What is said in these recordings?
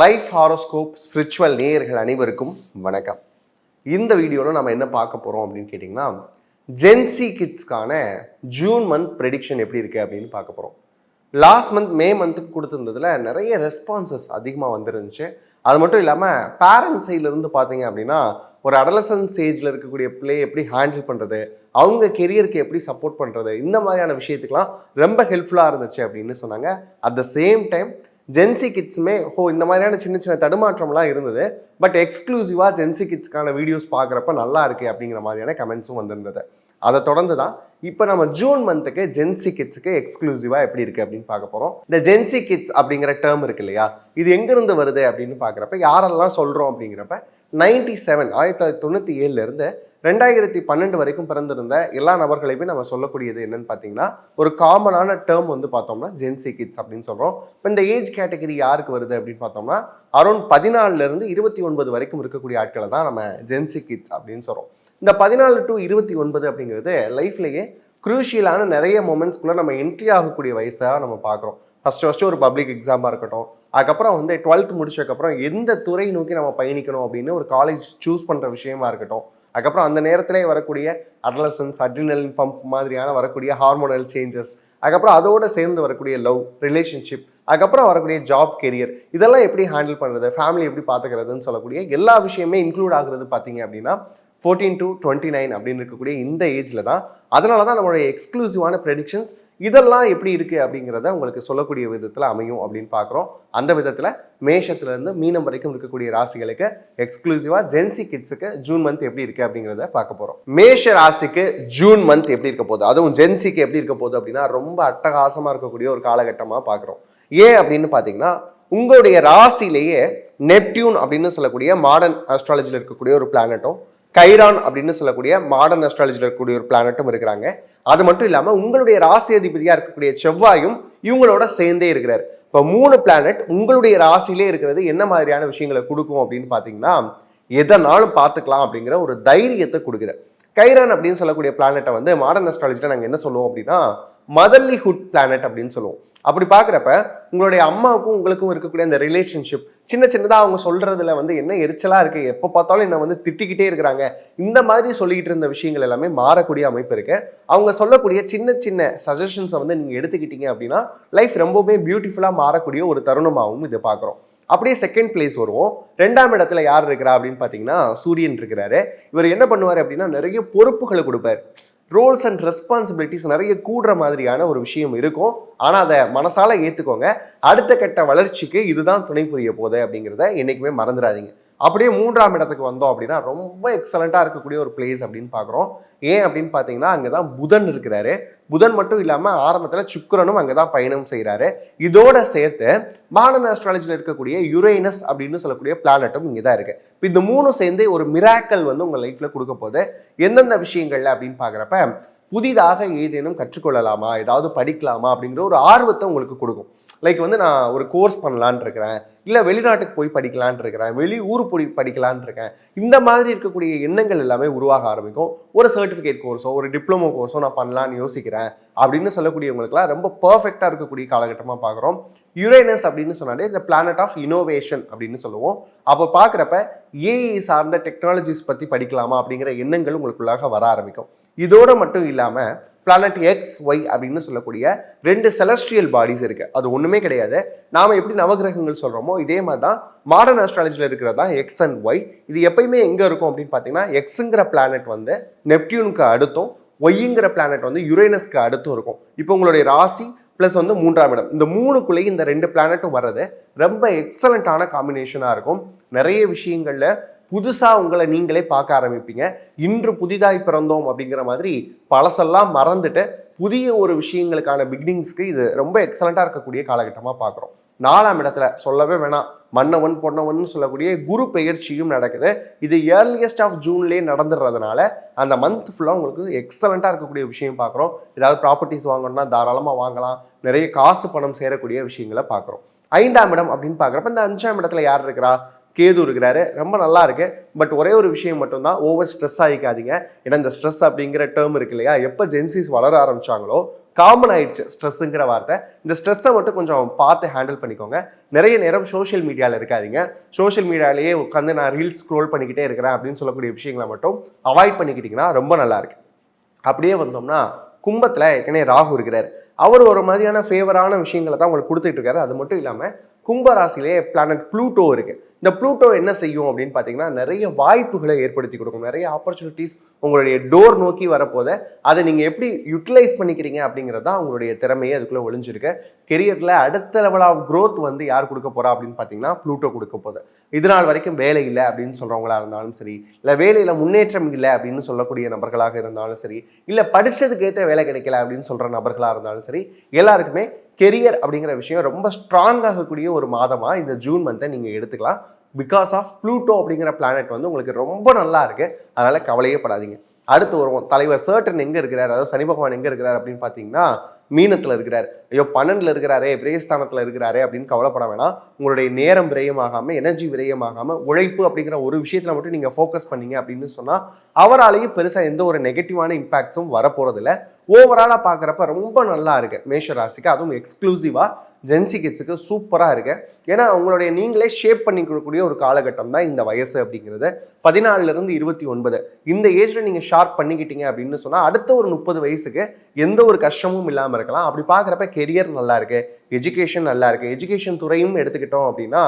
Life horoscope spiritual நேயர்கள் அனைவருக்கும் வணக்கம். இந்த வீடியோவில் நம்ம என்ன பார்க்க போகிறோம் அப்படின்னு கேட்டிங்கன்னா, ஜென்சி கிட்ஸ்க்கான ஜூன் மந்த் ப்ரெடிக்ஷன் எப்படி இருக்குது அப்படின்னு பார்க்க போகிறோம். லாஸ்ட் மந்த் மே மந்த்துக்கு கொடுத்துருந்ததில் நிறைய ரெஸ்பான்சஸ் அதிகமாக வந்துருந்துச்சு. அது மட்டும் இல்லாமல் பேரண்ட்ஸ் சைட்லேருந்து பார்த்தீங்க அப்படின்னா, ஒரு அடலசன்ஸ் ஏஜில் இருக்கக்கூடிய பிள்ளை எப்படி ஹேண்டில் பண்ணுறது, அவங்க கெரியருக்கு எப்படி சப்போர்ட் பண்ணுறது, இந்த மாதிரியான விஷயத்துக்கெலாம் ரொம்ப ஹெல்ப்ஃபுல்லாக இருந்துச்சு அப்படின்னு சொன்னாங்க. At the same time Gen Z கிட்ஸுமே இந்த மாதிரியான சின்ன சின்ன தடுமாற்றம்லாம் இருந்தது, பட் எக்ஸ்க்ளூசிவாக ஜென்சி கிட்ஸ்க்கான வீடியோஸ் பார்க்குறப்ப நல்லா இருக்கு அப்படிங்கிற மாதிரியான கமெண்ட்ஸும் வந்திருந்தது. அதை தொடர்ந்து தான் இப்போ நம்ம ஜூன் மந்த்துக்கு ஜென்சி கிட்ஸுக்கு எக்ஸ்க்ளூசிவாக எப்படி இருக்குது அப்படின்னு பார்க்க போகிறோம். இந்த ஜென்சி கிட்ஸ் அப்படிங்கிற டேர்ம் இருக்கு இல்லையா, இது எங்கேருந்து வருது அப்படின்னு பார்க்குறப்ப யாரெல்லாம் சொல்கிறோம் அப்படிங்கிறப்ப 1997 2012 வரைக்கும் பிறந்திருந்த எல்லா நபர்களையுமே நம்ம சொல்லக்கூடியது என்னன்னு பார்த்தீங்கன்னா, ஒரு காமனான டேர்ம் வந்து பார்த்தோம்னா ஜென்சி கிட்ஸ் அப்படின்னு சொல்கிறோம். இப்போ இந்த ஏஜ் கேட்டகரி யாருக்கு வருது அப்படின்னு பார்த்தோம்னா, அரௌண்ட் 14 to 29 வரைக்கும் இருக்கக்கூடிய ஆட்களை தான் நம்ம ஜென்சி கிட்ஸ் அப்படின்னு சொல்கிறோம். இந்த 14 to 29 அப்படிங்கிறது லைஃப்லேயே குரூஷியலான நிறைய மொமெண்ட்ஸ்குள்ளே நம்ம என்ட்ரி ஆகக்கூடிய வயசாக நம்ம பார்க்குறோம். ஃபஸ்ட்டு ஒரு பப்ளிக் எக்ஸாமாக இருக்கட்டும், அதுக்கப்புறம் 12th முடிச்சதுக்கப்புறம் எந்த துறை நோக்கி நம்ம பயணிக்கணும் அப்படின்னு ஒரு காலேஜ் சூஸ் பண்ணுற விஷயமா இருக்கட்டும், அதுக்கப்புறம் அந்த நேரத்திலே வரக்கூடிய அடலசன்ஸ், அட்ரினலின் பம்ப் மாதிரியான வரக்கூடிய ஹார்மோனல் சேஞ்சஸ், அதுக்கப்புறம் அதோடு சேர்ந்து வரக்கூடிய லவ், ரிலேஷன்ஷிப், அதுக்கப்புறம் வரக்கூடிய ஜாப், கெரியர், இதெல்லாம் எப்படி ஹேண்டில் பண்ணுறது, ஃபேமிலி எப்படி பார்த்துக்கிறதுன்னு சொல்லக்கூடிய எல்லா விஷயமே இன்க்ளூட் ஆகுறது பார்த்தீங்க அப்படின்னா 14 to 29 அப்படின்னு இருக்கக்கூடிய இந்த ஏஜில் தான். அதனால தான் நம்மளுடைய எக்ஸ்க்ளூசிவான ப்ரெடிக்ஷன்ஸ் இதெல்லாம் எப்படி இருக்குது அப்படிங்கிறத உங்களுக்கு சொல்லக்கூடிய விதத்தில் அமையும் அப்படின்னு பார்க்குறோம். அந்த விதத்தில் மேஷத்துலேருந்து மீனம் வரைக்கும் இருக்கக்கூடிய ராசிகளுக்கு எக்ஸ்க்ளூசிவாக ஜென்சி கிட்ஸுக்கு ஜூன் மந்த் எப்படி இருக்குது அப்படிங்கிறத பார்க்க போகிறோம். மேஷ ராசிக்கு ஜூன் மந்த் எப்படி இருக்க போகுது, அதுவும் ஜென்சிக்கு எப்படி இருக்க போகுது அப்படின்னா ரொம்ப அட்டகாசமாக இருக்கக்கூடிய ஒரு காலகட்டமாக பார்க்குறோம். ஏன் அப்படின்னு பார்த்தீங்கன்னா, உங்களுடைய ராசியிலேயே நெப்டியூன் அப்படின்னு சொல்லக்கூடிய மாடர்ன் ஆஸ்ட்ராலஜியில் இருக்கக்கூடிய ஒரு பிளானட்டும், கைரான் அப்படின்னு சொல்லக்கூடிய மாடர்ன் அஸ்ட்ராலஜியில் இருக்கக்கூடிய ஒரு பிளானட்டும் இருக்கிறாங்க. அது மட்டும் இல்லாமல் உங்களுடைய ராசி அதிபதியாக இருக்கக்கூடிய செவ்வாயும் இவங்களோட சேர்ந்தே இருக்கிறார். இப்போ 3 பிளானட் உங்களுடைய ராசியிலே இருக்கிறது என்ன மாதிரியான விஷயங்களை கொடுக்கும் அப்படின்னு பார்த்தீங்கன்னா, எதனாலும் பார்த்துக்கலாம் அப்படிங்கிற ஒரு தைரியத்தை கொடுக்குது. கைரான் அப்படின்னு சொல்லக்கூடிய பிளானட்டை வந்து மாடர்ன் அஸ்ட்ராலஜியில் நாங்கள் என்ன சொல்லுவோம் அப்படின்னா, மதர்லிஹுட் பிளானட் அப்படின்னு சொல்லுவோம். அப்படி பார்க்குறப்ப உங்களுடைய அம்மாவுக்கும் உங்களுக்கும் இருக்கக்கூடிய அந்த ரிலேஷன்ஷிப் சின்னதாக அவங்க சொல்றதுல என்ன எரிச்சலா இருக்கு, எப்போ பார்த்தாலும் என்ன திட்டிக்கிட்டே இருக்கிறாங்க, இந்த மாதிரி சொல்லிக்கிட்டு இருந்த விஷயங்கள் எல்லாமே மாறக்கூடிய அமைப்பு இருக்கு. அவங்க சொல்லக்கூடிய சின்ன சஜஷன்ஸை நீங்க எடுத்துக்கிட்டீங்க அப்படின்னா லைஃப் ரொம்பவே பியூட்டிஃபுல்லா மாறக்கூடிய ஒரு தருணமாகவும் இதை பார்க்குறோம். அப்படியே செகண்ட் பிளேஸ் வருவோம். 2ஆம் இடத்துல யார் இருக்கிறா அப்படின்னு பார்த்தீங்கன்னா சூரியன் இருக்கிறாரு. இவர் என்ன பண்ணுவார் அப்படின்னா நிறைய பொறுப்புகளை கொடுப்பார். ரோல்ஸ் அண்ட் ரெஸ்பான்சிபிலிட்டிஸ் நிறைய கூடுற மாதிரியான ஒரு விஷயம் இருக்கும். ஆனால் அதை மனசால ஏற்றுக்கோங்க. அடுத்த கட்ட வளர்ச்சிக்கு இதுதான் துணை புரிய போகுது அப்படிங்கிறத என்றைக்குமே மறந்துடாதீங்க. அப்படியே 3ஆம் இடத்துக்கு வந்தோம் அப்படின்னா ரொம்ப எக்ஸலண்ட்டாக இருக்கக்கூடிய ஒரு பிளேஸ் அப்படின்னு பார்க்குறோம். ஏன் அப்படின்னு பார்த்தீங்கன்னா, அங்கே தான் புதன் இருக்கிறாரு. புதன் மட்டும் இல்லாமல் ஆரம்பத்தில் சுக்கிரனும் அங்கே தான் பயணம் செய்கிறாரு. இதோட சேர்த்து மாடர்ன் ஆஸ்ட்ராலஜியில் இருக்கக்கூடிய யுரேனஸ் அப்படின்னு சொல்லக்கூடிய பிளானட்டும் இங்கே தான் இருக்குது. இப்போ இந்த 3 சேர்ந்து ஒரு மிராக்கல் உங்கள் லைஃப்பில் கொடுக்க போகுது. எந்தெந்த விஷயங்கள்ல அப்படின்னு பார்க்குறப்ப, புதிதாக ஏதேனும் கற்றுக்கொள்ளலாமா, ஏதாவது படிக்கலாமா அப்படிங்கிற ஒரு ஆர்வத்தை உங்களுக்கு கொடுக்கும். லைக் நான் ஒரு கோர்ஸ் பண்ணலான் இருக்கிறேன், இல்லை வெளிநாட்டுக்கு போய் படிக்கலான் இருக்கிறேன், வெளி ஊர் போய் படிக்கலான் இருக்கேன், இந்த மாதிரி இருக்கக்கூடிய எண்ணங்கள் எல்லாமே உருவாக ஆரம்பிக்கும். ஒரு சர்டிஃபிகேட் கோர்ஸோ ஒரு டிப்ளமோ கோர்ஸோ நான் பண்ணலான்னு யோசிக்கிறேன் அப்படின்னு சொல்லக்கூடியவங்களுக்குலாம் ரொம்ப பர்ஃபெக்டாக இருக்கக்கூடிய காலகட்டமாக பார்க்குறோம். யுரேனஸ் அப்படின்னு சொன்னாலே இந்த பிளானட் ஆஃப் இனோவேஷன் அப்படின்னு சொல்லுவோம். அப்போ பார்க்குறப்ப ஏஐ சார்ந்த டெக்னாலஜிஸ் பற்றி படிக்கலாமா அப்படிங்கிற எண்ணங்கள் உங்களுக்குள்ளாக வர ஆரம்பிக்கும். இதோடு மட்டும் இல்லாமல் பிளானட் எக்ஸ் ஒய் அப்படின்னு சொல்லக்கூடிய 2 செலஸ்ட்ரியல் பாடிஸ் இருக்குது. அது ஒன்றுமே கிடையாது. நாம் எப்படி நவகிரகங்கள் சொல்கிறோமோ இதே மாதிரி தான் மாடர்ன் ஆஸ்ட்ராலஜியில் இருக்கிறது தான் எக்ஸ் அண்ட் ஒய். இது எப்பயுமே எங்கே இருக்கும் அப்படின்னு பார்த்தீங்கன்னா, எக்ஸுங்கிற பிளானட் நெப்டியூனுக்கு அடுத்தும், ஒய்ங்கிற பிளானட் யுரேனஸ்க்கு அடுத்தும் இருக்கும். இப்போ உங்களுடைய ராசி ப்ளஸ் 3ஆம் இடம், இந்த 3க்குள்ளேயே இந்த 2 பிளானட்டும் வர்றது ரொம்ப எக்ஸலண்ட்டான காம்பினேஷனாக இருக்கும். நிறைய விஷயங்களில் புதுசாக உங்களை நீங்களே பார்க்க ஆரம்பிப்பீங்க. இன்று புதிதாய் பிறந்தோம் அப்படிங்கிற மாதிரி பழசெல்லாம் மறந்துட்டு புதிய ஒரு விஷயங்களுக்கான பிகினிங்ஸ்க்கு இது ரொம்ப எக்ஸலண்ட்டாக இருக்கக்கூடிய காலகட்டமாக பார்க்குறோம். 4ஆம் இடத்துல சொல்லவே வேணாம், மன்னவன் பொன்னவன் சொல்லக்கூடிய குரு பெயர்ச்சியும் நடக்குது. இது ஏர்லியஸ்ட் ஆஃப் ஜூன்லேயே நடந்துடுறதுனால அந்த மந்த் ஃபுல்லாக உங்களுக்கு எக்ஸலண்ட்டாக இருக்கக்கூடிய விஷயம் பார்க்குறோம். ஏதாவது ப்ராப்பர்ட்டிஸ் வாங்கணும்னா தாராளமாக வாங்கலாம். நிறைய காசு பணம் சேரக்கூடிய விஷயங்களை பார்க்குறோம். 5ஆம் இடம் அப்படின்னு பார்க்குறப்ப இந்த 5ஆம் இடத்துல யார் இருக்கிறா, கேது இருக்கிறாரு. ரொம்ப நல்லா இருக்கு. பட் ஒரே ஒரு விஷயம் மட்டும்தான், ஓவர் ஸ்ட்ரெஸ் ஆகிக்காதீங்க. ஏன்னா இந்த ஸ்ட்ரெஸ் அப்படிங்கிற டேர்ம் இருக்கு இல்லையா, எப்போ ஜென்சிஸ் வளர ஆரம்பிச்சாங்களோ காமன் ஆயிடுச்சு ஸ்ட்ரெஸ்ஸுங்கிற வார்த்தை. இந்த ஸ்ட்ரெஸ்ஸை மட்டும் கொஞ்சம் பார்த்து ஹேண்டில் பண்ணிக்கோங்க. நிறைய நேரம் சோஷியல் மீடியாவில் இருக்காதீங்க. சோஷியல் மீடியாலேயே உட்காந்து நான் ரீல்ஸ் ஸ்க்ரோல் பண்ணிக்கிட்டே இருக்கிறேன் அப்படின்னு சொல்லக்கூடிய விஷயங்களை மட்டும் அவாய்ட் பண்ணிக்கிட்டிங்கன்னா ரொம்ப நல்லா இருக்கு. அப்படியே வந்தோம்னா கும்பத்தில் ஏற்கனவே ராகு இருக்கிறார். அவர் ஒரு மாதிரியான ஃபேவரான விஷயங்களை தான் உங்களுக்கு கொடுத்துட்டு இருக்காரு. அது மட்டும் இல்லாமல் கும்ப ராசியிலே பிளானட் ப்ளூட்டோ இருக்கு. இந்த ப்ளூட்டோ என்ன செய்யும் அப்படின்னு பார்த்தீங்கன்னா நிறைய வாய்ப்புகளை ஏற்படுத்தி கொடுக்கும். நிறைய ஆப்பர்ச்சுனிட்டிஸ் உங்களுடைய டோர் நோக்கி வரப்போத அதை நீங்கள் எப்படி யூட்டிலைஸ் பண்ணிக்கிறீங்க அப்படிங்கிறது தான் உங்களுடைய திறமையை அதுக்குள்ளே ஒளிஞ்சிருக்கு. கெரியரில் அடுத்த லெவல் ஆஃப் க்ரோத் வந்து யார் கொடுக்க போறா அப்படின்னு பார்த்தீங்கன்னா ப்ளூட்டோ கொடுக்க போகுது. இது நாள் வரைக்கும் வேலை இல்லை அப்படின்னு சொல்கிறவங்களா இருந்தாலும் சரி, இல்லை வேலையில் முன்னேற்றம் இல்லை அப்படின்னு சொல்லக்கூடிய நபர்களாக இருந்தாலும் சரி, இல்லை படித்ததுக்கு ஏற்ற வேலை கிடைக்கல அப்படின்னு சொல்கிற நபர்களாக இருந்தாலும் சரி, எல்லாருக்குமே கெரியர் அப்படிங்கிற விஷயம் ரொம்ப ஸ்ட்ராங் ஆகக்கூடிய ஒரு மாதமா இந்த ஜூன் மந்த்தை நீங்க எடுத்துக்கலாம். பிகாஸ் ஆஃப் ப்ளூட்டோ அப்படிங்கிற பிளானட் வந்து உங்களுக்கு ரொம்ப நல்லா இருக்கு. அதனால கவலையே படாதீங்க. அடுத்து வருவோம். தலைவர் சர்டன் எங்க இருக்கிறார், அதாவது சனி பகவான் எங்க இருக்கிறார் அப்படின்னு பாத்தீங்கன்னா மீனத்துல இருக்கிறார். ஐயோ 12ல இருக்கிறாரே, விரயஸ்தானத்துல இருக்கிறாரே அப்படின்னு கவலைப்பட வேணாம். உங்களுடைய நேரம் விரயமாகாம, எனர்ஜி விரயமாகாம, உழைப்பு அப்படிங்கிற ஒரு விஷயத்துல மட்டும் நீங்க ஃபோக்கஸ் பண்ணீங்க அப்படின்னு சொன்னா அவராலேயும் பெருசா எந்த ஒரு நெகட்டிவான இம்பாக்ட்ஸும் வரப்போறது இல்லை. ஓவராலா பாக்குறப்ப ரொம்ப நல்லா இருக்கு மேஷ ராசிக்கு. அதுவும் எக்ஸ்க்ளூசிவா ஜென்சி கிட்ஸுக்கு சூப்பரா இருக்கு. ஏன்னா உங்களுடைய நீங்களே ஷேப் பண்ணி கொடுக்கக்கூடிய ஒரு காலகட்டம் தான் இந்த வயசு அப்படிங்கிறது. 14ல இருந்து 29 இந்த ஏஜ்ல நீங்க ஷார்ப் பண்ணிக்கிட்டீங்க அப்படின்னு சொன்னா அடுத்த ஒரு 30 வயசுக்கு எந்த ஒரு கஷ்டமும் இல்லாம இருக்கலாம். அப்படி பாக்குறப்ப கெரியர் நல்லா இருக்கு, எஜுகேஷன் நல்லா இருக்கு. எஜுகேஷன் துறையும் எடுத்துக்கிட்டோம் அப்படின்னா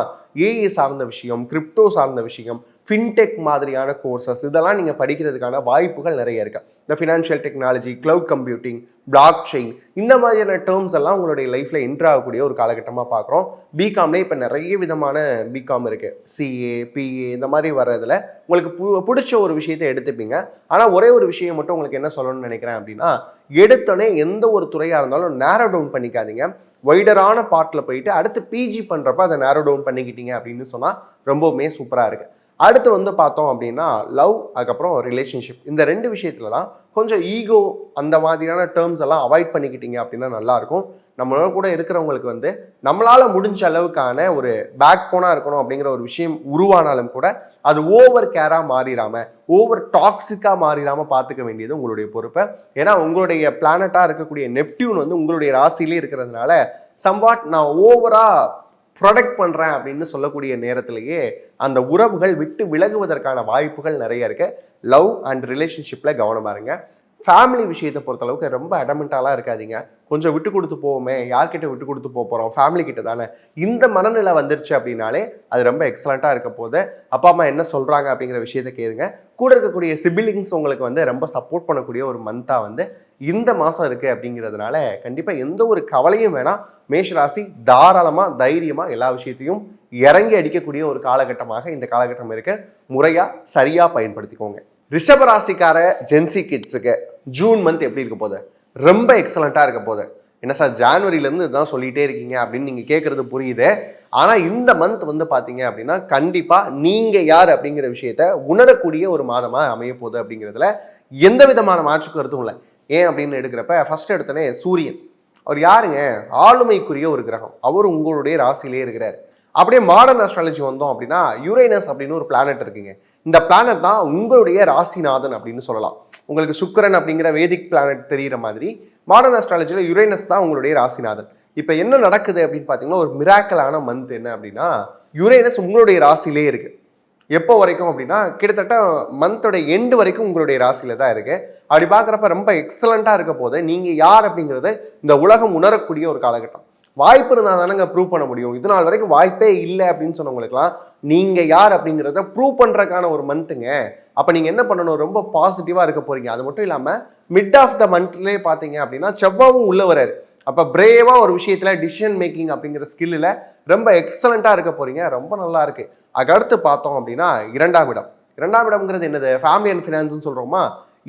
ஏஐ சார்ந்த விஷயம், கிரிப்டோ சார்ந்த விஷயம், ஃபின்டெக் மாதிரியான கோர்சஸ் இதெல்லாம் நீங்கள் படிக்கிறதுக்கான வாய்ப்புகள் நிறைய இருக்கு. இந்த financial technology, cloud computing, block chain இந்த மாதிரியான டேர்ம்ஸ் எல்லாம் உங்களுடைய லைஃப்ல என்ட்ரு ஆகக்கூடிய ஒரு காலகட்டமாக பார்க்குறோம். பிகாம்லேயே இப்போ நிறைய விதமான பிகாம் இருக்கு. சிஏ, பிஏ இந்த மாதிரி வர்றதுல உங்களுக்கு பிடிச்ச ஒரு விஷயத்தை எடுத்துப்பீங்க. ஆனால் ஒரே ஒரு விஷயம் மட்டும் உங்களுக்கு என்ன சொல்லணும்னு நினைக்கிறேன் அப்படின்னா, எடுத்தோடனே எந்த ஒரு துறையாக இருந்தாலும் நேரோ டவுன் பண்ணிக்காதீங்க. வைடரான பார்ட்டில் போயிட்டு அடுத்து பிஜி பண்ணுறப்ப அதை நேரோ டவுன் பண்ணிக்கிட்டீங்க அப்படின்னு சொன்னால் ரொம்பவுமே சூப்பராக இருக்கு. அடுத்து வந்து பார்த்தோம் அப்படின்னா லவ், அதுக்கப்புறம் ரிலேஷன்ஷிப் இந்த ரெண்டு விஷயத்துல தான் கொஞ்சம் ஈகோ அந்த மாதிரியான டேர்ம்ஸ் எல்லாம் அவாய்ட் பண்ணிக்கிட்டீங்க அப்படின்னா நல்லா இருக்கும். நம்மளோட கூட இருக்கிறவங்களுக்கு வந்து நம்மளால முடிஞ்ச அளவுக்கான ஒரு பேக் போனா இருக்கணும் அப்படிங்கிற ஒரு விஷயம் உருவானாலும் கூட அது ஓவர் கேரா மாறிடாம, ஓவர் டாக்ஸிக்கா மாறிடாம பார்த்துக்க வேண்டியது உங்களுடைய பொறுப்பு. ஏன்னா உங்களுடைய பிளானட்டா இருக்கக்கூடிய நெப்டியூன் வந்து உங்களுடைய ராசியிலே இருக்கிறதுனால சம்வாட் நான் ஓவரா ப்ரொடெக்ட் பண்ணுறேன் அப்படின்னு சொல்லக்கூடிய நேரத்திலேயே அந்த உறவுகள் விட்டு விலகுவதற்கான வாய்ப்புகள் நிறைய இருக்கு. லவ் அண்ட் ரிலேஷன்ஷிப்பில் கவனமாக இருங்க. ஃபேமிலி விஷயத்தை பொறுத்தளவுக்கு ரொம்ப அடமெண்டாலாம் இருக்காதீங்க. கொஞ்சம் விட்டு கொடுத்து போவோமே, யார்கிட்ட விட்டு கொடுத்து போகிறோம், ஃபேமிலி கிட்ட தானே. இந்த மனநிலை வந்துருச்சு அப்படின்னாலே அது ரொம்ப எக்ஸலண்ட்டாக இருக்க போது. அப்பா அம்மா என்ன சொல்கிறாங்க அப்படிங்கிற விஷயத்தை கேளுங்க. கூட இருக்கக்கூடிய சிபிலிங்ஸ் உங்களுக்கு வந்து ரொம்ப சப்போர்ட் பண்ணக்கூடிய ஒரு மந்தாக வந்து இந்த மாதம் இருக்குது அப்படிங்கிறதுனால கண்டிப்பாக எந்த ஒரு கவலையும் வேணாம். மேஷராசி தாராளமாக தைரியமாக எல்லா விஷயத்தையும் இறங்கி அடிக்கக்கூடிய ஒரு காலகட்டமாக இந்த காலகட்டம் இருக்கு. முறையாக சரியாக பயன்படுத்திக்கோங்க. ரிஷபராசிக்கார ஜென்சி கிட்ஸுக்கு ஜூன் மந்த் எப்படி இருக்க போகுது? ரொம்ப எக்ஸலண்ட்டாக இருக்க போகுது. என்ன சார் ஜான்வரியிலேருந்து இதுதான் சொல்லிகிட்டே இருக்கீங்க அப்படின்னு நீங்கள் கேட்குறது புரியுது. ஆனால் இந்த மந்த் வந்து பார்த்தீங்க அப்படின்னா கண்டிப்பாக நீங்கள் யார் அப்படிங்கிற விஷயத்த உணரக்கூடிய ஒரு மாதமாக அமைய போகுது அப்படிங்கிறதுல எந்த விதமான மாற்று கருத்தும் இல்லை. ஏன் அப்படின்னு எடுக்கிறப்ப ஃபர்ஸ்ட் எடுத்தோடனே சூரியன் அவர் யாருங்க? ஆளுமைக்குரிய ஒரு கிரகம். அவர் உங்களுடைய ராசியிலே இருக்கிறார். அப்படியே மாடர்ன் அஸ்ட்ராலஜி வந்தோம் அப்படின்னா யுரேனஸ் அப்படின்னு ஒரு பிளானட் இருக்குங்க. இந்த பிளானட் தான் உங்களுடைய ராசிநாதன் அப்படின்னு சொல்லலாம். உங்களுக்கு சுக்கிரன் அப்படிங்கிற வேதிக் பிளானட் தெரிகிற மாதிரி மாடர்ன் அஸ்ட்ராலஜியில் யுரேனஸ் தான் உங்களுடைய ராசிநாதன். இப்போ என்ன நடக்குது அப்படின்னு பார்த்தீங்கன்னா ஒரு மிராக்கலான மந்த் என்ன அப்படின்னா யுரேனஸ் உங்களுடைய ராசியிலே இருக்கு. எப்போ வரைக்கும் அப்படின்னா கிட்டத்தட்ட மந்தோட எண்டு வரைக்கும் உங்களுடைய ராசியில தான் இருக்கு. அப்படி பார்க்குறப்ப ரொம்ப எக்ஸலண்டா இருக்க போது நீங்க யார் அப்படிங்கிறத இந்த உலகம் உணரக்கூடிய ஒரு காலகட்டம். வாய்ப்பு இருந்தால் தானங்க ப்ரூவ் பண்ண முடியும். இது நாள் வரைக்கும் வாய்ப்பே இல்லை அப்படின்னு சொன்னவங்களுக்குலாம் நீங்க யார் அப்படிங்கிறத ப்ரூவ் பண்றதுக்கான ஒரு மந்த்துங்க. அப்ப நீங்க என்ன பண்ணணும்? ரொம்ப பாசிட்டிவா இருக்க போறீங்க. அது மட்டும் இல்லாம மிட் ஆஃப் த மந்த்லேயே பார்த்தீங்க அப்படின்னா செவ்வாவும் உள்ள வராரு. அப்போ பிரேவா ஒரு விஷயத்துல டிசிஷன் மேக்கிங் அப்படிங்கிற ஸ்கில்லில் ரொம்ப எக்ஸலண்டா இருக்க போறீங்க. ரொம்ப நல்லா இருக்கு. அதுக்கடுத்து பார்த்தோம் அப்படின்னா இரண்டாம் இடம்ங்கிறது என்னது? ஃபேமிலி அண்ட் ஃபினான்ஸ்னு சொல்றோமா?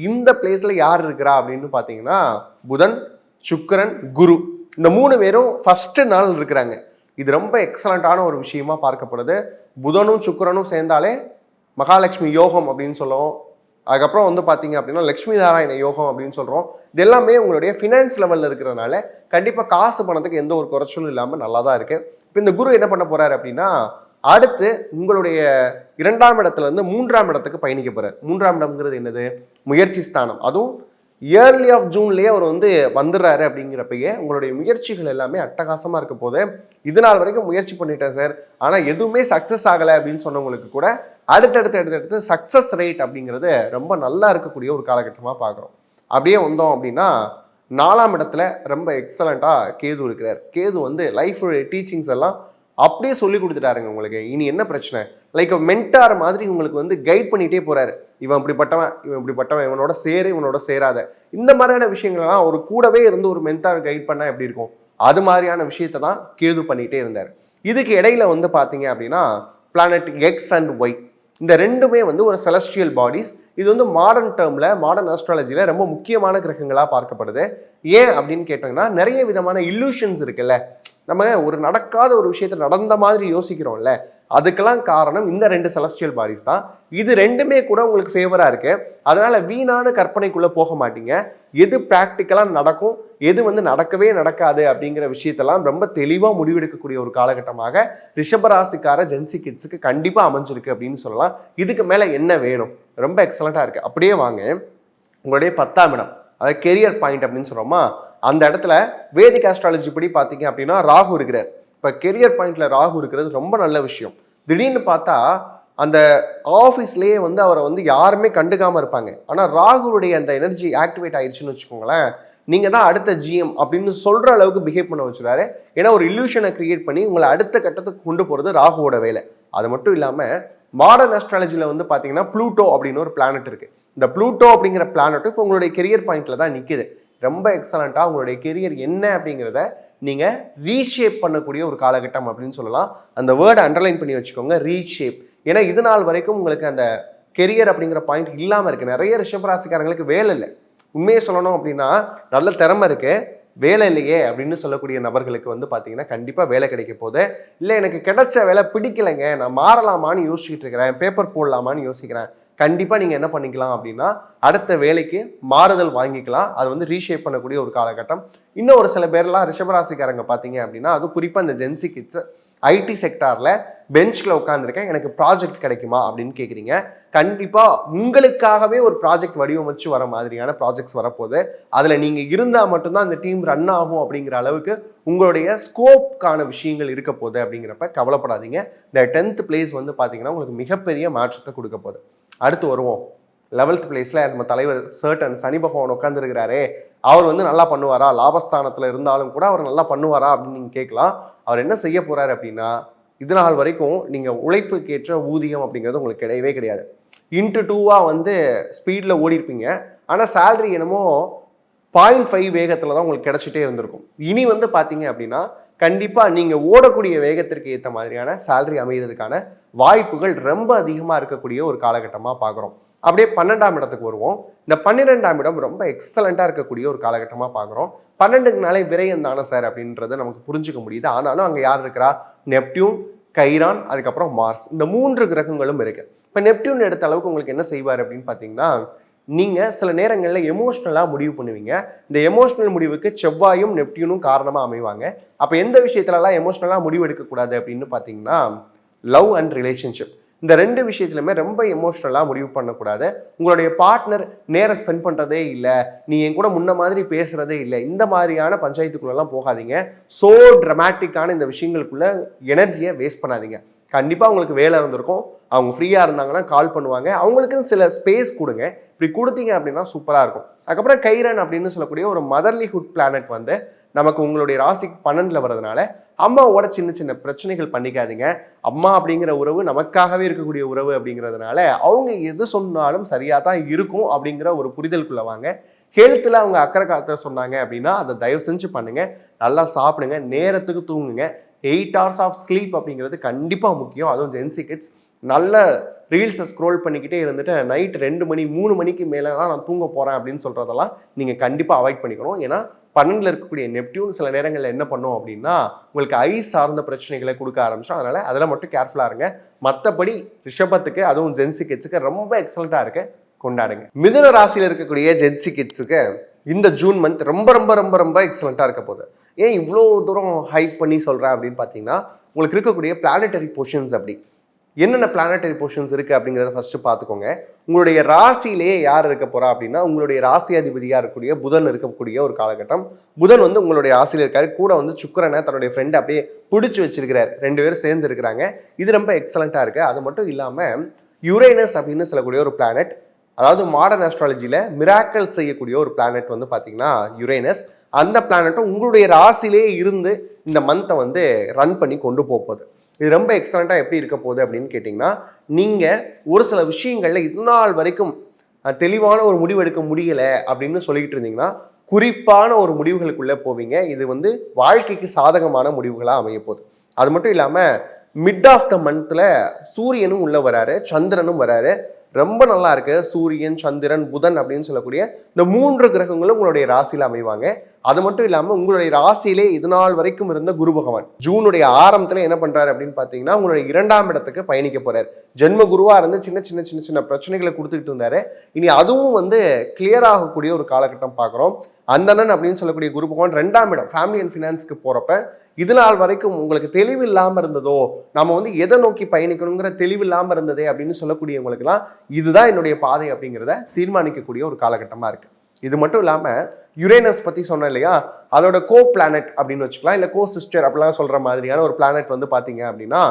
இந்த பிளேஸ்ல யார் இருக்கிறா அப்படின்னு பார்த்தீங்கன்னா புதன், சுக்கிரன், குரு இந்த 3 பேரும் ஃபர்ஸ்ட் நாள் இருக்கிறாங்க. இது ரொம்ப எக்ஸலண்டான ஒரு விஷயமா பார்க்கப்படுது. புதனும் சுக்கிரனும் சேர்ந்தாலே மகாலட்சுமி யோகம் அப்படின்னு சொல்லுவோம். அதுக்கப்புறம் வந்து பார்த்தீங்க அப்படின்னா லட்சுமி நாராயண யோகம் அப்படின்னு சொல்கிறோம். இது எல்லாமே உங்களுடைய ஃபினான்ஸ் லெவலில் இருக்கிறதுனால கண்டிப்பாக காசு பணத்துக்கு எந்த ஒரு குறைச்சலும் இல்லாமல் நல்லா தான் இருக்குது. இப்போ இந்த குரு என்ன பண்ண போகிறாரு அப்படின்னா அடுத்து உங்களுடைய 2ஆம் இடத்துல இருந்து 3ஆம் இடத்துக்கு பயணிக்க போகிறார். 3ஆம் இடம்ங்கிறது என்னது? முயற்சி ஸ்தானம். அதுவும் இயர்லி ஆஃப் ஜூன்லேயே அவர் வந்து வந்துடுறாரு அப்படிங்கிறப்பயே உங்களுடைய முயற்சிகள் எல்லாமே அட்டகாசமாக இருக்க போது இது நாள் வரைக்கும் முயற்சி பண்ணிட்டேன் சார், ஆனால் எதுவுமே சக்ஸஸ் ஆகலை அப்படின்னு சொன்னவங்களுக்கு கூட அடுத்தடுத்து சக்ஸஸ் ரேட் அப்படிங்கிறது ரொம்ப நல்லா இருக்கக்கூடிய ஒரு காலகட்டமாக பார்க்குறோம். அப்படியே வந்தோம் அப்படின்னா 4ஆம் இடத்துல ரொம்ப எக்ஸலண்ட்டாக கேது இருக்கிறார். கேது வந்து லைஃபுடைய டீச்சிங்ஸ் எல்லாம் அப்படியே சொல்லி கொடுத்துட்டாருங்க உங்களுக்கு. இனி என்ன பிரச்சனை, லைக் மென்டார் மாதிரி உங்களுக்கு வந்து கைட் பண்ணிகிட்டே போகிறாரு. இவன் இப்படிப்பட்டவன், இவனோட சேரு, இவனோட சேராத, இந்த மாதிரியான விஷயங்கள்லாம் ஒரு கூடவே இருந்து ஒரு மென்டார் கைட் பண்ணால் எப்படி இருக்கும், அது மாதிரியான விஷயத்தை தான் கேது பண்ணிகிட்டே இருந்தார். இதுக்கு இடையில வந்து பார்த்தீங்க அப்படின்னா பிளானட் எக்ஸ் அண்ட் ஒய் இந்த ரெண்டுமே வந்து ஒரு செலஸ்டியல் பாடிஸ். இது வந்து மாடர்ன் டேர்மில், மாடர்ன் ஆஸ்ட்ராலஜியில் ரொம்ப முக்கியமான கிரகங்களாக பார்க்கப்படுது. ஏன் அப்படின்னு கேட்டோங்கன்னா நிறைய விதமான இல்லூஷன்ஸ் இருக்குல்ல, நம்ம ஒரு நடக்காத ஒரு விஷயத்த நடந்த மாதிரி யோசிக்கிறோம்ல, அதுக்கெல்லாம் காரணம் இந்த 2 செலஸ்டியல் பாடிஸ் தான். இது ரெண்டுமே கூட உங்களுக்கு ஃபேவராக இருக்கு. அதனால வீணான கற்பனைக்குள்ளே போக மாட்டீங்க. எது ப்ராக்டிக்கலாக நடக்கும், எது வந்து நடக்கவே நடக்காது அப்படிங்கிற விஷயத்தெல்லாம் ரொம்ப தெளிவாக முடிவெடுக்கக்கூடிய ஒரு காலகட்டமாக ரிஷபராசிக்கார ஜென்சி கிட்ஸுக்கு கண்டிப்பாக அமைஞ்சிருக்கு அப்படின்னு சொல்லலாம். இதுக்கு மேலே என்ன வேணும், ரொம்ப எக்ஸலண்ட்டாக இருக்குது. அப்படியே வாங்க, உங்களுடைய 10ஆம் இடம், அதாவது கெரியர் பாயிண்ட் அப்படின்னு சொல்கிறோமா, அந்த இடத்துல வேதிக் ஆஸ்ட்ராலஜி படி பார்த்தீங்க அப்படின்னா ராகு இருக்கிறார். இப்போ கெரியர் பாயிண்ட்ல ராகு இருக்கிறது ரொம்ப நல்ல விஷயம். திடீர்னு பார்த்தா அந்த ஆஃபீஸ்லேயே வந்து அவரை வந்து யாருமே கண்டுக்காமல் இருப்பாங்க. ஆனால் ராகுடைய அந்த எனர்ஜி ஆக்டிவேட் ஆயிடுச்சுன்னு வச்சுக்கோங்களேன், நீங்கள் தான் அடுத்த ஜிஎம் அப்படின்னு சொல்கிற அளவுக்கு பிஹேவ் பண்ண வச்சுருவாரு. ஏன்னா ஒரு இல்யூஷனை கிரியேட் பண்ணி உங்களை அடுத்த கட்டத்துக்கு கொண்டு போகிறது ராகுவோட வேலை. அது மட்டும் இல்லாமல் மாடர்ன் ஆஸ்ட்ராலஜியில் வந்து பார்த்தீங்கன்னா ப்ளூட்டோ அப்படின்னு ஒரு பிளானட் இருக்குது. இந்த ப்ளூட்டோ அப்படிங்கிற பிளானட்டும் இப்போ உங்களுடைய கெரியர் பாயிண்ட்ல தான் நிற்கிது. ரொம்ப எக்ஸலண்ட்டாக உங்களுடைய கெரியர் என்ன அப்படிங்கிறத நீங்கள் ரீஷேப் பண்ணக்கூடிய ஒரு காலகட்டம் அப்படின்னு சொல்லலாம். அந்த வேர்டை அண்டர்லைன் பண்ணி வச்சுக்கோங்க, ரீஷேப். ஏன்னா இது நாள் வரைக்கும் உங்களுக்கு அந்த கெரியர் அப்படிங்கிற பாயிண்ட் இல்லாமல் இருக்குது. நிறைய ரிஷபராசிக்காரங்களுக்கு வேலை இல்லை. உண்மையை சொல்லணும் அப்படின்னா நல்ல திறமை இருக்குது, வேலை இல்லையே அப்படின்னு சொல்லக்கூடிய நபர்களுக்கு வந்து பார்த்தீங்கன்னா கண்டிப்பாக வேலை கிடைக்க போகுது. இல்லை எனக்கு கிடைச்ச வேலை பிடிக்கலைங்க, நான் மாறலாமான்னு யோசிச்சுட்டு இருக்கிறேன், பேப்பர் போடலாமான்னு யோசிக்கிறேன், கண்டிப்பாக நீங்கள் என்ன பண்ணிக்கலாம் அப்படின்னா அடுத்த வேலைக்கு மாறுதல் வாங்கிக்கலாம். அது வந்து ரீஷேப் பண்ணக்கூடிய ஒரு காலகட்டம். இன்னும் ஒரு சில பேர்லாம் ரிஷபராசிக்காரங்க பார்த்தீங்க அப்படின்னா, அது குறிப்பாக இந்த ஜென்சி கிட்ஸ் ஐடி செக்டாரில் பெஞ்சில் உட்காந்துருக்கேன், எனக்கு ப்ராஜெக்ட் கிடைக்குமா அப்படின்னு கேட்குறீங்க. கண்டிப்பாக உங்களுக்காகவே ஒரு ப்ராஜெக்ட் வடிவமைச்சு வர மாதிரியான ப்ராஜெக்ட்ஸ் வரப்போகுது. அதில் நீங்கள் இருந்தால் மட்டும்தான் அந்த டீம் ரன் ஆகும் அப்படிங்கிற அளவுக்கு உங்களுடைய ஸ்கோப்கான விஷயங்கள் இருக்க போகுது. அப்படிங்கிறப்ப கவலைப்படாதீங்க. இந்த 10th பிளேஸ் வந்து பார்த்தீங்கன்னா உங்களுக்கு மிகப்பெரிய மாற்றத்தை கொடுக்க போகுது. அடுத்து வருவோம், 11th பிளேஸில் நம்ம தலைவர் சர்டன் சனி பகவான் உட்காந்துருக்கிறாரே, அவர் வந்து நல்லா பண்ணுவாரா, லாபஸ்தானத்தில் இருந்தாலும் கூட அவர் நல்லா பண்ணுவாரா அப்படின்னு நீங்கள் கேட்கலாம். அவர் என்ன செய்ய போகிறாரு அப்படின்னா, இது நாள் வரைக்கும் நீங்கள் உழைப்புக்கேற்ற ஊதியம் அப்படிங்கிறது உங்களுக்கு கிடையவே கிடையாது. இன்ட்டு 2 வந்து ஸ்பீடில் ஓடிருப்பீங்க. ஆனால் சேலரி என்னமோ 0.5 வேகத்தில் தான் உங்களுக்கு கிடைச்சிட்டே இருந்திருக்கும். இனி வந்து பார்த்தீங்க அப்படின்னா கண்டிப்பாக நீங்கள் ஓடக்கூடிய வேகத்திற்கு ஏற்ற மாதிரியான சேலரி அமைகிறதுக்கான வாய்ப்புகள் ரொம்ப அதிகமாக இருக்கக்கூடிய ஒரு காலகட்டமாக பார்க்குறோம். அப்படியே 12ஆம் இடத்துக்கு வருவோம். இந்த 12ஆம் இடம் ரொம்ப எக்ஸலண்ட்டாக இருக்கக்கூடிய ஒரு காலகட்டமாக பார்க்குறோம். 12க்குனாலே விரயம் தானே சார் அப்படின்றத நமக்கு புரிஞ்சுக்க முடியுது. ஆனாலும் அங்கே யார் இருக்கிறா, நெப்டியூன், கைரான், அதுக்கப்புறம் மார்ஸ், இந்த 3 கிரகங்களும் இருக்கு. இப்போ நெப்டியூன் எடுத்த அளவுக்கு உங்களுக்கு என்ன செய்வார் அப்படின்னு பார்த்தீங்கன்னா, நீங்கள் சில நேரங்களில் எமோஷ்னலாக முடிவு பண்ணுவீங்க. இந்த எமோஷ்னல் முடிவுக்கு செவ்வாயும் நெப்டியூனும் காரணமாக அமைவாங்க. அப்போ எந்த விஷயத்துலலாம் எமோஷ்னலாக முடிவு எடுக்கக்கூடாது அப்படின்னு பார்த்தீங்கன்னா, லவ் அண்ட் ரிலேஷன்ஷிப், இந்த 2 விஷயத்துலையுமே ரொம்ப எமோஷ்னலாக முடிவு பண்ணக்கூடாது. உங்களுடைய பார்ட்னர் நேரம் ஸ்பெண்ட் பண்ணுறதே இல்லை, நீ என் கூட முன்ன மாதிரி பேசுகிறதே இல்லை, இந்த மாதிரியான பஞ்சாயத்துக்குள்ளெல்லாம் போகாதீங்க. ஸோ ட்ரமாட்டிக்கான இந்த விஷயங்களுக்குள்ள எனர்ஜியை வேஸ்ட் பண்ணாதீங்க. கண்டிப்பாக உங்களுக்கு வேலை இருந்திருக்கும், அவங்க ஃப்ரீயாக இருந்தாங்கன்னா கால் பண்ணுவாங்க, அவங்களுக்குன்னு சில ஸ்பேஸ் கொடுங்க. இப்படி கொடுத்தீங்க அப்படின்னா சூப்பராக இருக்கும். அதுக்கப்புறம் கைரன் அப்படின்னு சொல்லக்கூடிய ஒரு மதர்லிஹுட் பிளானட் வந்து நமக்கு உங்களுடைய ராசிக்கு 12ல் வர்றதுனால அம்மாவோட சின்ன சின்ன பிரச்சனைகள் பண்ணிக்காதீங்க. அம்மா அப்படிங்கிற உறவு நமக்காகவே இருக்கக்கூடிய உறவு அப்படிங்கிறதுனால அவங்க எது சொன்னாலும் சரியாக தான் இருக்கும் அப்படிங்கிற ஒரு புரிதலுக்குள்ள வாங்க. ஹெல்த்தில் அவங்க அக்கறை காலத்தில் சொன்னாங்க அப்படின்னா அதை தயவு செஞ்சு பண்ணுங்க. நல்லா சாப்பிடுங்க, நேரத்துக்கு தூங்குங்க. 8 hours ஆஃப் ஸ்லீப் அப்படிங்கிறது கண்டிப்பாக முக்கியம். அதுவும் ஜென்சி கிட்ஸ் நல்ல ரீல்ஸை ஸ்க்ரோல் பண்ணிக்கிட்டே இருந்துட்டு நைட் 2 மணி 3 மணிக்கு மேலே தான் நான் தூங்க போகிறேன் அப்படின்னு சொல்கிறதெல்லாம் நீங்கள் கண்டிப்பாக அவாய்ட் பண்ணிக்கணும். ஏன்னா 12ல் இருக்கக்கூடிய நெப்டியூன் சில நேரங்களில் என்ன பண்ணும் அப்படின்னா உங்களுக்கு ஐ சார்ந்த பிரச்சனைகளை கொடுக்க ஆரம்பிச்சோம். அதனால் அதில் மட்டும் கேர்ஃபுல்லாக இருங்க. மற்றபடி ரிஷபத்துக்கு, அதுவும் ஜென்சி கிட்ஸுக்கு ரொம்ப எக்ஸலண்ட்டாக இருக்கு, கொண்டாடுங்க. மிதுன ராசியில் இருக்கக்கூடிய ஜென்சி கிட்ஸுக்கு இந்த ஜூன் மந்த் ரொம்ப ரொம்ப ரொம்ப ரொம்ப எக்ஸலண்ட்டாக இருக்க போகுது. ஏன் இவ்வளோ தூரம் ஹைப் பண்ணி சொல்கிறேன் அப்படின்னு பார்த்தீங்கன்னா, உங்களுக்கு இருக்கக்கூடிய பிளானட்டரி பொசிஷன்ஸ் அப்படி என்னென்ன பிளானட்டரி பொசிஷன்ஸ் இருக்குது அப்படிங்கிறத ஃபஸ்ட்டு பார்த்துக்கோங்க. உங்களுடைய ராசியிலேயே யார் இருக்க போகிறா அப்படின்னா, உங்களுடைய ராசி அதிபதியாக இருக்கக்கூடிய புதன் இருக்கக்கூடிய ஒரு காலகட்டம். புதன் வந்து உங்களுடைய ராசியில் இருக்காரு. கூட வந்து சுக்கிரனை தன்னுடைய ஃப்ரெண்ட் அப்படியே பிடிச்சி வச்சிருக்கிறார். 2 பேரும் சேர்ந்து இருக்கிறாங்க. இது ரொம்ப எக்ஸலண்ட்டாக இருக்குது. அது மட்டும் இல்லாமல் யுரேனஸ் அப்படின்னு சொல்லக்கூடிய ஒரு பிளானட், அதாவது மாடர்ன் ஆஸ்ட்ராலஜியில் மிராக்கல் செய்யக்கூடிய ஒரு பிளானட் வந்து பார்த்தீங்கன்னா யுரேனஸ். அந்த பிளானட்டும் உங்களுடைய ராசியிலே இருந்து இந்த மந்த்தை வந்து ரன் பண்ணி கொண்டு போகுது. இது ரொம்ப எக்ஸலண்ட்டாக எப்படி இருக்க போகுது அப்படின்னு கேட்டிங்கன்னா, நீங்கள் ஒரு சில விஷயங்களில் இதுநாள் வரைக்கும் தெளிவான ஒரு முடிவு எடுக்க முடியலை அப்படின்னு சொல்லிக்கிட்டு இருந்தீங்கன்னா, குறிப்பான ஒரு முடிவுகளுக்குள்ளே போவீங்க. இது வந்து வாழ்க்கைக்கு சாதகமான முடிவுகளாக அமைய போகுது. அது மட்டும் இல்லாமல் மிட் ஆஃப் த மந்த்தில் சூரியனும் உள்ளே வராரு, சந்திரனும் வராரு. ரொம்ப நல்லா இருக்கு. சூரியன், சந்திரன், புதன் அப்படின்னு சொல்லக்கூடிய இந்த 3 கிரகங்களும் உங்களுடைய ராசியில் அமைவாங்க. அது மட்டும் இல்லாமல் உங்களுடைய ராசியிலே இது நாள் வரைக்கும் இருந்த குரு பகவான் ஜூனுடைய ஆரம்பத்தில் என்ன பண்றாரு அப்படின்னு பார்த்தீங்கன்னா, உங்களுடைய 2ஆம் இடத்துக்கு பயணிக்க போறாரு. ஜென்ம குருவா இருந்து சின்ன சின்ன சின்ன சின்ன பிரச்சனைகளை கொடுத்துக்கிட்டு இருந்தாரு. இனி அதுவும் வந்து கிளியர் ஆகக்கூடிய ஒரு காலகட்டம் பார்க்குறோம். அந்தணன் அப்படின்னு சொல்லக்கூடிய குரு பகவான் 2ஆம் இடம் ஃபேமிலி அண்ட் ஃபினான்ஸ்க்கு போறப்ப இது நாள் வரைக்கும் உங்களுக்கு தெளிவு இல்லாமல் இருந்ததோ, நம்ம வந்து எதை நோக்கி பயணிக்கணுங்கிற தெளிவு இல்லாமல் இருந்ததே அப்படின்னு சொல்லக்கூடியவங்களுக்குலாம் இதுதான் என்னுடைய பாதை அப்படிங்கிறத தீர்மானிக்கக்கூடிய ஒரு காலகட்டமாக இருக்கு. இது மட்டும் இல்லாமல் யுரேனஸ் பற்றி சொன்னேன் இல்லையா, அதோட கோ பிளானட் அப்படின்னு வச்சுக்கலாம், இல்லை கோ சிஸ்டர் அப்படிலாம் சொல்கிற மாதிரியான ஒரு பிளானட் வந்து பார்த்தீங்க அப்படின்னா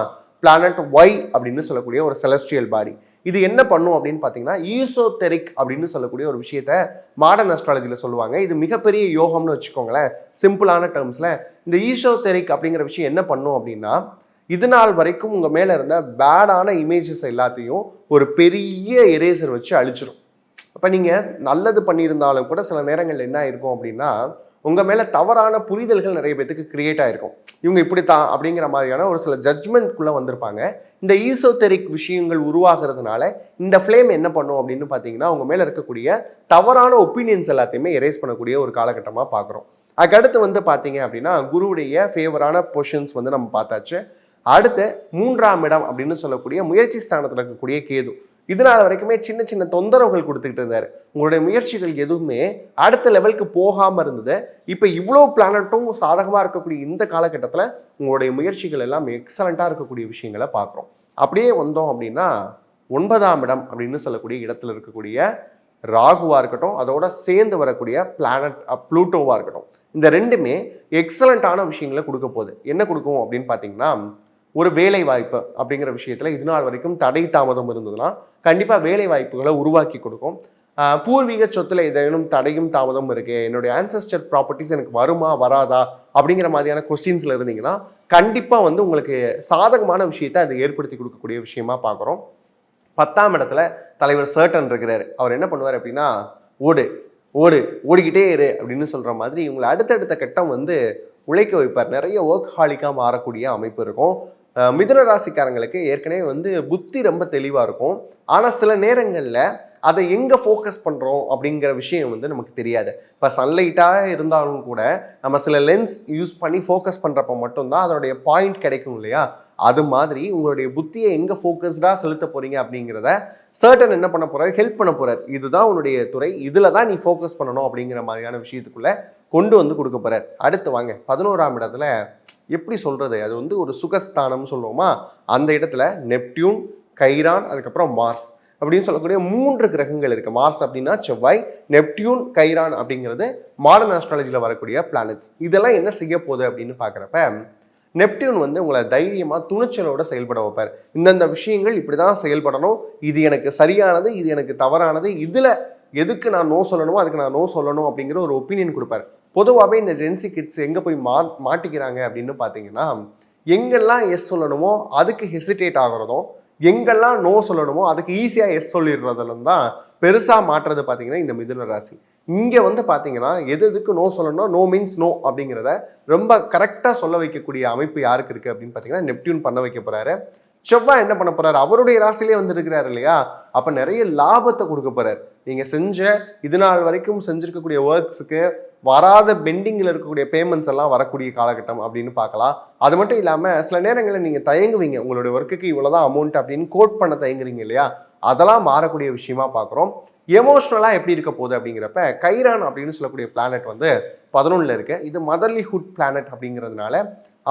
பிளானட் ஒய் அப்படின்னு சொல்லக்கூடிய ஒரு செலஸ்ட்ரியல் பாடி. இது என்ன பண்ணும் அப்படின்னு பார்த்தீங்கன்னா, ஈசோதெரிக் அப்படின்னு சொல்லக்கூடிய ஒரு விஷயத்த மாடர்ன் அஸ்ட்ராலஜியில் சொல்லுவாங்க. இது மிகப்பெரிய யோகம்னு வச்சுக்கோங்களேன். சிம்பிளான டேர்ம்ஸில் இந்த ஈசோதெரிக் அப்படிங்கிற விஷயம் என்ன பண்ணும் அப்படின்னா, இது நாள் வரைக்கும் உங்கள் மேலே இருந்த பேடான இமேஜஸ் எல்லாத்தையும் ஒரு பெரிய எரேசர் வச்சு அழிச்சிடும். அப்போ நீங்கள் நல்லது பண்ணியிருந்தாலும் கூட சில நேரங்கள் என்ன ஆயிருக்கும் அப்படின்னா, உங்கள் மேலே தவறான புரிதல்கள் நிறைய பேத்துக்கு கிரியேட் ஆகிருக்கும். இவங்க இப்படித்தான் அப்படிங்கிற மாதிரியான ஒரு சில ஜட்ஜ்மெண்ட்குள்ளே வந்திருப்பாங்க. இந்த ஈசோதெரிக் விஷயங்கள் உருவாகிறதுனால இந்த ஃப்ளேம் என்ன பண்ணும் அப்படின்னு பார்த்தீங்கன்னா, உங்கள் மேலே இருக்கக்கூடிய தவறான ஒப்பீனியன்ஸ் எல்லாத்தையுமே எரேஸ் பண்ணக்கூடிய ஒரு காலகட்டமாக பார்க்குறோம். அதுக்கடுத்து வந்து பார்த்தீங்க அப்படின்னா, குருவுடைய ஃபேவரான பொசிஷன்ஸ் வந்து நம்ம பார்த்தாச்சு. அடுத்து 3ஆம் இடம் அப்படின்னு சொல்லக்கூடிய முயற்சி ஸ்தானத்தில் இருக்கக்கூடிய கேது. இதனால வரைக்குமே சின்ன சின்ன தொந்தரவுகள் கொடுத்துக்கிட்டு இருந்தாரு. உங்களுடைய முயற்சிகள் எதுவுமே அடுத்த லெவலுக்கு போகாமல் இருந்தது. இப்போ இவ்வளோ பிளானட்டும் சாதகமாக இருக்கக்கூடிய இந்த காலகட்டத்தில் உங்களுடைய முயற்சிகள் எல்லாம் எக்ஸலண்ட்டாக இருக்கக்கூடிய விஷயங்களை பார்க்குறோம். அப்படியே வந்தோம் அப்படின்னா 9ஆம் இடம் அப்படின்னு சொல்லக்கூடிய இடத்துல இருக்கக்கூடிய ராகுவாக இருக்கட்டும், அதோட சேர்ந்து வரக்கூடிய பிளானட் ப்ளூட்டோவாக இருக்கட்டும், இந்த ரெண்டுமே எக்ஸலண்ட்டான விஷயங்களை கொடுக்க போகுது. என்ன கொடுக்கும் அப்படின்னு பார்த்தீங்கன்னா, ஒரு வேலை வாய்ப்பு அப்படிங்கிற விஷயத்துல இது நாள் வரைக்கும் தடை தாமதம் இருந்ததுன்னா கண்டிப்பாக வேலை வாய்ப்புகளை உருவாக்கி கொடுக்கும். பூர்வீக சொத்துல ஏதேனும் தடையும் தாமதம் இருக்கு, என்னுடைய ஆன்செஸ்டர் ப்ராப்பர்ட்டிஸ் எனக்கு வருமா வராதா அப்படிங்கிற மாதிரியான கொஸ்டின்ஸ்ல இருந்தீங்கன்னா கண்டிப்பாக வந்து உங்களுக்கு சாதகமான விஷயத்தை அதை ஏற்படுத்தி கொடுக்கக்கூடிய விஷயமா பார்க்குறோம். 10ஆம் இடத்துல தலைவர் சர்டன் இருக்கிறாரு. அவர் என்ன பண்ணுவார் அப்படின்னா, ஓடு ஓடு ஓடிக்கிட்டே இரு அப்படின்னு சொல்ற மாதிரி இவங்களை அடுத்தடுத்த கட்டம் வந்து உழைக்க வைப்பார். நிறைய ஒர்க் ஹாலிக்காக மாறக்கூடிய அமைப்பு இருக்கும். மிதுன ராசிக்காரங்களுக்கு ஏற்கனவே வந்து புத்தி ரொம்ப தெளிவாக இருக்கும். ஆனால் சில நேரங்களில் அதை எங்கே ஃபோக்கஸ் பண்ணுறோம் அப்படிங்கிற விஷயம் வந்து நமக்கு தெரியாது. இப்போ சன்லைட்டாக இருந்தாலும் கூட நம்ம சில லென்ஸ் யூஸ் பண்ணி ஃபோக்கஸ் பண்ணுறப்ப மட்டும்தான் அதனுடைய பாயிண்ட் கிடைக்கும் இல்லையா. அது மாதிரி உங்களுடைய புத்தியை எங்கே ஃபோக்கஸ்டாக செலுத்த போகிறீங்க அப்படிங்கிறத சர்டன் என்ன பண்ண போகிறார், ஹெல்ப் பண்ண போகிறார். இதுதான் உன்னுடைய துறை, இதில் தான் நீ ஃபோக்கஸ் பண்ணணும் அப்படிங்கிற மாதிரியான விஷயத்துக்குள்ளே கொண்டு வந்து கொடுக்க போகிறார். அடுத்து வாங்க 11ஆம் இடத்துல எப்படி சொல்கிறது, அது வந்து ஒரு சுகஸ்தானம்னு சொல்லுவோமா, அந்த இடத்துல நெப்டியூன், கைரான், அதுக்கப்புறம் மார்ஸ் அப்படின்னு சொல்லக்கூடிய 3 கிரகங்கள் இருக்குது. மார்ஸ் அப்படின்னா செவ்வாய், நெப்டியூன், கைரான் அப்படிங்கிறது மாடர்ன் ஆஸ்ட்ராலஜியில் வரக்கூடிய பிளானட்ஸ். இதெல்லாம் என்ன செய்ய போகுது அப்படின்னு பார்க்குறப்ப, நெப்டியூன் வந்து உங்களை தைரியமாக துணிச்சலோட செயல்பட வைப்பார். இந்தந்த விஷயங்கள் இப்படி தான் செயல்படணும், இது எனக்கு சரியானது, இது எனக்கு தவறானது, இதில் எதுக்கு நான் நோ சொல்லணுமோ அதுக்கு நான் நோ சொல்லணும் அப்படிங்கிற ஒரு ஒப்பீனியன் கொடுப்பார். பொதுவாகவே இந்த ஜென்சி கிட்ஸ் எங்கே போய் மாட்டிக்கிறாங்க அப்படின்னு பார்த்தீங்கன்னா, எங்கெல்லாம் எஸ் சொல்லணுமோ அதுக்கு ஹெசிடேட் ஆகிறதும், எங்கெல்லாம் நோ சொல்லணுமோ அதுக்கு ஈஸியாக எஸ் சொல்லிடுறதுலும் தான் பெருசாக மாற்றுறது பார்த்தீங்கன்னா இந்த மிதுன ராசி. இங்கே வந்து பார்த்தீங்கன்னா எதுக்கு நோ சொல்லணும்னா நோ மீன்ஸ் நோ அப்படிங்கிறத ரொம்ப கரெக்டாக சொல்ல வைக்கக்கூடிய அமைப்பு யாருக்கு இருக்குது அப்படின்னு பார்த்தீங்கன்னா நெப்டியூன் பண்ண வைக்க போகிறாரு. செவ்வாய் என்ன பண்ண போறாரு, அவருடைய ராசிலே வந்து இருக்கிறாரு இல்லையா, அப்ப நிறைய லாபத்தை கொடுக்க போறாரு. நீங்க செஞ்ச இது நாள் வரைக்கும் செஞ்சிருக்கக்கூடிய ஒர்க்ஸுக்கு வராத பெண்டிங்கில் இருக்கக்கூடிய பேமெண்ட்ஸ் எல்லாம் வரக்கூடிய காலகட்டம் அப்படின்னு பார்க்கலாம். அது மட்டும் இல்லாமல் சில நேரங்களில் நீங்கள் தயங்குவீங்க, உங்களுடைய ஒர்க்குக்கு இவ்வளோதான் அமௌண்ட் அப்படின்னு கோட் பண்ண தயங்குறீங்க இல்லையா, அதெல்லாம் மாறக்கூடிய விஷயமா பார்க்குறோம். எமோஷ்னலாக எப்படி இருக்க போகுது அப்படிங்கிறப்ப, கைரான் அப்படின்னு சொல்லக்கூடிய பிளானட் வந்து 11ல் இருக்கு. இது மதர்லிஹுட் பிளானட் அப்படிங்கிறதுனால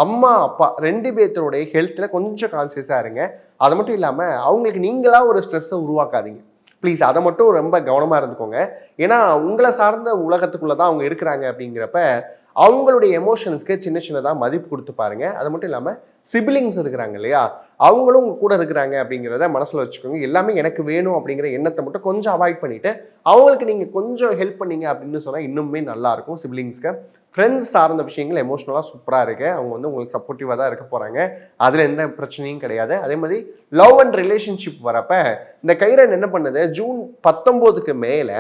அம்மா அப்பா 2 பேர்த்தோடைய ஹெல்த்தில் கொஞ்சம் கான்சியஸாக இருங்க. அது மட்டும் இல்லாமல் அவங்களுக்கு நீங்களா ஒரு ஸ்ட்ரெஸ்ஸை உருவாக்காதீங்க. ப்ளீஸ் அதை மட்டும் ரொம்ப கவனமாக இருந்துக்கோங்க. ஏன்னா உங்களை சார்ந்த உலகத்துக்குள்ளே தான் அவங்க இருக்கிறாங்க அப்படிங்கிறப்ப அவங்களுடைய எமோஷன்ஸ்க்கு சின்ன சின்னதாக மதிப்பு கொடுத்து பாருங்க. அது மட்டும் இல்லாமல் சிபிலிங்ஸ் இருக்கிறாங்க இல்லையா, அவங்களும் உங்க கூட இருக்கிறாங்க அப்படிங்கிறத மனசில் வச்சுக்கோங்க. எல்லாமே எனக்கு வேணும் அப்படிங்கிற எண்ணத்தை மட்டும் கொஞ்சம் அவாய்ட் பண்ணிட்டு அவங்களுக்கு நீங்கள் கொஞ்சம் ஹெல்ப் பண்ணீங்க அப்படின்னு சொன்னால் இன்னுமே நல்லா இருக்கும். சிபிலிங்ஸ்க்கு ஃப்ரெண்ட்ஸ் சார்ந்த விஷயங்கள் எமோஷனலாக சூப்பராக இருக்கு. அவங்க வந்து உங்களுக்கு சப்போர்ட்டிவாக தான் இருக்க போகிறாங்க. அதில் எந்த பிரச்சனையும் கிடையாது. அதே மாதிரி லவ் அண்ட் ரிலேஷன்ஷிப் வரப்ப இந்த கைரன் என்ன பண்ணுது, ஜூன் 19க்கு மேலே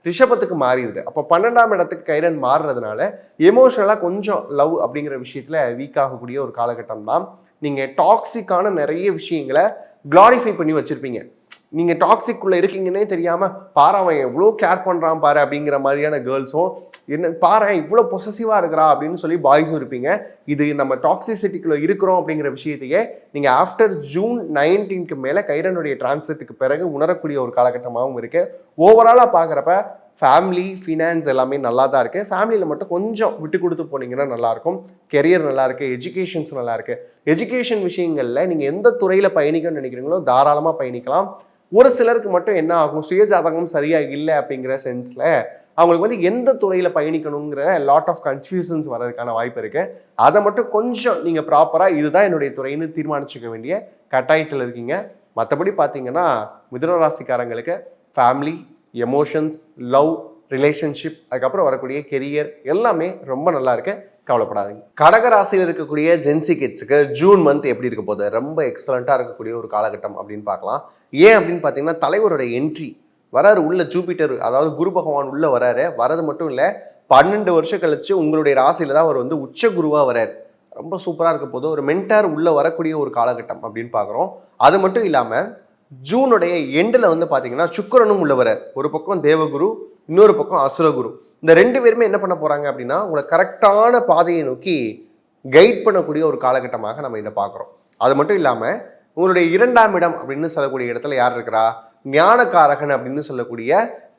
ரிஷபத்துக்கு மாறிடுது. அப்போ 12ஆம் இடத்துக்கு கைரன் மாறுறதுனால எமோஷனலாக கொஞ்சம் லவ் அப்படிங்கிற விஷயத்தில் வீக் ஆகக்கூடிய ஒரு காலகட்டம் தான். நீங்கள் டாக்ஸிக்கான நிறைய விஷயங்களை க்ளாரிஃபை பண்ணி வச்சுருப்பீங்க. நீங்கள் டாக்ஸிக்குள்ளே இருக்கீங்கன்னே தெரியாமல் பாரு அவன் எவ்வளோ கேர் பண்ணுறான் பாரு அப்படிங்கிற மாதிரியான கேர்ள்ஸும், என்ன பாரு இவ்வளோ பொசசிவாக இருக்கிறா அப்படின்னு சொல்லி பாய்ஸும் இருப்பீங்க. இது நம்ம டாக்ஸிசிட்டிக்குள்ளே இருக்கிறோம் அப்படிங்கிற விஷயத்தையே நீங்கள் ஆஃப்டர் ஜூன் 19க்கு மேலே கைரனுடைய டிரான்சிட்டுக்கு பிறகு உணரக்கூடிய ஒரு காலகட்டமாகவும் இருக்குது. ஓவராலாக பார்க்குறப்ப ஃபேமிலி, ஃபினான்ஸ் எல்லாமே நல்லா தான் இருக்குது. ஃபேமிலியில் மட்டும் கொஞ்சம் விட்டு கொடுத்து போனீங்கன்னா நல்லாயிருக்கும். கெரியர் நல்லாயிருக்கு, எஜுகேஷன்ஸ் நல்லாயிருக்கு. எஜுகேஷன் விஷயங்களில் நீங்கள் எந்த துறையில் பயணிக்கணும்னு நினைக்கிறீங்களோ தாராளமாக பயணிக்கலாம். ஒரு சிலருக்கு மட்டும் என்ன ஆகும், சுயஜாதகம் சரியாக இல்லை அப்படிங்கிற சென்ஸில் அவங்களுக்கு வந்து எந்த துறையில் பயணிக்கணுங்கிற லாட் ஆஃப் கன்ஃபியூஷன்ஸ் வர்றதுக்கான வாய்ப்பு இருக்குது. அதை மட்டும் கொஞ்சம் நீங்கள் ப்ராப்பராக இதுதான் என்னுடைய துறைன்னு தீர்மானிச்சுக்க வேண்டிய கட்டாயத்தில் இருக்கீங்க. மற்றபடி பார்த்தீங்கன்னா மிதுன ராசிக்காரங்களுக்கு ஃபேமிலி, எமோஷன்ஸ், லவ், ரிலேஷன்ஷிப், அதுக்கப்புறம் வரக்கூடிய கெரியர் எல்லாமே ரொம்ப நல்லா இருக்கு. கவலைப்படாதீங்க. கடக ராசியில் இருக்கக்கூடிய ஜென்சி கிட்ஸுக்கு ஜூன் மந்த் எப்படி இருக்க போகுது, ரொம்ப எக்ஸலண்ட்டாக இருக்கக்கூடிய ஒரு காலகட்டம் அப்படின்னு பார்க்கலாம். ஏன் அப்படின்னு பார்த்தீங்கன்னா தலைவரோட என்ட்ரி வராரு உள்ள, ஜூபிட்டர் அதாவது குரு பகவான் உள்ள வராரு. வரது மட்டும் இல்லை, 12 வருஷம் கழிச்சு உங்களுடைய ராசியில தான் அவர் வந்து உச்ச குருவாக வராரு. ரொம்ப சூப்பராக இருக்க போது ஒரு மென்டார் உள்ள வரக்கூடிய ஒரு காலகட்டம் அப்படின்னு பார்க்குறோம். அது மட்டும் இல்லாமல் ஜூனுடைய எண்டில் வந்து பார்த்தீங்கன்னா சுக்கிரனும் உள்ள வரார். ஒரு பக்கம் தேவகுரு, இன்னொரு பக்கம் அசுரகுரு. இந்த 2 பேருமே என்ன பண்ண போறாங்க அப்படின்னா உங்களை கரெக்டான பாதையை நோக்கி கைட் பண்ணக்கூடிய ஒரு காலகட்டமாக நம்ம இதை பார்க்குறோம். அது மட்டும் இல்லாமல் உங்களுடைய 2ஆம் இடம் அப்படின்னு சொல்லக்கூடிய இடத்துல யார் இருக்கிறா, ஞானக்காரகன் அப்படின்னு சொல்லக்கூடிய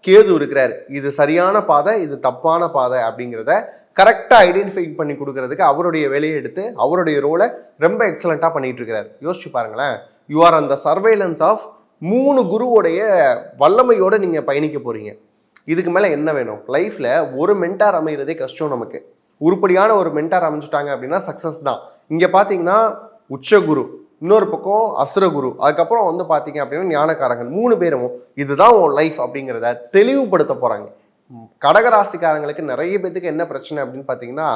கேது இருக்கிறார். இது சரியான பாதை, இது தப்பான பாதை அப்படிங்கிறத கரெக்டாக ஐடென்டிஃபை பண்ணி கொடுக்கறதுக்கு அவருடைய வேலையை எடுத்து அவருடைய ரோலை ரொம்ப எக்ஸலண்ட்டாக பண்ணிட்டு இருக்கிறார். யோசிச்சு பாருங்களேன், யூ ஆர் அந்த சர்வைலன்ஸ் ஆஃப் 3 குருவோடைய வல்லமையோடு நீங்கள் பயணிக்க போகிறீங்க. இதுக்கு மேலே என்ன வேணும்? லைஃப்பில் ஒரு மென்டார் அமைகிறதே கஷ்டம் நமக்கு. உருப்படியான ஒரு மென்டார் அமைஞ்சிட்டாங்க அப்படின்னா சக்ஸஸ் தான். இங்கே பார்த்தீங்கன்னா உச்சகுரு, இன்னொரு பக்கம் அசுரகுரு, அதுக்கப்புறம் வந்து பார்த்தீங்க அப்படின்னா ஞானக்காரங்கள், 3 பேரும் இதுதான் உன் லைஃப் அப்படிங்கிறத தெளிவுபடுத்த போகிறாங்க. கடகராசிக்காரங்களுக்கு நிறைய பேத்துக்கு என்ன பிரச்சனை அப்படின்னு பார்த்தீங்கன்னா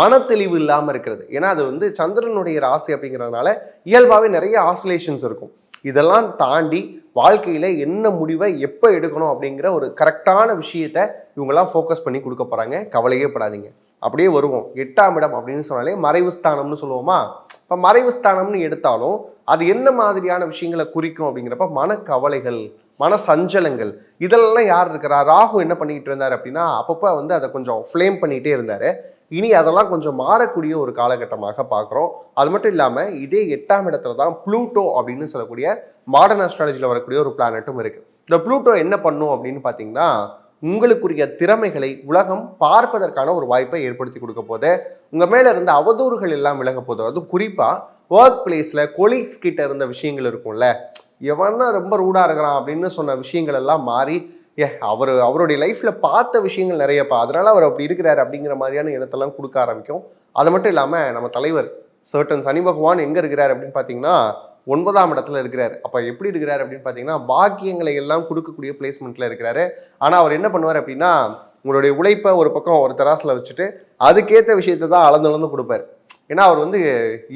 மன தெளிவு இல்லாமல் இருக்கிறது. ஏன்னா அது வந்து சந்திரனுடைய ராசி அப்படிங்கிறதுனால இயல்பாகவே நிறைய ஆசிலேஷன்ஸ் இருக்கும். இதெல்லாம் தாண்டி வாழ்க்கையில் என்ன முடிவை எப்போ எடுக்கணும் அப்படிங்கிற ஒரு கரெக்டான விஷயத்த இவங்கெல்லாம் ஃபோக்கஸ் பண்ணி கொடுக்க போகிறாங்க. கவலையே படாதீங்க. அப்படியே வருவோம் 8ஆம் இடம் அப்படின்னு சொன்னாலே மறைவு ஸ்தானம்னு சொல்லுவோமா. இப்போ மறைவு ஸ்தானம்னு எடுத்தாலும் அது என்ன மாதிரியான விஷயங்களை குறிக்கும் அப்படிங்கிறப்ப மனக்கவலைகள், மன சஞ்சலங்கள், இதெல்லாம் யார் இருக்கிறா, ராகு என்ன பண்ணிக்கிட்டு இருந்தார் அப்படின்னா அப்பப்போ வந்து அதை கொஞ்சம் ஃப்ளேம் பண்ணிகிட்டே இருந்தார். இனி அதெல்லாம் கொஞ்சம் மாறக்கூடிய ஒரு காலகட்டமாக பார்க்குறோம். அது மட்டும் இல்லாமல் இதே 8ஆம் இடத்துல தான் ப்ளூட்டோ அப்படின்னு சொல்லக்கூடிய மாடர்ன் ஆஸ்ட்ராலஜியில் வரக்கூடிய ஒரு பிளானட்டும் இருக்குது. இந்த ப்ளூட்டோ என்ன பண்ணும் அப்படின்னு பார்த்தீங்கன்னா உங்களுக்குரிய திறமைகளை உலகம் பார்ப்பதற்கான ஒரு வாய்ப்பை ஏற்படுத்தி கொடுக்க போது, உங்கள் மேலே இருந்த அவதூறுகள் எல்லாம் விலக போது. அதுவும் குறிப்பாக ஒர்க் பிளேஸில் கொலீக்ஸ் கிட்ட இருந்த விஷயங்கள் இருக்கும்ல, எவனா ரொம்ப ரூடாக இருக்கிறான் அப்படின்னு சொன்ன விஷயங்கள் எல்லாம் மாறி அவருடைய லைஃப்பில் பார்த்த விஷயங்கள் நிறையப்பா, அதனால அவர் அப்படி இருக்கிறாரு அப்படிங்கிற மாதிரியான இடத்தெல்லாம் கொடுக்க ஆரம்பிக்கும். அது மட்டும் இல்லாமல் நம்ம தலைவர் சர்டன் சனி பகவான் எங்கே இருக்கிறார் அப்படின்னு பார்த்தீங்கன்னா 9ஆம் இடத்துல இருக்கிறார். அப்போ எப்படி இருக்கிறார் அப்படின்னு பார்த்தீங்கன்னா பாக்கியங்களை எல்லாம் கொடுக்கக்கூடிய பிளேஸ்மெண்ட்டில் இருக்கிறாரு. ஆனால் அவர் என்ன பண்ணுவார் அப்படின்னா உங்களுடைய உழைப்பை ஒரு பக்கம் ஒரு தராசில் வச்சுட்டு அதுக்கேற்ற விஷயத்தை தான் அளந்து கொடுப்பார். ஏன்னா அவர் வந்து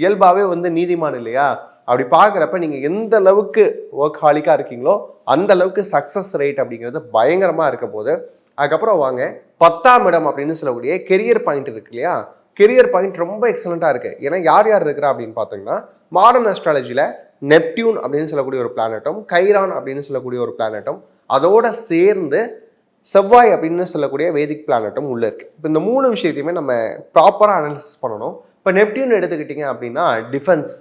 இயல்பாகவே வந்து நீதிமான் இல்லையா. அப்படி பார்க்குறப்ப நீங்கள் எந்த அளவுக்கு ஒர்க் ஹாலிக்காக இருக்கீங்களோ அந்த அளவுக்கு சக்ஸஸ் ரேட் அப்படிங்கிறது பயங்கரமாக இருக்க போது. அதுக்கப்புறம் வாங்க 10ஆம் இடம் அப்படின்னு சொல்லக்கூடிய கெரியர் பாயிண்ட் இருக்கு இல்லையா. கெரியர் பாயிண்ட் ரொம்ப எக்ஸலண்ட்டாக இருக்குது. ஏன்னா யார் யார் இருக்கிறா அப்படின்னு பார்த்தீங்கன்னா மாடர்ன் ஆஸ்ட்ராலஜியில் நெப்டியூன் அப்படின்னு சொல்லக்கூடிய ஒரு பிளானட்டும், கைரான் அப்படின்னு சொல்லக்கூடிய ஒரு பிளானட்டும், அதோட சேர்ந்து செவ்வாய் அப்படின்னு சொல்லக்கூடிய வேதிக் பிளானட்டும் உள்ளே இருக்குது. இப்போ இந்த 3 விஷயத்தையுமே நம்ம ப்ராப்பராக அனாலிசிஸ் பண்ணணும். இப்போ நெப்டியூன் எடுத்துக்கிட்டிங்க அப்படின்னா டிஃபென்ஸ்,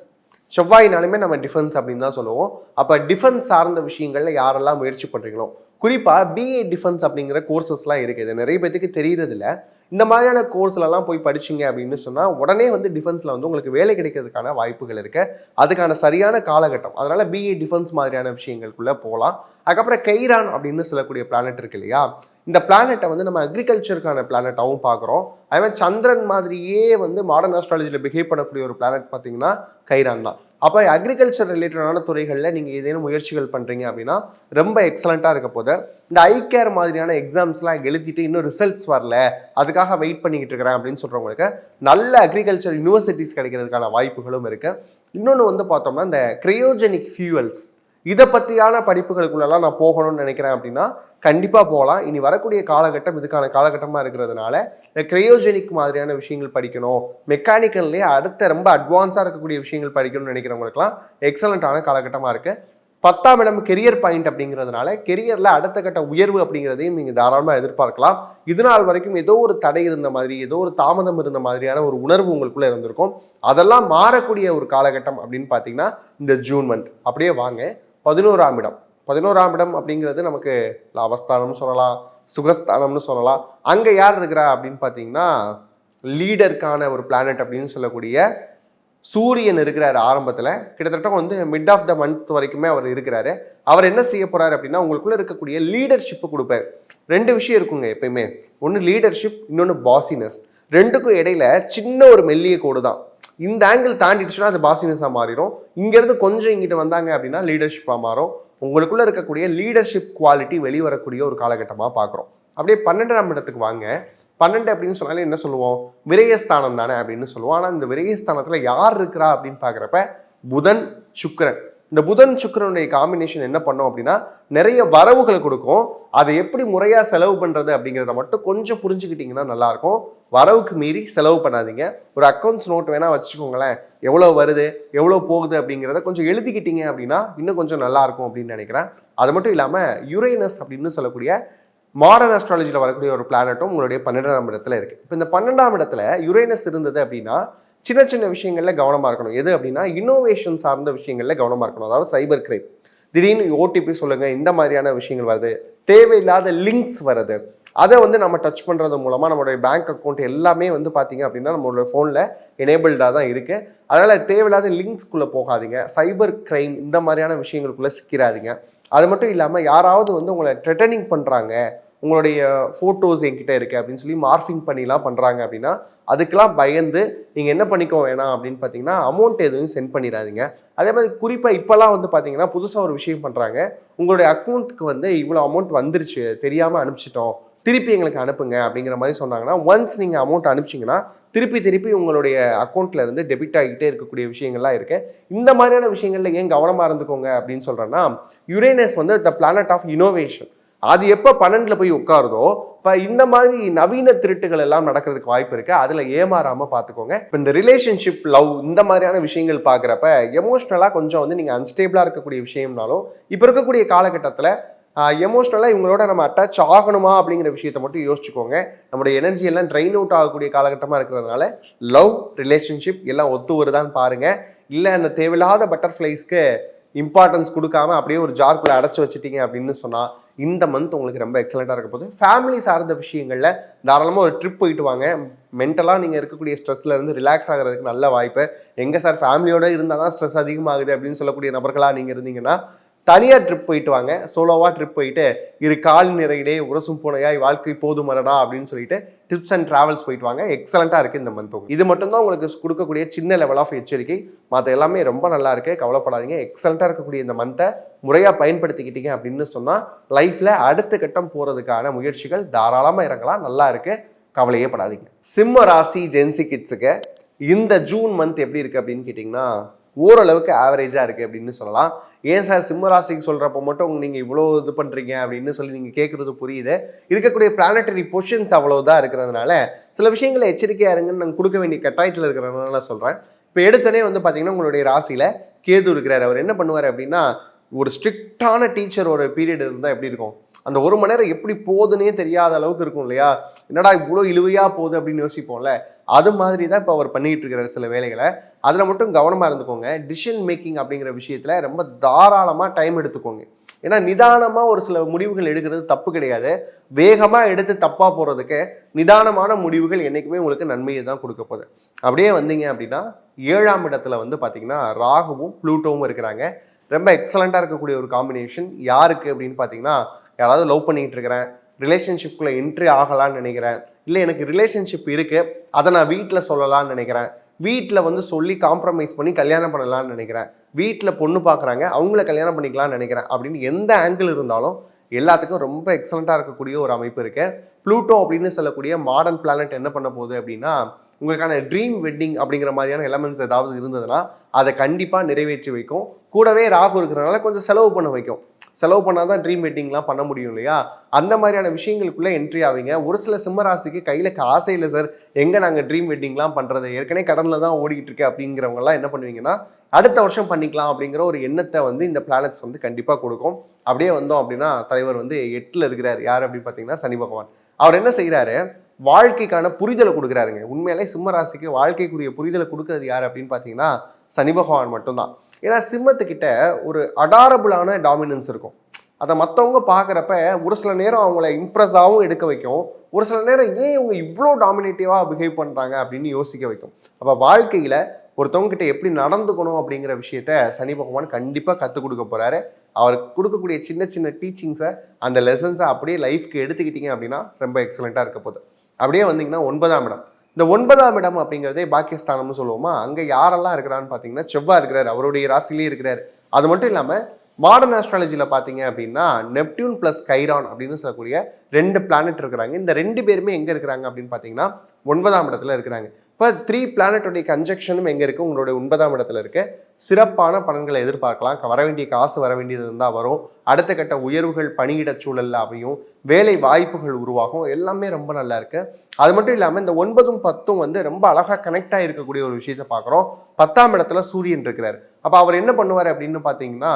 செவ்வாயினாலுமே நம்ம டிஃபென்ஸ் அப்படின்னு தான் சொல்லுவோம். அப்போ டிஃபென்ஸ் சார்ந்த விஷயங்கள்ல யாரெல்லாம் முயற்சி பண்ணுறீங்களோ, குறிப்பாக பிஏ டிஃபென்ஸ் அப்படிங்கிற கோர்சஸ்லாம் இருக்குது. இது நிறைய பேத்துக்கு தெரியறதில்ல. இந்த மாதிரியான கோர்ஸ்லலாம் போய் படிச்சிங்க அப்படின்னு சொன்னால் உடனே வந்து டிஃபென்ஸில் வந்து உங்களுக்கு வேலை கிடைக்கிறதுக்கான வாய்ப்புகள் இருக்குது. அதுக்கான சரியான காலகட்டம். அதனால் பிஇ டிஃபென்ஸ் மாதிரியான விஷயங்களுக்குள்ளே போகலாம். அதுக்கப்புறம் கெய்ரான் அப்படின்னு சொல்லக்கூடிய பிளானட் இருக்கு இல்லையா, இந்த பிளானட்டை வந்து நம்ம அக்ரிகல்ச்சருக்கான பிளானட்டாகவும் பார்க்குறோம். அதே மாதிரி சந்திரன் மாதிரியே வந்து மாடர்ன் ஆஸ்ட்ராலஜியில் பிஹேவ் பண்ணக்கூடிய ஒரு பிளானட் பார்த்தீங்கன்னா கைரான் தான். அப்போ அக்ரிகல்ச்சர் ரிலேட்டடான துறைகளில் நீங்கள் ஏதேனும் முயற்சிகள் பண்ணுறீங்க அப்படின்னா ரொம்ப எக்ஸலண்ட்டாக இருக்க போது. இந்த ஐகேர் மாதிரியான எக்ஸாம்ஸ்லாம் எழுதிட்டு இன்னும் ரிசல்ட்ஸ் வரல, அதுக்காக வெயிட் பண்ணிக்கிட்டு இருக்கிறேன் அப்படின்னு சொல்கிறவங்களுக்கு நல்ல அக்ரிகல்ச்சர் யூனிவர்சிட்டிஸ் கிடைக்கிறதுக்கான வாய்ப்புகளும் இருக்குது. இன்னொன்று வந்து பார்த்தோம்னா இந்த கிரையோஜெனிக் ஃபியூவல்ஸ் இதை பற்றியான படிப்புகளுக்குள்ளெல்லாம் நான் போகணும்னு நினைக்கிறேன் அப்படின்னா கண்டிப்பாக போகலாம். இனி வரக்கூடிய காலகட்டம் இதுக்கான காலகட்டமாக இருக்கிறதுனால இந்த கிரையோஜெனிக் மாதிரியான விஷயங்கள் படிக்கணும், மெக்கானிக்கல்லேயே அடுத்த ரொம்ப அட்வான்ஸாக இருக்கக்கூடிய விஷயங்கள் படிக்கணும்னு நினைக்கிறவங்களுக்குலாம் எக்ஸலண்ட்டான காலகட்டமாக இருக்குது. 10ஆம் இடம் கெரியர் பாயிண்ட் அப்படிங்கிறதுனால கெரியரில் அடுத்த கட்ட உயர்வு அப்படிங்கிறதையும் நீங்கள் தாராளமாக எதிர்பார்க்கலாம். இது நாள் வரைக்கும் ஏதோ ஒரு தடை இருந்த மாதிரி, ஏதோ ஒரு தாமதம் இருந்த மாதிரியான ஒரு உணர்வு உங்களுக்குள்ளே இருந்திருக்கும். அதெல்லாம் மாறக்கூடிய ஒரு காலகட்டம் அப்படின்னு பார்த்தீங்கன்னா இந்த ஜூன் மந்த். அப்படியே வாங்க 11ஆம் இடம். 11ஆம் இடம் அப்படிங்கிறது நமக்கு லாபஸ்தானம்னு சொல்லலாம், சுகஸ்தானம்னு சொல்லலாம். அங்கே யார் இருக்கிறா அப்படின்னு பார்த்தீங்கன்னா லீடருக்கான ஒரு பிளானட் அப்படின்னு சொல்லக்கூடிய சூரியன் இருக்கிறாரு. ஆரம்பத்தில் கிட்டத்தட்ட வந்து மிட் ஆஃப் த மந்த் வரைக்குமே அவர் இருக்கிறாரு. அவர் என்ன செய்ய போறாரு அப்படின்னா உங்களுக்குள்ள இருக்கக்கூடிய லீடர்ஷிப்பு கொடுப்பாரு. 2 விஷயம் இருக்குங்க எப்பயுமே. ஒன்று லீடர்ஷிப், இன்னொன்று பாசினஸ். 2க்கும் இடையில சின்ன ஒரு மெல்லிய கோடு தான். இந்த ஆங்கிள் தாண்டிடுச்சுன்னா அது பாசினஸாக மாறிடும். இங்கேருந்து கொஞ்சம் இங்கிட்ட வந்தாங்க அப்படின்னா லீடர்ஷிப்பாக மாறும். உங்களுக்குள்ள இருக்கக்கூடிய லீடர்ஷிப் குவாலிட்டி வெளிவரக்கூடிய ஒரு காலகட்டமாக பார்க்குறோம். அப்படியே 12ஆம் இடத்துக்கு வாங்க. 12 அப்படின்னு சொன்னாலே என்ன சொல்லுவோம், விரயஸ்தானம் தானே அப்படின்னு சொல்லுவோம். ஆனால் இந்த விரயஸ்தானத்தில் யார் இருக்கிறா அப்படின்னு பார்க்குறப்ப புதன் சுக்கிரன். இந்த புதன் சுக்கிரனுடைய காம்பினேஷன் என்ன பண்ணோம் அப்படின்னா நிறைய வரவுகளை கொடுக்கும். அதை எப்படி முறையாக செலவு பண்ணுறது அப்படிங்கிறத மட்டும் கொஞ்சம் புரிஞ்சுக்கிட்டிங்கன்னா நல்லாயிருக்கும். வரவுக்கு மீறி செலவு பண்ணாதீங்க. ஒரு அக்கௌண்ட்ஸ் நோட் வேணால் வச்சுக்கோங்களேன், எவ்வளோ வருது எவ்வளோ போகுது அப்படிங்கிறத கொஞ்சம் எழுதிக்கிட்டீங்க அப்படின்னா இன்னும் கொஞ்சம் நல்லாயிருக்கும் அப்படின்னு நினைக்கிறேன். அது மட்டும் இல்லாமல் யுரேனஸ் அப்படின்னு சொல்லக்கூடிய மாடர்ன் ஆஸ்ட்ராலஜியில் வரக்கூடிய ஒரு பிளானட்டும் உங்களுடைய 12ஆம் இடத்துல இருக்குது. இப்போ இந்த 12ஆம் இடத்துல யுரேனஸ் இருந்தது அப்படின்னா சின்ன சின்ன விஷயங்கள்ல கவனமாக இருக்கணும். எது அப்படின்னா இன்னோவேஷன் சார்ந்த விஷயங்கள்ல கவனமாக இருக்கணும். அதாவது சைபர் கிரைம், திடீர்னு ஓடிபி சொல்லுங்க, இந்த மாதிரியான விஷயங்கள் வருது, தேவையில்லாத லிங்க்ஸ் வருது, அதை வந்து நம்ம டச் பண்ணுறது மூலமாக நம்மளுடைய பேங்க் அக்கௌண்ட் எல்லாமே வந்து பார்த்தீங்க அப்படின்னா நம்மளோட ஃபோனில் எனேபிள்டாக தான் இருக்குது. அதனால் தேவையில்லாத லிங்க்ஸ்குள்ளே போகாதீங்க. சைபர் கிரைம் இந்த மாதிரியான விஷயங்களுக்குள்ளே சிக்கிறாதீங்க. அது மட்டும் இல்லாமல் யாராவது வந்து உங்களை த்ரெட்டனிங் பண்ணுறாங்க, உங்களுடைய ஃபோட்டோஸ் என்கிட்ட இருக்குது அப்படின்னு சொல்லி மார்ஃபிங் பண்ணிலாம் பண்ணுறாங்க அப்படின்னா அதுக்கெல்லாம் பயந்து நீங்கள் என்ன பண்ணிக்கோ வேணாம் அப்படின்னு பார்த்தீங்கன்னா அமௌண்ட் எதுவும் சென்ட் பண்ணிடாதீங்க. அதே மாதிரி குறிப்பாக இப்போல்லாம் வந்து பார்த்தீங்கன்னா புதுசாக ஒரு விஷயம் பண்ணுறாங்க, உங்களுடைய அக்கௌண்ட்டுக்கு வந்து இவ்வளோ அமௌண்ட் வந்துருச்சு தெரியாமல் அனுப்பிச்சிட்டோம், திருப்பி எங்களுக்கு அனுப்புங்க அப்படிங்கிற மாதிரி சொன்னாங்கன்னா ஒன்ஸ் நீங்கள் அமௌண்ட் அனுப்பிச்சிங்கன்னா திருப்பி உங்களுடைய அக்கௌண்ட்ல இருந்து டெபிட் ஆகிட்டே இருக்கக்கூடிய விஷயங்கள்லாம் இருக்கு. இந்த மாதிரியான விஷயங்கள்ல ஏன் கவனமா இருந்துக்கோங்க அப்படின்னு சொல்றேன்னா யுரேனஸ் வந்து த பிளானட் ஆஃப் இனோவேஷன். அது எப்போ 12ல போய் உட்காருதோ இப்போ இந்த மாதிரி நவீன திருட்டுகள் எல்லாம் நடக்கிறதுக்கு வாய்ப்பு இருக்கு. அதுல ஏமாறாம பார்த்துக்கோங்க. இப்போ இந்த ரிலேஷன்ஷிப், லவ் இந்த மாதிரியான விஷயங்கள் பார்க்குறப்ப எமோஷ்னலாக கொஞ்சம் வந்து நீங்கள் அன்ஸ்டேபிளாக இருக்கக்கூடிய விஷயம்னாலும் இப்போ இருக்கக்கூடிய காலகட்டத்தில் எமோஷ்னலாக இவங்களோட நம்ம அட்டாச் ஆகணுமா அப்படிங்கிற விஷயத்த மட்டும் யோசிச்சுக்கோங்க. நம்மளுடைய எனர்ஜி எல்லாம் ட்ரெயின் அவுட் ஆகக்கூடிய காலகட்டமாக இருக்கிறதுனால லவ் ரிலேஷன்ஷிப் எல்லாம் ஒத்து வருதான்னு பாருங்க. இல்லை அந்த தேவையில்லாத பட்டர்ஃப்ளைஸ்க்கு இம்பார்ட்டன்ஸ் கொடுக்காம அப்படியே ஒரு ஜார்க்குள்ள அடைச்சி வச்சுட்டீங்க அப்படின்னு சொன்னால் இந்த மந்த் உங்களுக்கு ரொம்ப எக்ஸலண்ட்டாக இருக்க போகுது. ஃபேமிலி சார்ந்த விஷயங்களில் தாராளமாக ஒரு ட்ரிப் போயிட்டு வாங்க. மென்டலாக நீங்கள் இருக்கக்கூடிய ஸ்ட்ரெஸ்ல இருந்து ரிலாக்ஸ் ஆகிறதுக்கு நல்ல வாய்ப்பு. எங்கே சார் ஃபேமிலியோட இருந்தால் தான் ஸ்ட்ரெஸ் அதிகமாகுது அப்படின்னு சொல்லக்கூடிய நபர்களாக நீங்கள் இருந்தீங்கன்னா தனியாக ட்ரிப் போயிட்டு வாங்க. சோலோவாக ட்ரிப் போயிட்டு இரு கால் நிறையிலே உரசும் பூனையாய் வாழ்க்கை போதுமரடா அப்படின்னு சொல்லிட்டு டிப்ஸ் அண்ட் டிராவல்ஸ் போயிட்டு வாங்க. எக்ஸலண்ட்டாக இருக்குது இந்த மந்த். இது மட்டும்தான் உங்களுக்கு கொடுக்கக்கூடிய சின்ன லெவல் ஆஃப் எச்சரிக்கை. மற்ற எல்லாமே ரொம்ப நல்லா இருக்கு, கவலைப்படாதீங்க. எக்ஸலண்ட்டாக இருக்கக்கூடிய இந்த மந்த்தை முறையாக பயன்படுத்திக்கிட்டீங்க அப்படின்னு சொன்னால் லைஃப்பில் அடுத்த கட்டம் போகிறதுக்கான முயற்சிகள் தாராளமாக இறங்கலாம். நல்லா இருக்கு, கவலையே படாதீங்க. சிம்ம ராசி ஜென்சி கிட்ஸுக்கு இந்த ஜூன் மந்த் எப்படி இருக்குது அப்படின்னு கேட்டிங்கன்னா ஓரளவுக்கு ஆவரேஜாக இருக்குது அப்படின்னு சொல்லலாம். ஏன் சார் சிம்ம ராசிக்கு சொல்கிறப்ப மட்டும் நீங்கள் இவ்வளோ இது பண்ணுறீங்க அப்படின்னு சொல்லி நீங்கள் கேட்குறது புரியுது. இருக்கக்கூடிய பிளானட்டரி பொசிஷன்ஸ் அவ்வளோதான் இருக்கிறதுனால சில விஷயங்களை எச்சரிக்கையாக இருங்கன்னு நாங்கள் கொடுக்க வேண்டிய கட்டாயத்தில் இருக்கிறதுனால சொல்கிறேன். இப்போ எடுத்தோடனே வந்து பார்த்தீங்கன்னா உங்களுடைய ராசியில் கேது இருக்கிறார். அவர் என்ன பண்ணுவார் அப்படின்னா ஒரு ஸ்ட்ரிக்டான டீச்சர் ஒரு பீரியட் இருந்தால் எப்படி இருக்கும், அந்த 1 மணி நேரம் எப்படி போகுதுன்னே தெரியாத அளவுக்கு இருக்கும் இல்லையா, என்னடா இவ்வளோ இழுவையாக போகுது அப்படின்னு யோசிப்போம்ல, அது மாதிரி தான் இப்போ அவர் பண்ணிக்கிட்டு இருக்கிற சில வேலைகளை. அதில் மட்டும் கவனமாக இருந்துக்கோங்க. டிசிஷன் மேக்கிங் அப்படிங்கிற விஷயத்தில் ரொம்ப தாராளமாக டைம் எடுத்துக்கோங்க. ஏன்னா நிதானமா ஒரு சில முடிவுகள் எடுக்கிறது தப்பு கிடையாது. வேகமா எடுத்து தப்பா போறதுக்கு நிதானமான முடிவுகள் என்னைக்குமே உங்களுக்கு நன்மையை தான் கொடுக்க போகுது. அப்படியே வந்தீங்க அப்படின்னா 7ஆம் இடத்துல வந்து பாத்தீங்கன்னா ராகுவும் ப்ளூட்டோவும் இருக்கிறாங்க. ரொம்ப எக்ஸலண்டா இருக்கக்கூடிய ஒரு காம்பினேஷன். யாருக்கு அப்படின்னு பாத்தீங்கன்னா, யாராவது லவ் பண்ணிட்டு இருக்கிறேன், ரிலேஷன்ஷிப்குள்ள என்ட்ரி ஆகலான்னு நினைக்கிறேன், இல்லை எனக்கு ரிலேஷன்ஷிப் இருக்கு, அதை நான் வீட்டில் சொல்லலாம்னு நினைக்கிறேன், வீட்டில் வந்து சொல்லி காம்ப்ரமைஸ் பண்ணி கல்யாணம் பண்ணலாம்னு நினைக்கிறேன், வீட்டில் பொண்ணு பார்க்குறாங்க அவங்கள கல்யாணம் பண்ணிக்கலாம்னு நினைக்கிறேன் அப்படின்னு எந்த ஆங்கிள் இருந்தாலும் எல்லாத்துக்கும் ரொம்ப எக்ஸலண்ட்டாக இருக்கக்கூடிய ஒரு அமைப்பு இருக்கு. ப்ளூட்டோ அப்படின்னு சொல்லக்கூடிய மாடர்ன் பிளானட் என்ன பண்ண போகுது அப்படின்னா, உங்களுக்கான ட்ரீம் வெட்டிங் அப்படிங்கிற மாதிரியான எலமெண்ட்ஸ் ஏதாவது இருந்ததுன்னா அதை கண்டிப்பாக நிறைவேற்றி வைக்கும். கூடவே ராகு இருக்கிறதுனால கொஞ்சம் செலவு பண்ண வைக்கும். செலவு பண்ணால் தான் ட்ரீம் வெட்டிங்லாம் பண்ண முடியும் இல்லையா? அந்த மாதிரியான விஷயங்களுக்குள்ளே என்ட்ரி ஆவீங்க. ஒரு சில சிம்மராசிக்கு கையில் காசே இல்லை சார், எங்கே நாங்கள் ட்ரீம் வெட்டிங்லாம் பண்ணுறது, ஏற்கனவே கடனில் தான் ஓடிக்கிட்டு இருக்கு அப்படிங்கிறவங்கலாம் என்ன பண்ணுவீங்கன்னா, அடுத்த வருஷம் பண்ணிக்கலாம் அப்படிங்கிற ஒரு எண்ணத்தை வந்து இந்த பிளானட்ஸ் வந்து கண்டிப்பாக கொடுக்கும். அப்படியே வந்தோம் அப்படின்னா தலைவர் வந்து 8ல் இருக்கிறார். யார் அப்படின்னு பார்த்தீங்கன்னா சனி பகவான். அவர் என்ன செய்கிறாரு, வாழ்க்கைக்கான புரிதலை கொடுக்குறாருங்க. உண்மையிலே சிம்ம ராசிக்கு வாழ்க்கைக்குரிய புரிதலை கொடுக்கறது யார் அப்படின்னு பார்த்தீங்கன்னா சனி பகவான் மட்டும்தான். ஏன்னா சிம்மத்துக்கிட்ட ஒரு அடாரபிளான டாமினன்ஸ் இருக்கும். அதை மற்றவங்க பார்க்குறப்ப ஒரு சில நேரம் அவங்கள இம்ப்ரெஸ்ஸாகவும் எடுக்க வைக்கும், ஒரு சில நேரம் ஏன் இவங்க இவ்வளோ டாமினேட்டிவாக பிஹேவ் பண்ணுறாங்க அப்படின்னு யோசிக்க வைக்கும். அப்போ வாழ்க்கையில் ஒருத்தவங்க கிட்ட எப்படி நடந்துக்கணும் அப்படிங்கிற விஷயத்த சனி பகவான் கண்டிப்பாக கற்றுக் கொடுக்க போகிறாரு. அவர் கொடுக்கக்கூடிய சின்ன சின்ன டீச்சிங்ஸை, அந்த லெசன்ஸை அப்படியே லைஃப்க்கு எடுத்துக்கிட்டீங்க அப்படின்னா ரொம்ப எக்ஸலண்ட்டாக இருக்க போகுது. அப்படியே வந்தீங்கன்னா 9ஆம் இடம். இந்த 9ஆம் இடம் அப்படிங்கிறதே பாக்கியஸ்தானம்னு சொல்லுவோமா, அங்கே யாரெல்லாம் இருக்கிறான்னு பார்த்தீங்கன்னா செவ்வாய் இருக்கிறார், அவருடைய ராசிலேயே இருக்கிறார். அது மட்டும் இல்லாமல் மாடர்ன் ஆஸ்ட்ராலஜியில் பார்த்தீங்க அப்படின்னா நெப்டியூன் ப்ளஸ் கைரான் அப்படின்னு சொல்லக்கூடிய 2 பிளானட் இருக்கிறாங்க. இந்த 2 பேருமே எங்கே இருக்கிறாங்க அப்படின்னு பார்த்தீங்கன்னா 9ஆம் இடத்துல இருக்கிறாங்க. இப்போ 3 பிளானட்டோடைய கன்ஜெக்ஷனும் எங்கே இருக்குது, உங்களுடைய 9ஆம் இடத்துல இருக்கு. சிறப்பான பலன்களை எதிர்பார்க்கலாம். வர வேண்டிய காசு வர வேண்டியது இருந்தால் வரும். அடுத்த கட்ட உயர்வுகள் பணியிட சூழலில் அமையும், வேலை வாய்ப்புகள் உருவாகும், எல்லாமே ரொம்ப நல்லா இருக்கு. அது மட்டும் இல்லாமல் இந்த 9ம் 10ம் வந்து ரொம்ப அழகாக கனெக்ட் ஆகிருக்கக்கூடிய ஒரு விஷயத்தை பார்க்குறோம். 10ஆம் இடத்துல சூரியன் இருக்கிறார். அப்போ அவர் என்ன பண்ணுவார் அப்படின்னு பார்த்தீங்கன்னா,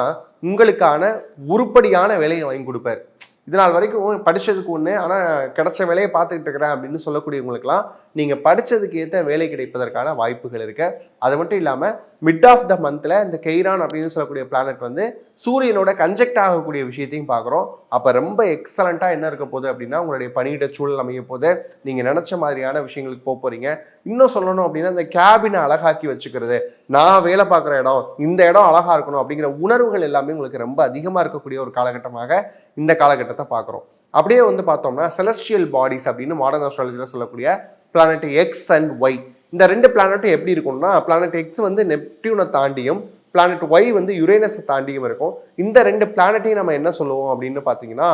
உங்களுக்கான உருப்படியான வேலையை வாங்கி கொடுப்பார். இது நாள் வரைக்கும் படித்ததுக்கு ஒன்று, ஆனால் கிடைச்ச வேலையை பார்த்துக்கிட்டு இருக்கிறேன் அப்படின்னு சொல்லக்கூடியவங்களுக்குலாம் நீங்கள் படித்ததுக்கு ஏற்ற வேலை கிடைப்பதற்கான வாய்ப்புகள் இருக்கு. அது மட்டும் இல்லாமல் மிட் ஆஃப் த மந்தில் இந்த கெய்ரான் அப்படின்னு சொல்லக்கூடிய பிளானட் வந்து சூரியனோட கன்ஜெக்ட் ஆகக்கூடிய விஷயத்தையும் பார்க்குறோம். அப்போ ரொம்ப எக்ஸலண்ட்டாக என்ன இருக்க போகுது அப்படின்னா, உங்களுடைய பணியிட சூழல் அமைய போது நீங்கள் நினச்ச மாதிரியான விஷயங்களுக்கு போக போகிறீங்க. இன்னும் சொல்லணும் அப்படின்னா, இந்த கேபினை அழகாக்கி வச்சுக்கிறது, நான் வேலை பார்க்குற இடம், இந்த இடம் அழகாக இருக்கணும் அப்படிங்கிற உணர்வுகள் எல்லாமே உங்களுக்கு ரொம்ப அதிகமாக இருக்கக்கூடிய ஒரு காலகட்டமாக இந்த காலகட்டத்தை பார்க்குறோம். அப்படியே வந்து பார்த்தோம்னா செலஸ்டியல் பாடிஸ் அப்படின்னு மாடர்ன் ஆஸ்ட்ராலஜியில் சொல்லக்கூடிய பிளானட் எக்ஸ் அண்ட் ஒய், இந்த 2 பிளானட்டும் எப்படி இருக்கும்னா, பிளானட் எக்ஸ் வந்து நெப்டியூனை தாண்டியும், பிளானட் ஒய் வந்து யுரேனஸை தாண்டியும் இருக்கும். இந்த 2 பிளானட்டையும் நம்ம என்ன சொல்லுவோம் அப்படின்னு பார்த்தீங்கன்னா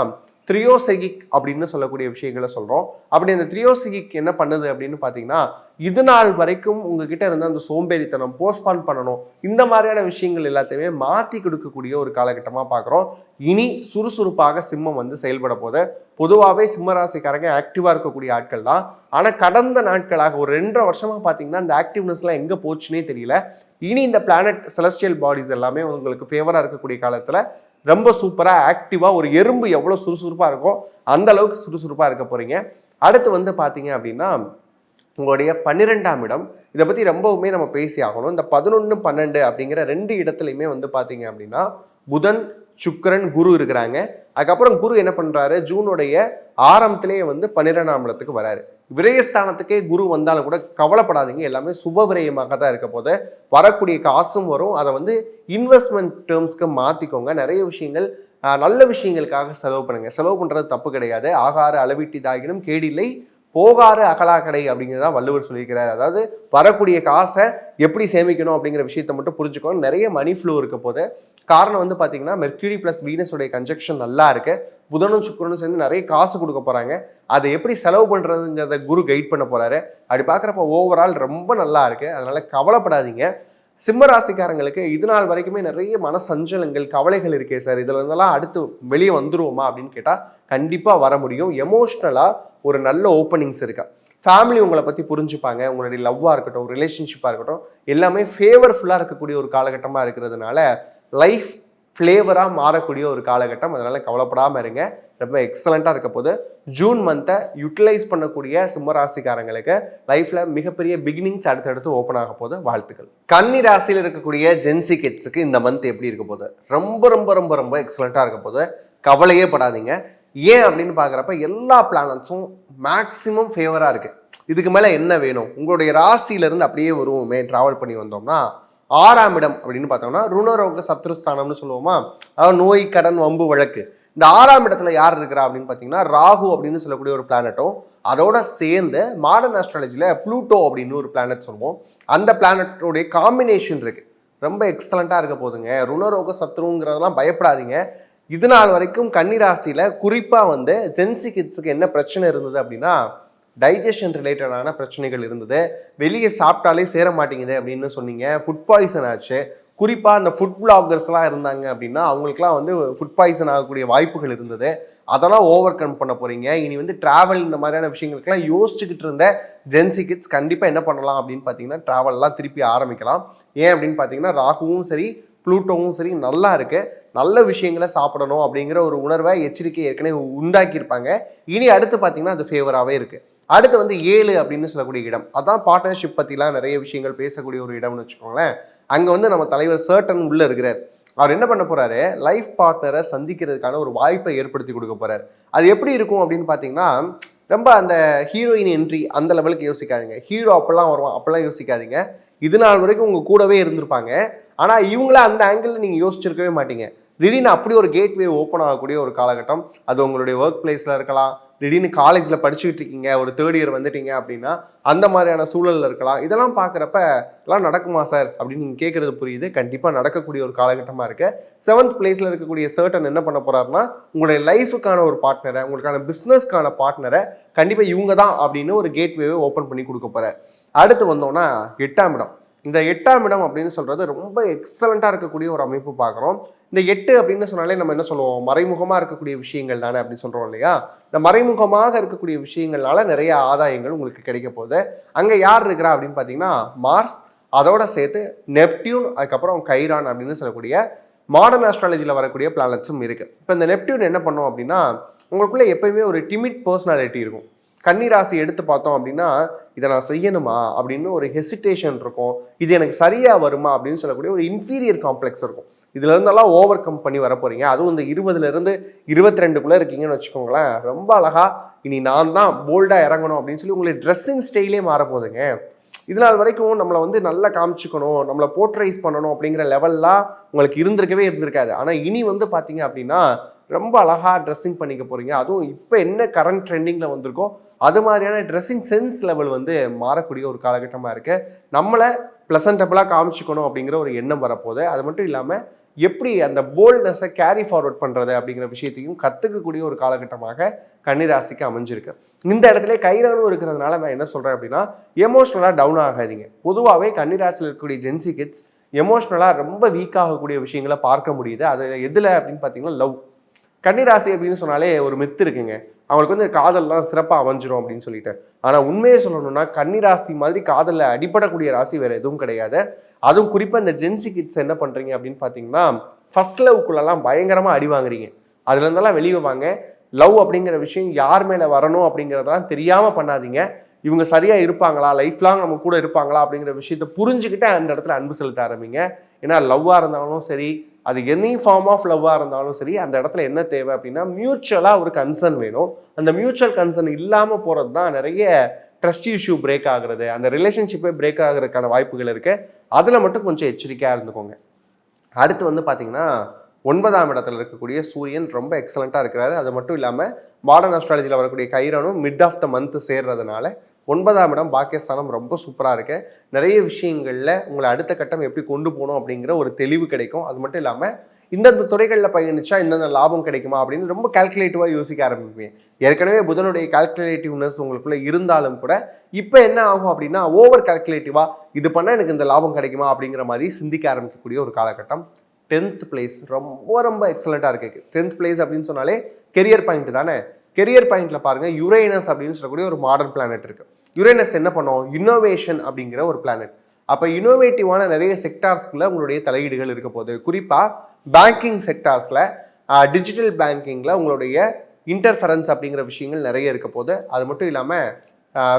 த்ரியோசெகிக் அப்படின்னு சொல்லக்கூடிய விஷயங்களை சொல்கிறோம். அப்படி அந்த த்ரியோசெகிக் என்ன பண்ணுது அப்படின்னு பார்த்தீங்கன்னா, இது நாள் வரைக்கும் உங்ககிட்ட இருந்த அந்த சோம்பேறித்தனம், போஸ்ட்பான் பண்ணணும், இந்த மாதிரியான விஷயங்கள் எல்லாத்தையுமே மாற்றி கொடுக்கக்கூடிய ஒரு காலகட்டமாக பார்க்குறோம். இனி சுறுசுறுப்பாக சிம்மம் வந்து செயல்பட போது. பொதுவாகவே சிம்மராசிக்காரங்க ஆக்டிவாக இருக்கக்கூடிய ஆட்கள் தான். ஆனால் கடந்த நாட்களாக ஒரு 2.5 வருஷமாக பார்த்தீங்கன்னா இந்த ஆக்டிவ்னஸ்லாம் எங்கே போச்சுன்னே தெரியல. இனி இந்த பிளானட் செலஸ்டியல் பாடிஸ் எல்லாமே உங்களுக்கு ஃபேவராக இருக்கக்கூடிய காலத்தில் ரொம்ப சூப்பராக ஆக்டிவாக ஒரு எறும்பு எவ்வளோ சுறுசுறுப்பாக இருக்கோ அந்த அளவுக்கு சுறுசுறுப்பாக இருக்க போகிறீங்க. அடுத்து வந்து பார்த்தீங்க அப்படின்னா உங்களுடைய 12ஆம் இடம், இதை பற்றி ரொம்பவுமே நம்ம பேசி ஆகணும். இந்த 11, 12 அப்படிங்கிற 2 இடத்துலையுமே வந்து பார்த்தீங்க அப்படின்னா புதன், சுக்கிரன், குரு இருக்கிறாங்க. அதுக்கப்புறம் குரு என்ன பண்ணுறாரு, ஜூனுடைய ஆரம்பத்திலேயே வந்து 12ஆம் இடத்துக்கு வராரு. விரயஸ்தானத்துக்கே குரு வந்தாலும் கூட கவலைப்படாதீங்க, எல்லாமே சுப விரயமாக தான் இருக்க போது. வரக்கூடிய காசும் வரும், அதை வந்து இன்வெஸ்ட்மெண்ட் டேர்ம்ஸ்க்கு மாற்றிக்கோங்க. நிறைய விஷயங்கள் நல்ல விஷயங்களுக்காக செலவு பண்ணுங்க. செலவு பண்ணுறது தப்பு கிடையாது. ஆகார அளவீட்டிதாகினும் கேடில்லை, போகாறு அகலாக்கடை அப்படிங்கிறதான் வள்ளுவர் சொல்லியிருக்கிறார். அதாவது வரக்கூடிய காசை எப்படி சேமிக்கணும் அப்படிங்கிற விஷயத்தை மட்டும் புரிஞ்சுக்கோங்க. நிறைய மணி ஃப்ளோ இருக்க போது. காரணம் வந்து பார்த்தீங்கன்னா மெர்க்யூரி ப்ளஸ் வீனஸோடைய கன்ஜெக்ஷன் நல்லா இருக்கு. புதனும் சுக்கிரனும் சேர்ந்து நிறைய காசு கொடுக்க போறாங்க. அதை எப்படி செலவு பண்றதுங்கிறத குரு கைட் பண்ண போறாரு. அப்படி பார்க்குறப்ப ஓவரால் ரொம்ப நல்லா இருக்கு. அதனால கவலைப்படாதீங்க. சிம்ம ராசிக்காரங்களுக்கு இது நாள் வரைக்குமே நிறைய மனசஞ்சலங்கள், கவலைகள் இருக்கே சார், இதுல இருந்தெல்லாம் அடுத்து வெளியே வந்துருவோமா அப்படின்னு கேட்டால் கண்டிப்பாக வர முடியும். எமோஷ்னலாக ஒரு நல்ல ஓப்பனிங்ஸ் இருக்கா. ஃபேமிலி உங்களை பற்றி புரிஞ்சுப்பாங்க. உங்களுடைய லவ்வாக இருக்கட்டும், ரிலேஷன்ஷிப்பாக இருக்கட்டும், எல்லாமே ஃபேவர்ஃபுல்லாக இருக்கக்கூடிய ஒரு காலகட்டமாக இருக்கிறதுனால லைஃப் ஃப்ளேவராக மாறக்கூடிய ஒரு காலகட்டம். அதனால கவலைப்படாமல் இருங்க. ரொம்ப எக்ஸலண்ட்டாக இருக்க போது. ஜூன் மந்த்தை யூட்டிலைஸ் பண்ணக்கூடிய சிம்மராசிக்காரங்களுக்கு லைஃப்ல மிகப்பெரிய பிகினிங்ஸ் அடுத்தடுத்து ஓப்பன் ஆக போது. வாழ்த்துக்கள். கன்னி ராசியில் இருக்கக்கூடிய ஜென்சி கிட்ஸுக்கு இந்த மந்த் எப்படி இருக்க போது? ரொம்ப ரொம்ப ரொம்ப ரொம்ப எக்ஸலண்ட்டாக இருக்க போது. கவலையே படாதீங்க. ஏன் அப்படின்னு பார்க்குறப்ப எல்லா பிளானட்ஸும் மேக்சிமம் ஃபேவராக இருக்குது. இதுக்கு மேலே என்ன வேணும்? உங்களுடைய ராசியிலேருந்து அப்படியே வருவோமே ட்ராவல் பண்ணி வந்தோம்னா 6ஆம் இடம் அப்படின்னு பார்த்தோம்னா ருணரோக சத்ருஸ்தானம்னு சொல்லுவோமா, அதாவது நோய் கடன் வம்பு வழக்கு. இந்த 6ஆம் இடத்துல யார் இருக்கிறா அப்படின்னு பார்த்தீங்கன்னா ராகு அப்படின்னு சொல்லக்கூடிய ஒரு பிளானட்டும் அதோட சேர்ந்து மாடர்ன் ஆஸ்ட்ராலஜியில் ப்ளூட்டோ அப்படின்னு ஒரு பிளானட் சொல்லுவோம். அந்த பிளானட்டோடைய காம்பினேஷன் இருக்கு. ரொம்ப எக்ஸலண்ட்டாக இருக்க போதுங்க. ருணரோக சத்ருங்கிறதெல்லாம் பயப்படாதீங்க. இது நாள் வரைக்கும் கன்னிராசியில் குறிப்பாக வந்து ஜென்சி கிட்ஸுக்கு என்ன பிரச்சனை இருந்தது அப்படின்னா டைஜஷன் ரிலேட்டடான பிரச்சனைகள் இருந்தது. வெளியே சாப்பிட்டாலே சேர மாட்டேங்குது அப்படின்னு சொன்னீங்க. ஃபுட் பாய்சன் ஆச்சு. குறிப்பாக அந்த ஃபுட் பிளாகர்ஸ்லாம் இருந்தாங்க அப்படின்னா அவங்களுக்குலாம் வந்து ஃபுட் பாய்சன் ஆகக்கூடிய வாய்ப்புகள் இருந்தது. அதெல்லாம் ஓவர் கம் பண்ண போகிறீங்க. இனி வந்து ட்ராவல் இந்த மாதிரியான விஷயங்களுக்கெல்லாம் யோசிச்சுக்கிட்டு இருந்த ஜென்சி கிட்ஸ் கண்டிப்பாக என்ன பண்ணலாம் அப்படின்னு பார்த்தீங்கன்னா ட்ராவல்லாம் திருப்பி ஆரம்பிக்கலாம். ஏன் அப்படின்னு பார்த்தீங்கன்னா ராகுவும் சரி ப்ளூட்டோவும் சரி நல்லா இருக்குது. நல்ல விஷயங்களை சாப்பிடணும் அப்படிங்கிற ஒரு உணர்வை எச்சரிக்கை ஏற்கனவே உண்டாக்கியிருப்பாங்க. இனி அடுத்து பார்த்தீங்கன்னா அது ஃபேவராகவே இருக்குது. அடுத்து வந்து 7 அப்படின்னு சொல்லக்கூடிய இடம், அதான் பார்ட்னர்ஷிப் பற்றிலாம் நிறைய விஷயங்கள் பேசக்கூடிய ஒரு இடம்னு வச்சுக்கோங்களேன். அங்கே வந்து நம்ம தலைவர் சர்டன் உள்ளே இருக்கிறார். அவர் என்ன பண்ண போறாரு? லைஃப் பார்ட்னரை சந்திக்கிறதுக்கான ஒரு வாய்ப்பை ஏற்படுத்தி கொடுக்க போறாரு. அது எப்படி இருக்கும் அப்படின்னு பார்த்தீங்கன்னா ரொம்ப அந்த ஹீரோயின் என்ட்ரி அந்த லெவலுக்கு யோசிக்காதீங்க. ஹீரோ அப்பெல்லாம் வருவான் அப்பெல்லாம் யோசிக்காதீங்க. இது நாள் வரைக்கும் உங்க கூடவே இருந்திருப்பாங்க. ஆனால் இவங்கள அந்த ஆங்கிள் நீங்கள் யோசிச்சிருக்கவே மாட்டீங்க. திடீர்னு அப்படி ஒரு கேட்வே ஓப்பன் ஆகக்கூடிய ஒரு காலகட்டம். அது உங்களுடைய ஒர்க் பிளேஸில் இருக்கலாம். திடீர்னு காலேஜில் படிச்சுக்கிட்டு இருக்கீங்க, ஒரு 3rd இயர் வந்துட்டீங்க அப்படின்னா அந்த மாதிரியான சூழலில் இருக்கலாம். இதெல்லாம் பார்க்குறப்ப எல்லாம் நடக்குமா சார் அப்படின்னு நீங்கள் கேட்குறது புரியுது. கண்டிப்பாக நடக்கக்கூடிய ஒரு காலகட்டமாக இருக்குது. 7th பிளேஸில் இருக்கக்கூடிய சர்டன் என்ன பண்ண போகிறாருன்னா உங்களுடைய லைஃபுக்கான ஒரு பார்ட்னரை, உங்களுக்கான பிஸ்னஸ்க்கான பார்ட்னரை கண்டிப்பாக இவங்க தான் அப்படின்னு ஒரு கேட்வேவை ஓப்பன் பண்ணி கொடுக்க போகிறார். அடுத்து வந்தோம்னா 8ஆம் இடம். இந்த 8ஆம் இடம் அப்படின்னு சொல்கிறது ரொம்ப எக்ஸலண்ட்டாக இருக்கக்கூடிய ஒரு அமைப்பு பார்க்குறோம். இந்த 8 அப்படின்னு சொன்னாலே நம்ம என்ன சொல்லுவோம்? மறைமுகமாக இருக்கக்கூடிய விஷயங்கள் தானே அப்படின்னு சொல்கிறோம் இல்லையா? இந்த மறைமுகமாக இருக்கக்கூடிய விஷயங்கள்னால நிறைய ஆதாயங்கள் உங்களுக்கு கிடைக்க போகுது. அங்கே யார் இருக்கிறா அப்படின்னு பார்த்தீங்கன்னா மார்ஸ், அதோட சேர்த்து நெப்டியூன், அதுக்கப்புறம் கைரான் அப்படின்னு சொல்லக்கூடிய மாடர்ன் ஆஸ்ட்ராலஜியில் வரக்கூடிய பிளானட்ஸும் இருக்குது. இப்போ இந்த நெப்டியூன் என்ன பண்ணும் அப்படின்னா உங்களுக்குள்ளே எப்பயுமே ஒரு டிமிட் பர்சனாலிட்டி இருக்கும். கன்னிராசி எடுத்து பார்த்தோம் அப்படின்னா இதை நான் செய்யணுமா அப்படின்னு ஒரு ஹெசிடேஷன் இருக்கும். இது எனக்கு சரியாக வருமா அப்படின்னு சொல்லக்கூடிய ஒரு இன்ஃபீரியர் காம்ப்ளெக்ஸ் இருக்கும். இதுல இருந்தெல்லாம் ஓவர் கம் பண்ணி வர போறீங்க. அதுவும் இந்த 20லேருந்து 22க்குள்ள இருக்கீங்கன்னு வச்சுக்கோங்களேன். ரொம்ப அழகா இனி நான் தான் போல்டா இறங்கணும் அப்படின்னு சொல்லி உங்களுடைய ட்ரெஸ்ஸிங் ஸ்டைலே மாறப்போகுதுங்க. இது நாள் வரைக்கும் நம்மளை வந்து நல்லா காமிச்சுக்கணும், நம்மளை போர்ட்ரைஸ் பண்ணணும் அப்படிங்கிற லெவல்லாம் உங்களுக்கு இருந்திருக்கவே இருந்திருக்காது. ஆனால் இனி வந்து பார்த்தீங்க அப்படின்னா ரொம்ப அழகா ட்ரெஸ்ஸிங் பண்ணிக்க போறீங்க. அதுவும் இப்போ என்ன கரண்ட் ட்ரெண்டிங்ல வந்திருக்கோ அது மாதிரியான ட்ரெஸ்ஸிங் சென்ஸ் லெவல் வந்து மாறக்கூடிய ஒரு காலகட்டமாக இருக்கு. நம்மளை ப்ளசன்டபுளாக காமிச்சிக்கணும் அப்படிங்கிற ஒரு எண்ணம் வரப்போகுது. அது மட்டும் இல்லாமல் எப்படி அந்த போல்ட்னஸை கேரி ஃபார்வர்ட் பண்ணுறது அப்படிங்கிற விஷயத்தையும் கற்றுக்கக்கூடிய ஒரு காலகட்டமாக கன்னிராசிக்கு அமைஞ்சிருக்கு. இந்த இடத்துல கைரானும் இருக்கிறதுனால நான் என்ன சொல்கிறேன் அப்படின்னா எமோஷ்னலாக டவுன் ஆகாதீங்க. பொதுவாகவே கன்னிராசியில் இருக்கக்கூடிய ஜென்சி கிட்ஸ் எமோஷ்னலாக ரொம்ப வீக் ஆகக்கூடிய விஷயங்களை பார்க்க முடியுது. அது எதில் அப்படின்னு பார்த்தீங்கன்னா லவ். கன்னிராசி அப்படின்னு சொன்னாலே ஒரு மித்து இருக்குங்க, அவங்களுக்கு வந்து காதல்லாம் சிறப்பாக அமைஞ்சிரும் அப்படின்னு சொல்லிட்டு. ஆனால் உண்மையை சொல்லணும்னா கன்னிராசி மாதிரி காதலில் அடிப்படக்கூடிய ராசி வேறு எதுவும் கிடையாது. அதுவும் குறிப்பாக இந்த ஜென்சி கிட்ஸ் என்ன பண்ணுறீங்க அப்படின்னு பார்த்தீங்கன்னா ஃபர்ஸ்ட் லவ்க்குள்ளெல்லாம் பயங்கரமாக அடி வாங்குறீங்க. அதுலேருந்தெல்லாம் வெளியே வாங்க. லவ் அப்படிங்கிற விஷயம் யார் மேலே வரணும் அப்படிங்கிறதெல்லாம் தெரியாமல் பண்ணாதீங்க. இவங்க சரியாக இருப்பாங்களா, லைஃப் லாங் நம்ம கூட இருப்பாங்களா அப்படிங்கிற விஷயத்த புரிஞ்சுக்கிட்டு அந்த இடத்துல அன்பு செலுத்த ஆரம்பிங்க. ஏன்னா லவ்வாக இருந்தாலும் சரி, அது எனி ஃபார்ம் ஆஃப் லவ்வாக இருந்தாலும் சரி, அந்த இடத்துல என்ன தேவை அப்படின்னா மியூச்சுவலாக ஒரு கன்சர்ன் வேணும். அந்த மியூச்சுவல் கன்சர்ன் இல்லாமல் போகிறது தான் நிறைய ட்ரஸ்ட் இஷ்யூ பிரேக் ஆகுறது, அந்த ரிலேஷன்ஷிப்பே பிரேக் ஆகிறதுக்கான வாய்ப்புகள் இருக்குது. அதில் மட்டும் கொஞ்சம் எச்சரிக்கையாக இருந்துக்கோங்க. அடுத்து வந்து பார்த்தீங்கன்னா 9ஆம் இடத்துல இருக்கக்கூடிய சூரியன் ரொம்ப எக்ஸலண்ட்டாக இருக்கிறாரு. அது மட்டும் இல்லாமல் மாடர்ன் ஆஸ்ட்ராலஜியில் வரக்கூடிய கைரானும் மிட் ஆஃப் த மந்த் சேர்றதுனால 9ஆம் இடம் பாக்கியஸ்தானம் ரொம்ப சூப்பராக இருக்கு. நிறைய விஷயங்களில் உங்களை அடுத்த கட்டம் எப்படி கொண்டு போகணும் அப்படிங்கிற ஒரு தெளிவு கிடைக்கும். அது மட்டும் இல்லாமல் இந்தந்த துறைகளில் பயணிச்சா இந்தந்த லாபம் கிடைக்குமா அப்படின்னு ரொம்ப கால்குலேட்டிவாக யோசிக்க ஆரம்பிப்பீங்க. ஏற்கனவே புதனுடைய கால்குலேட்டிவ்னஸ் உங்களுக்குள்ள இருந்தாலும் கூட இப்போ என்ன ஆகும் அப்படின்னா ஓவர் கால்குலேட்டிவாக இது பண்ணால் எனக்கு இந்த லாபம் கிடைக்குமா அப்படிங்கிற மாதிரி சிந்திக்க ஆரம்பிக்கக்கூடிய ஒரு காலகட்டம். 10th பிளேஸ் ரொம்ப ரொம்ப எக்ஸலண்ட்டாக இருக்கு. 10th பிளேஸ் அப்படின்னு சொன்னாலே கெரியர் பாயிண்ட் தானே. கெரியர் பாயிண்ட்ல பாருங்க யுரேனஸ் அப்படின்னு சொல்லக்கூடிய ஒரு மாடர்ன் பிளானட் இருக்கு. யுரேனஸ் என்ன பண்ணும்? இன்னோவேஷன் அப்படிங்கிற ஒரு பிளானட். அப்போ இன்னோவேட்டிவான நிறைய செக்டார்ஸ்குள்ள உங்களுடைய தலையீடுகள் இருக்க போகுது. குறிப்பாக பேங்கிங் செக்டார்ஸில் டிஜிட்டல் பேங்கிங்கில் உங்களுடைய இன்டர்ஃபரன்ஸ் அப்படிங்கிற விஷயங்கள் நிறைய இருக்க போது. அது மட்டும் இல்லாமல்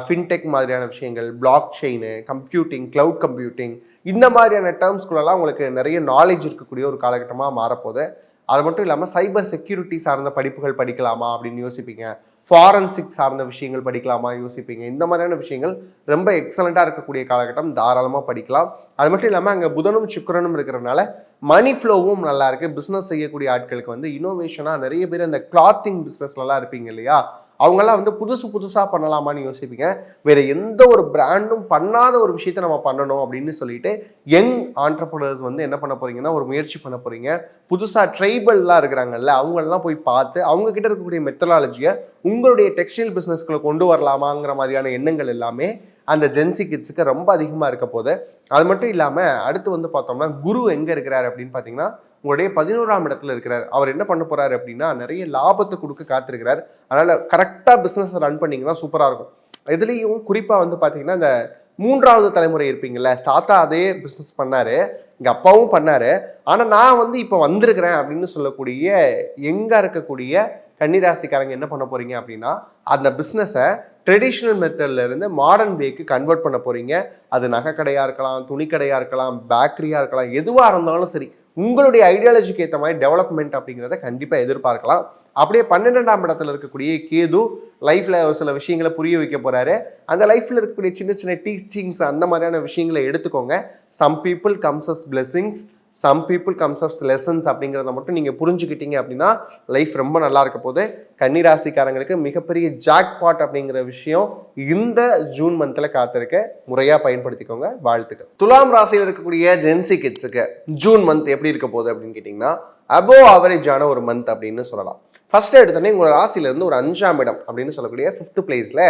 ஃபின்டெக் மாதிரியான விஷயங்கள், block chain, computing, cloud computing, இந்த மாதிரியான டேர்ம்ஸ்குள்ளெல்லாம் உங்களுக்கு நிறைய நாலேஜ் இருக்கக்கூடிய ஒரு காலகட்டமாக மாறப்போகுது. அது மட்டும் இல்லாமல் சைபர் செக்யூரிட்டி சார்ந்த படிப்புகள் படிக்கலாமா அப்படின்னு யோசிப்பீங்க. ஃபாரன்சிக் சார்ந்த விஷயங்கள் படிக்கலாமா யோசிப்பீங்க. இந்த மாதிரியான விஷயங்கள் ரொம்ப எக்ஸலண்ட்டாக இருக்கக்கூடிய காலகட்டம், தாராளமாக படிக்கலாம். அது மட்டும் இல்லாமல் அங்கே புதனும் சுக்கிரனும் இருக்கிறதுனால மணி ஃப்ளோவும் நல்லா இருக்கு. பிஸ்னஸ் செய்யக்கூடிய ஆட்களுக்கு வந்து இன்னோவேஷனாக நிறைய பேர் இந்த கிளாத்திங் பிஸ்னஸ்லாம் இருப்பீங்க இல்லையா, அவங்கெல்லாம் வந்து புதுசாக பண்ணலாமான்னு யோசிப்பீங்க. வேற எந்த ஒரு பிராண்டும் பண்ணாத ஒரு விஷயத்த நம்ம பண்ணணும் அப்படின்னு சொல்லிட்டு யங் ஆண்டர்பிரினர்ஸ் வந்து என்ன பண்ண போறீங்கன்னா ஒரு முயற்சி பண்ண போறீங்க. புதுசாக ட்ரைபல்லாம் இருக்கிறாங்கல்ல, அவங்களெல்லாம் போய் பார்த்து அவங்க கிட்ட இருக்கக்கூடிய மெத்தடாலஜியை உங்களுடைய டெக்ஸ்டைல் பிஸ்னஸ்குள்ள கொண்டு வரலாமாங்கிற மாதிரியான எண்ணங்கள் எல்லாமே அந்த ஜென்சி கிட்ஸுக்கு ரொம்ப அதிகமாக இருக்க போது. அது மட்டும் இல்லாமல் அடுத்து வந்து பார்த்தோம்னா குரு எங்கே இருக்கிறார் அப்படின்னு பார்த்தீங்கன்னா உங்களுடைய 11ஆம் இடத்துல இருக்கிறார். அவர் என்ன பண்ண போறாரு அப்படின்னா நிறைய லாபத்தை கொடுக்க காத்திருக்கிறார். அதனால கரெக்டாக பிஸ்னஸ் ரன் பண்ணிங்கன்னா சூப்பராக இருக்கும். இதுலேயும் குறிப்பாக வந்து பார்த்தீங்கன்னா இந்த 3வது தலைமுறை இருப்பீங்கல்ல, தாத்தா அதே பிஸ்னஸ் பண்ணாரு, எங்கள் அப்பாவும் பண்ணாரு, ஆனால் நான் வந்து இப்போ வந்திருக்கிறேன் அப்படின்னு சொல்லக்கூடிய எங்கே இருக்கக்கூடிய கன்னிராசிக்காரங்க என்ன பண்ண போறீங்க அப்படின்னா அந்த பிஸ்னஸை ட்ரெடிஷ்னல் மெத்தட்ல இருந்து மாடர்ன் வேக்கு கன்வெர்ட் பண்ண போறீங்க. அது நகை கடையா இருக்கலாம், துணி கடையா இருக்கலாம், பேக்கரியா இருக்கலாம், எதுவாக இருந்தாலும் சரி உங்களுடைய ஐடியாலஜிக்கு ஏற்ற மாதிரி டெவலப்மெண்ட் அப்படிங்கிறத கண்டிப்பாக எதிர்பார்க்கலாம். அப்படியே 12ஆம் இடத்துல இருக்கக்கூடிய கேது லைஃப்ல ஒரு சில விஷயங்களை புரிய வைக்க போறாரு. அந்த லைஃப்ல இருக்கக்கூடிய சின்ன சின்ன டீச்சிங்ஸ் அந்த மாதிரியான விஷயங்களை எடுத்துக்கோங்க. Some people comes as blessings, some people comes as lessons அப்படிங்கிறத மட்டும் நீங்கள் புரிஞ்சுக்கிட்டீங்க அப்படின்னா லைஃப் ரொம்ப நல்லா இருக்க போது. கன்னிராசிக்காரங்களுக்கு மிகப்பெரிய ஜாக்பாட் அப்படிங்கிற விஷயம் இந்த ஜூன் மந்தில் காத்திருக்க, முறையாக பயன்படுத்திக்கோங்க. வாழ்த்துக்கள். துலாம் ராசியில் இருக்கக்கூடிய ஜென்சி கிட்ஸுக்கு ஜூன் மந்த் எப்படி இருக்க போகுது அப்படின்னு கேட்டிங்கன்னா அபோவ் ஆவரேஜான ஒரு மந்த் அப்படின்னு சொல்லலாம். ஃபர்ஸ்ட் எடுத்தோடனே உங்களோட ராசியிலேருந்து ஒரு 5ஆம் இடம் அப்படின்னு சொல்லக்கூடிய 5th பிளேஸில்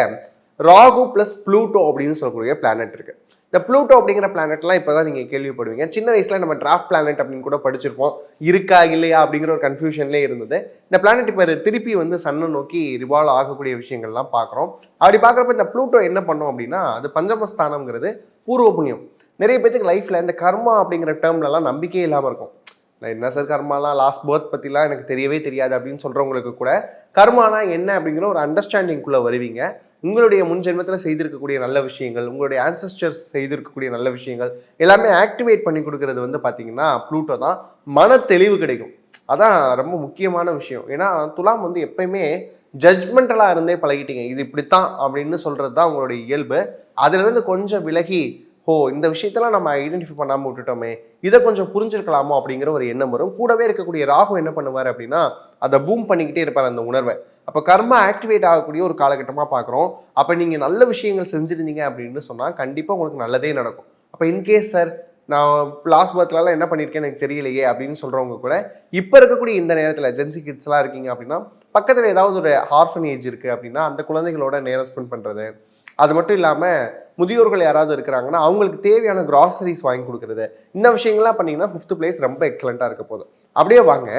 ராகு ப்ளஸ் ப்ளூட்டோ அப்படின்னு சொல்லக்கூடிய பிளானட் இருக்கு. இந்த ப்ளூட்டோ அப்படிங்கிற பிளானட்லாம் இப்போ தான் நீங்கள் கேள்விப்படுவீங்க. சின்ன வயசில் நம்ம டிராஃப்ட் பிளானட் அப்படின்னு கூட படிச்சிருப்போம். இருக்கா இல்லையா அப்படிங்கிற ஒரு கன்ஃபியூஷன்லேயே இருந்தது. இந்த பிளானட் இப்போ திருப்பி வந்து சன்னை நோக்கி ரிவால்வ் ஆகக்கூடிய விஷயங்கள்லாம் பார்க்குறோம். அப்படி பார்க்குறப்ப இந்த ப்ளூட்டோ என்ன பண்ணோம் அப்படின்னா அது பஞ்சமஸ்தானம்ங்கிறது பூர்வ புண்ணியம். நிறைய பேருக்கு லைஃப்பில் இந்த கர்மா அப்படிங்கிற டேர்ம்லலாம் நம்பிக்கையே இல்லாமல் இருக்கும். நான் என்ன சார் கர்மாலாம், லாஸ்ட் பர்த் பற்றிலாம் எனக்கு தெரியவே தெரியாது அப்படின்னு சொல்கிறவங்களுக்கு கூட கர்மானா என்ன அப்படிங்கிற ஒரு அண்டர்ஸ்டாண்டிங்குள்ளே வருவீங்க. உங்களுடைய முன் ஜென்மத்தில் செய்திருக்கக்கூடிய நல்ல விஷயங்கள், உங்களுடைய ஆன்சஸ்டர்ஸ் செய்திருக்கக்கூடிய நல்ல விஷயங்கள் எல்லாமே ஆக்டிவேட் பண்ணி கொடுக்கறது வந்து பார்த்தீங்கன்னா ப்ளூட்டோ தான். மன தெளிவு கிடைக்கும். அதான் ரொம்ப முக்கியமான விஷயம். ஏன்னா துலாம் வந்து எப்பயுமே ஜட்ஜ்மெண்டலாக இருந்தே பழகிட்டீங்க. இது இப்படித்தான் அப்படின்னு சொல்கிறது தான் உங்களுடைய இயல்பு. அதுலேருந்து கொஞ்சம் விலகி இந்த விஷயத்தெல்லாம் நம்ம ஐடென்டிஃபை பண்ணாமல் விட்டுட்டோமே, இதை கொஞ்சம் புரிஞ்சிருக்கலாமோ அப்படிங்கிற ஒரு எண்ணம் வரும். கூடவே இருக்கக்கூடிய ராகு என்ன பண்ணுவார் அப்படின்னா அதை பூம் பண்ணிக்கிட்டே இருப்பார் அந்த உணர்வை. அப்போ கர்மா ஆக்டிவேட் ஆகக்கூடிய ஒரு காலகட்டமாக பார்க்குறோம். அப்போ நீங்கள் நல்ல விஷயங்கள் செஞ்சுருந்தீங்க அப்படின்னு சொன்னால் கண்டிப்பாக உங்களுக்கு நல்லதே நடக்கும். அப்போ இன்கேஸ் சார் நான் லாஸ்ட் பர்த்லலாம் என்ன பண்ணியிருக்கேன் எனக்கு தெரியலையே அப்படின்னு சொல்கிறவங்க கூட இப்போ இருக்கக்கூடிய இந்த நேரத்தில் ஜென்சி கிட்ஸ்லாம் இருக்கீங்க அப்படின்னா பக்கத்தில் ஏதாவது ஒரு ஆர்ஃபனேஜ் இருக்குது அப்படின்னா அந்த குழந்தைகளோட நேரம் ஸ்பெண்ட் பண்ணுறது, அது மட்டும் இல்லாமல் முதியோர்கள் யாராவது இருக்கிறாங்கன்னா அவங்களுக்கு தேவையான கிராசரிஸ் வாங்கி கொடுக்குறது, இந்த விஷயங்கள்லாம் பண்ணிங்கன்னா 5th பிளேஸ் ரொம்ப எக்ஸலண்ட்டாக இருக்க போதும். அப்படியே வாங்க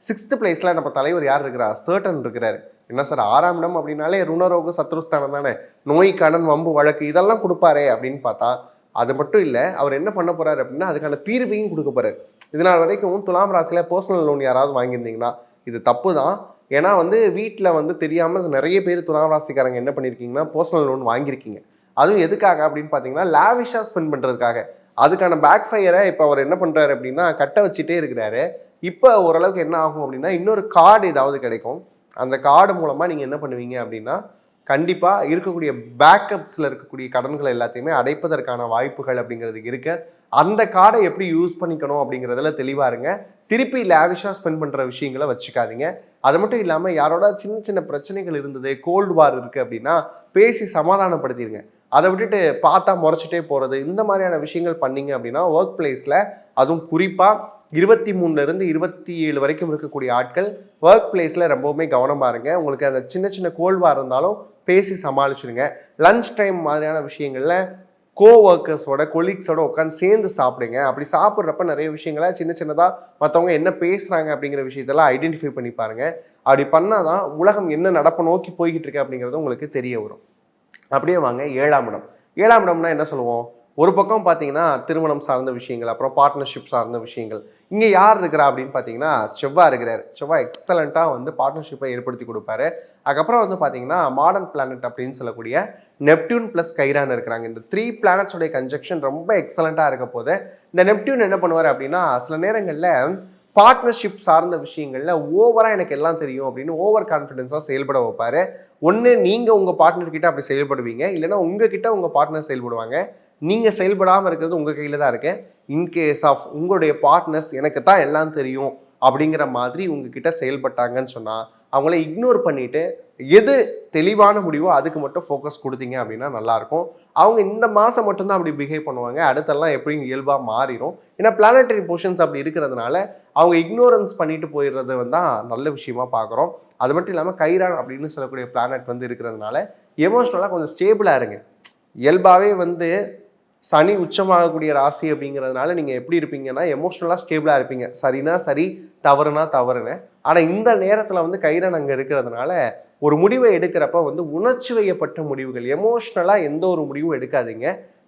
6th பிளேஸில் நம்ம தலைவர் யார் இருக்கிறா, சர்டன் இருக்கிறாரு. என்ன சார் 6ஆம் இடம் அப்படின்னாலே ருணரோக சத்ருஸ்தானம் தானே, நோய் கடன் வம்பு வழக்கு இதெல்லாம் கொடுப்பாரே அப்படின்னு பார்த்தா அது மட்டும் இல்லை, அவர் என்ன பண்ண போறாரு அப்படின்னா அதுக்கான தீர்வையும் கொடுக்க போறாரு. இதனால் வரைக்கும் துலாம் ராசியில் பர்சனல் லோன் யாராவது வாங்கியிருந்தீங்கன்னா இது தப்பு தான். ஏன்னா வந்து வீட்டில் வந்து தெரியாமல் நிறைய பேர் துலாம் ராசிக்காரங்க என்ன பண்ணியிருக்கீங்கன்னா பர்சனல் லோன் வாங்கியிருக்கீங்க. அதுவும் எதுக்காக அப்படின்னு பார்த்தீங்கன்னா லாவிஷாக ஸ்பெண்ட் பண்ணுறதுக்காக. அதுக்கான பேக் ஃபயரை இப்போ அவர் என்ன பண்ணுறாரு அப்படின்னா கட்ட வச்சுட்டே இருக்கிறாரு. இப்போ ஓரளவுக்கு என்ன ஆகும் அப்படின்னா இன்னொரு கார்டு ஏதாவது கிடைக்கும். அந்த கார்டு மூலமாக நீங்கள் என்ன பண்ணுவீங்க அப்படின்னா கண்டிப்பாக இருக்கக்கூடிய பேக்கப்ஸில் இருக்கக்கூடிய கடன்களை எல்லாத்தையுமே அடைப்பதற்கான வாய்ப்புகள் அப்படிங்கிறது இருக்கு. அந்த கார்டை எப்படி யூஸ் பண்ணிக்கணும் அப்படிங்கிறதுல தெளிவாக இருங்க. திருப்பி லேவிஷாக ஸ்பெண்ட் பண்ணுற விஷயங்களை வச்சுக்காதீங்க. அது மட்டும் இல்லாமல் யாரோட சின்ன சின்ன பிரச்சனைகள் இருந்தது, கோல்டு வார் இருக்குது அப்படின்னா பேசி சமாதானப்படுத்திடுங்க. அதை விட்டுட்டு பார்த்தா முறைச்சிட்டே போகிறது, இந்த மாதிரியான விஷயங்கள் பண்ணீங்க அப்படின்னா ஒர்க் பிளேஸில், அதுவும் குறிப்பாக 23லேருந்து 27 வரைக்கும் இருக்கக்கூடிய ஆட்கள் ஒர்க் பிளேஸில் ரொம்பவுமே கவனமாக இருங்க. உங்களுக்கு அந்த சின்ன சின்ன கோல்டு வார் இருந்தாலும் பேசி சமாளிச்சுடுங்க. லன்ச் டைம் மாதிரியான விஷயங்களில் ஒர்க்கர்ஸோட கொலீக்ஸோட உட்காந்து சேர்ந்து சாப்பிடுங்க. அப்படி சாப்பிட்றப்ப நிறைய விஷயங்களை சின்ன சின்னதாக மற்றவங்க என்ன பேசுகிறாங்க அப்படிங்கிற விஷயத்தெல்லாம் ஐடென்டிஃபை பண்ணி பாருங்க. அப்படி பண்ணாதான் உலகம் என்ன நடப்பு நோக்கி போய்கிட்டு இருக்கு அப்படிங்கிறது உங்களுக்கு தெரிய வரும். அப்படியே வாங்க 7ஆம் இடம். 7ஆம் இடம்னா என்ன சொல்லுவோம், ஒரு பக்கம் பார்த்தீங்கன்னா திருமணம் சார்ந்த விஷயங்கள், அப்புறம் பார்ட்னர்ஷிப் சார்ந்த விஷயங்கள். இங்க யார் இருக்கிறா அப்படின்னு பார்த்தீங்கன்னா, செவ்வாய் இருக்கிறாரு. செவ்வாய் எக்ஸலன்ட்டா வந்து பார்ட்னர்ஷிப்பை ஏற்படுத்தி குடுப்பாரு. அதுக்கப்புறம் வந்து பார்த்தீங்கன்னா, மாடர்ன் பிளானட் அப்படின்னு சொல்லக்கூடிய நெப்டியூன் பிளஸ் கைரான் இருக்கிறாங்க. இந்த 3 பிளானட்ஸ் உடைய கன்ஜங்ஷன் ரொம்ப எக்ஸலன்ட்டா இருக்க போது, இந்த நெப்டியூன் என்ன பண்ணுவாரு அப்படின்னா, சில நேரங்கள்ல பார்ட்னர்ஷிப் சார்ந்த விஷயங்கள்ல ஓவரா எனக்கு எல்லாம் தெரியும் அப்படின்னு ஓவர் கான்ஃபிடன்ஸா செயல்பட வைப்பாரு. ஒண்ணு நீங்க உங்க பார்ட்னர் கிட்ட அப்படி செயல்படுவீங்க. இல்லைன்னா உங்ககிட்ட உங்க பார்ட்னர் செயல்படுவாங்க. நீங்க செயல்படாம இருக்கிறது உங்க கையில தான் இருக்கு. இன் கேஸ் ஆஃப் உங்களுடைய பார்ட்னர்ஸ் எனக்கு தான் எல்லாம் தெரியும் அப்படிங்கிற மாதிரி உங்ககிட்ட செயல்பட்டாங்கன்னு சொன்னா, அவங்கள இக்னோர் பண்ணிட்டு எது தெளிவான முடிவோ அதுக்கு மட்டும் ஃபோக்கஸ் குடுத்தீங்க அப்படின்னா நல்லாயிருக்கும். அவங்க இந்த மாசம் மட்டும் தான் அப்படி பிஹேவ் பண்ணுவாங்க. அடுத்தெல்லாம் எப்படியும் இயல்பா மாறிரும். ஏன்னா பிளானட்டரி பொசிஷன்ஸ் அப்படி இருக்கிறதுனால, அவங்க இக்னோரன்ஸ் பண்ணிட்டு போயிடுறது தான் நல்ல விஷயமா பார்க்குறோம். அது மட்டும் இல்லாம கைரான் அப்படின்னு சொல்லக்கூடிய பிளானட் வந்து இருக்கிறதுனால, எமோஷனலா கொஞ்சம் ஸ்டேபிளா இருங்க. இயல்பாவே வந்து சனி உச்சமாகக்கூடிய ராசி அப்படிங்கிறதுனால நீங்க எப்படி இருப்பீங்கன்னா எமோஷனலா ஸ்டேபிளா இருப்பீங்க. சரினா சரி, தவறுனா தவறுன்னு. ஆனா இந்த நேரத்துல வந்து கைரன் அங்க இருக்கிறதுனால ஒரு முடிவை எடுக்கிறப்ப வந்து உணர்ச்சி வயப்பட்ட முடிவுகள், எமோஷனலா எந்த ஒரு முடிவும் எடுக்காதீங்க.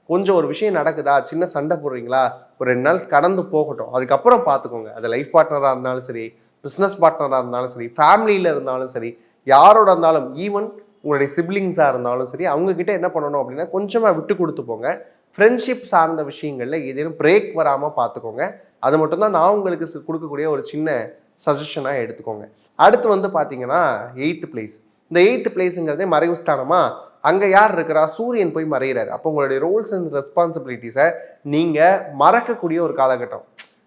கொஞ்சம் ஒரு விஷயம் நடக்குதா, சின்ன சண்டை போடுறீங்களா, ஒரு 2 நாள் கடந்து போகட்டும். அதுக்கப்புறம் பார்த்துக்கோங்க. அது லைஃப் பார்ட்னரா இருந்தாலும் சரி, பிசினஸ் பார்ட்னரா இருந்தாலும் சரி, ஃபேமிலியில இருந்தாலும் சரி, யாரோட இருந்தாலும் ஈவன் உங்களுடைய சிப்லிங்ஸா இருந்தாலும் சரி, அவங்க கிட்ட என்ன பண்ணணும் அப்படின்னா கொஞ்சமா விட்டு கொடுத்து போங்க. ஃப்ரெண்ட்ஷிப் சார்ந்த விஷயங்கள்ல ஏதேனும் பிரேக் வராமல் பார்த்துக்கோங்க. அது மட்டும்தான் நான் உங்களுக்கு கொடுக்கக்கூடிய ஒரு சின்ன சஜஷனாக எடுத்துக்கோங்க. அடுத்து வந்து பார்த்தீங்கன்னா 8th பிளேஸ். இந்த 8th பிளேஸுங்கிறதே மறைவு ஸ்தானமா, அங்கே யார் இருக்கிறா, சூரியன் போய் மறைகிறார். அப்போ உங்களுடைய ரோல்ஸ் அண்ட் ரெஸ்பான்சிபிலிட்டிஸை நீங்கள் மறக்கக்கூடிய ஒரு காலகட்டம்.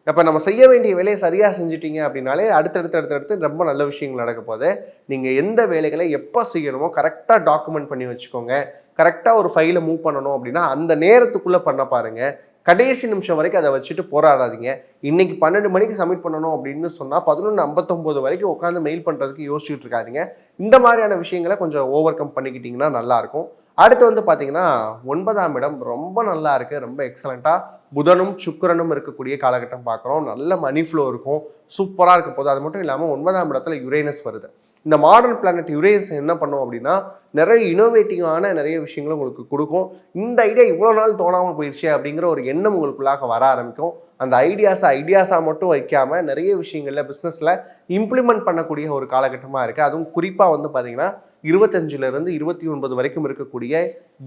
அப்போ நம்ம செய்ய வேண்டிய வேலையை சரியாக செஞ்சுட்டீங்க அப்படின்னாலே அடுத்தடுத்து ரொம்ப நல்ல விஷயங்கள் நடக்க போகுது. நீங்கள் எந்த வேலைகளை எப்போ செய்யணுமோ கரெக்டாக டாக்குமெண்ட் பண்ணி வச்சுக்கோங்க. கரெக்டாக ஒரு ஃபைலை மூவ் பண்ணணும் அப்படின்னா அந்த நேரத்துக்குள்ளே பண்ண பாருங்க. கடைசி நிமிஷம் வரைக்கும் அதை வச்சுட்டு போராடாதீங்க. இன்னைக்கு 12 மணிக்கு சப்மிட் பண்ணணும் அப்படின்னு சொன்னால் 11:59 வரைக்கும் உட்காந்து மெயில் பண்ணுறதுக்கு யோசிச்சுட்டு இருக்காதீங்க. இந்த மாதிரியான விஷயங்களை கொஞ்சம் ஓவர் கம் பண்ணிக்கிட்டீங்கன்னா நல்லாயிருக்கும். அடுத்து வந்து பார்த்தீங்கன்னா 9ஆம் இடம் ரொம்ப நல்லா இருக்கு, ரொம்ப எக்ஸலண்ட்டாக புதனும் சுக்கிரனும் இருக்கக்கூடிய காலகட்டம் பார்க்குறோம். நல்ல மணி ஃப்ளோ இருக்கும், சூப்பராக இருக்க போது. அது மட்டும் இல்லாமல் 9ஆம் இடத்துல யுரேனஸ் வருது. இந்த மாடர்ன் பிளானட் யுரேனஸ் என்ன பண்ணும் அப்படின்னா நிறைய இனோவேட்டிவான நிறைய விஷயங்களும் உங்களுக்கு கொடுக்கும். இந்த ஐடியா இவ்வளோ நாள் தோணாமல் போயிடுச்சு அப்படிங்கிற ஒரு எண்ணம் உங்களுக்குள்ளாக வர ஆரம்பிக்கும். அந்த ஐடியாஸாக மட்டும் வைக்காம நிறைய விஷயங்கள்ல பிஸ்னஸில் இம்ப்ளிமெண்ட் பண்ணக்கூடிய ஒரு காலகட்டமாக இருக்குது. அதுவும் குறிப்பாக வந்து பார்த்தீங்கன்னா 25லேருந்து 29 வரைக்கும் இருக்கக்கூடிய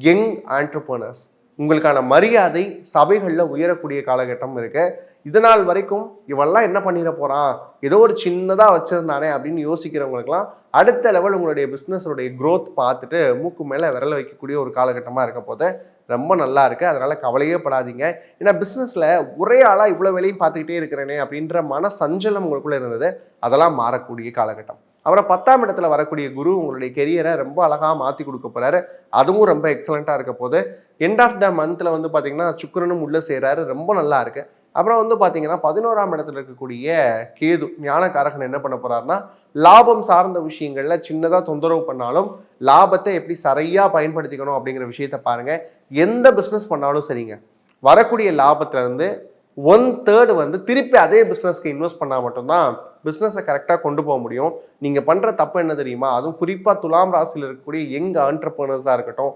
யங் ஆண்டர்பிரனர்ஸ் உங்களுக்கான மரியாதை சபைகளில் உயரக்கூடிய காலகட்டம் இருக்கு. இதனால் வரைக்கும் இவெல்லாம் என்ன பண்ணிட போறான், ஏதோ ஒரு சின்னதாக வச்சிருந்தானே அப்படின்னு யோசிக்கிறவங்களுக்குலாம் அடுத்த லெவல் உங்களுடைய பிஸ்னஸோடைய க்ரோத் பார்த்துட்டு மூக்கு மேலே விரல வைக்கக்கூடிய ஒரு காலகட்டமாக இருக்க போது ரொம்ப நல்லா இருக்கு. அதனால கவலையே படாதீங்க. ஏன்னா பிஸ்னஸில் ஒரே ஆளாக இவ்வளோ வேலையும் பார்த்துக்கிட்டே இருக்கிறேனே அப்படின்ற மன சஞ்சலம் உங்களுக்குள்ள இருந்தது, அதெல்லாம் மாறக்கூடிய காலகட்டம். அப்புறம் 10ஆம் இடத்துல வரக்கூடிய குரு உங்களுடைய கெரியரை ரொம்ப அழகாக மாற்றி கொடுக்க போறாரு. அதுவும் ரொம்ப எக்ஸலண்ட்டாக இருக்க போது. எண்ட் ஆஃப் த மந்த்ல வந்து பார்த்தீங்கன்னா சுக்கிரனும் உள்ள சேராரு, ரொம்ப நல்லா இருக்கு. அப்புறம் வந்து பார்த்தீங்கன்னா 11ஆம் இடத்துல இருக்கக்கூடிய கேது ஞானகாரகன் என்ன பண்ண போறாருன்னா லாபம் சார்ந்த விஷயங்கள்ல சின்னதாக தொந்தரவு பண்ணாலும் லாபத்தை எப்படி சரியாக பயன்படுத்திக்கணும் அப்படிங்கிற விஷயத்த பாருங்க. எந்த பிஸ்னஸ் பண்ணாலும் சரிங்க, வரக்கூடிய லாபத்துல இருந்து 1/3 வந்து திருப்பி அதே பிஸ்னஸ்க்கு இன்வெஸ்ட் பண்ணால் மட்டும்தான் பிஸ்னஸை கரெக்டாக கொண்டு போக முடியும். நீங்கள் பண்ணுற தப்பு என்ன தெரியுமா, அதுவும் குறிப்பாக துலாம் ராசியில் இருக்கக்கூடிய யங் ஆண்டர்பிரனர்ஸாக இருக்கட்டும்,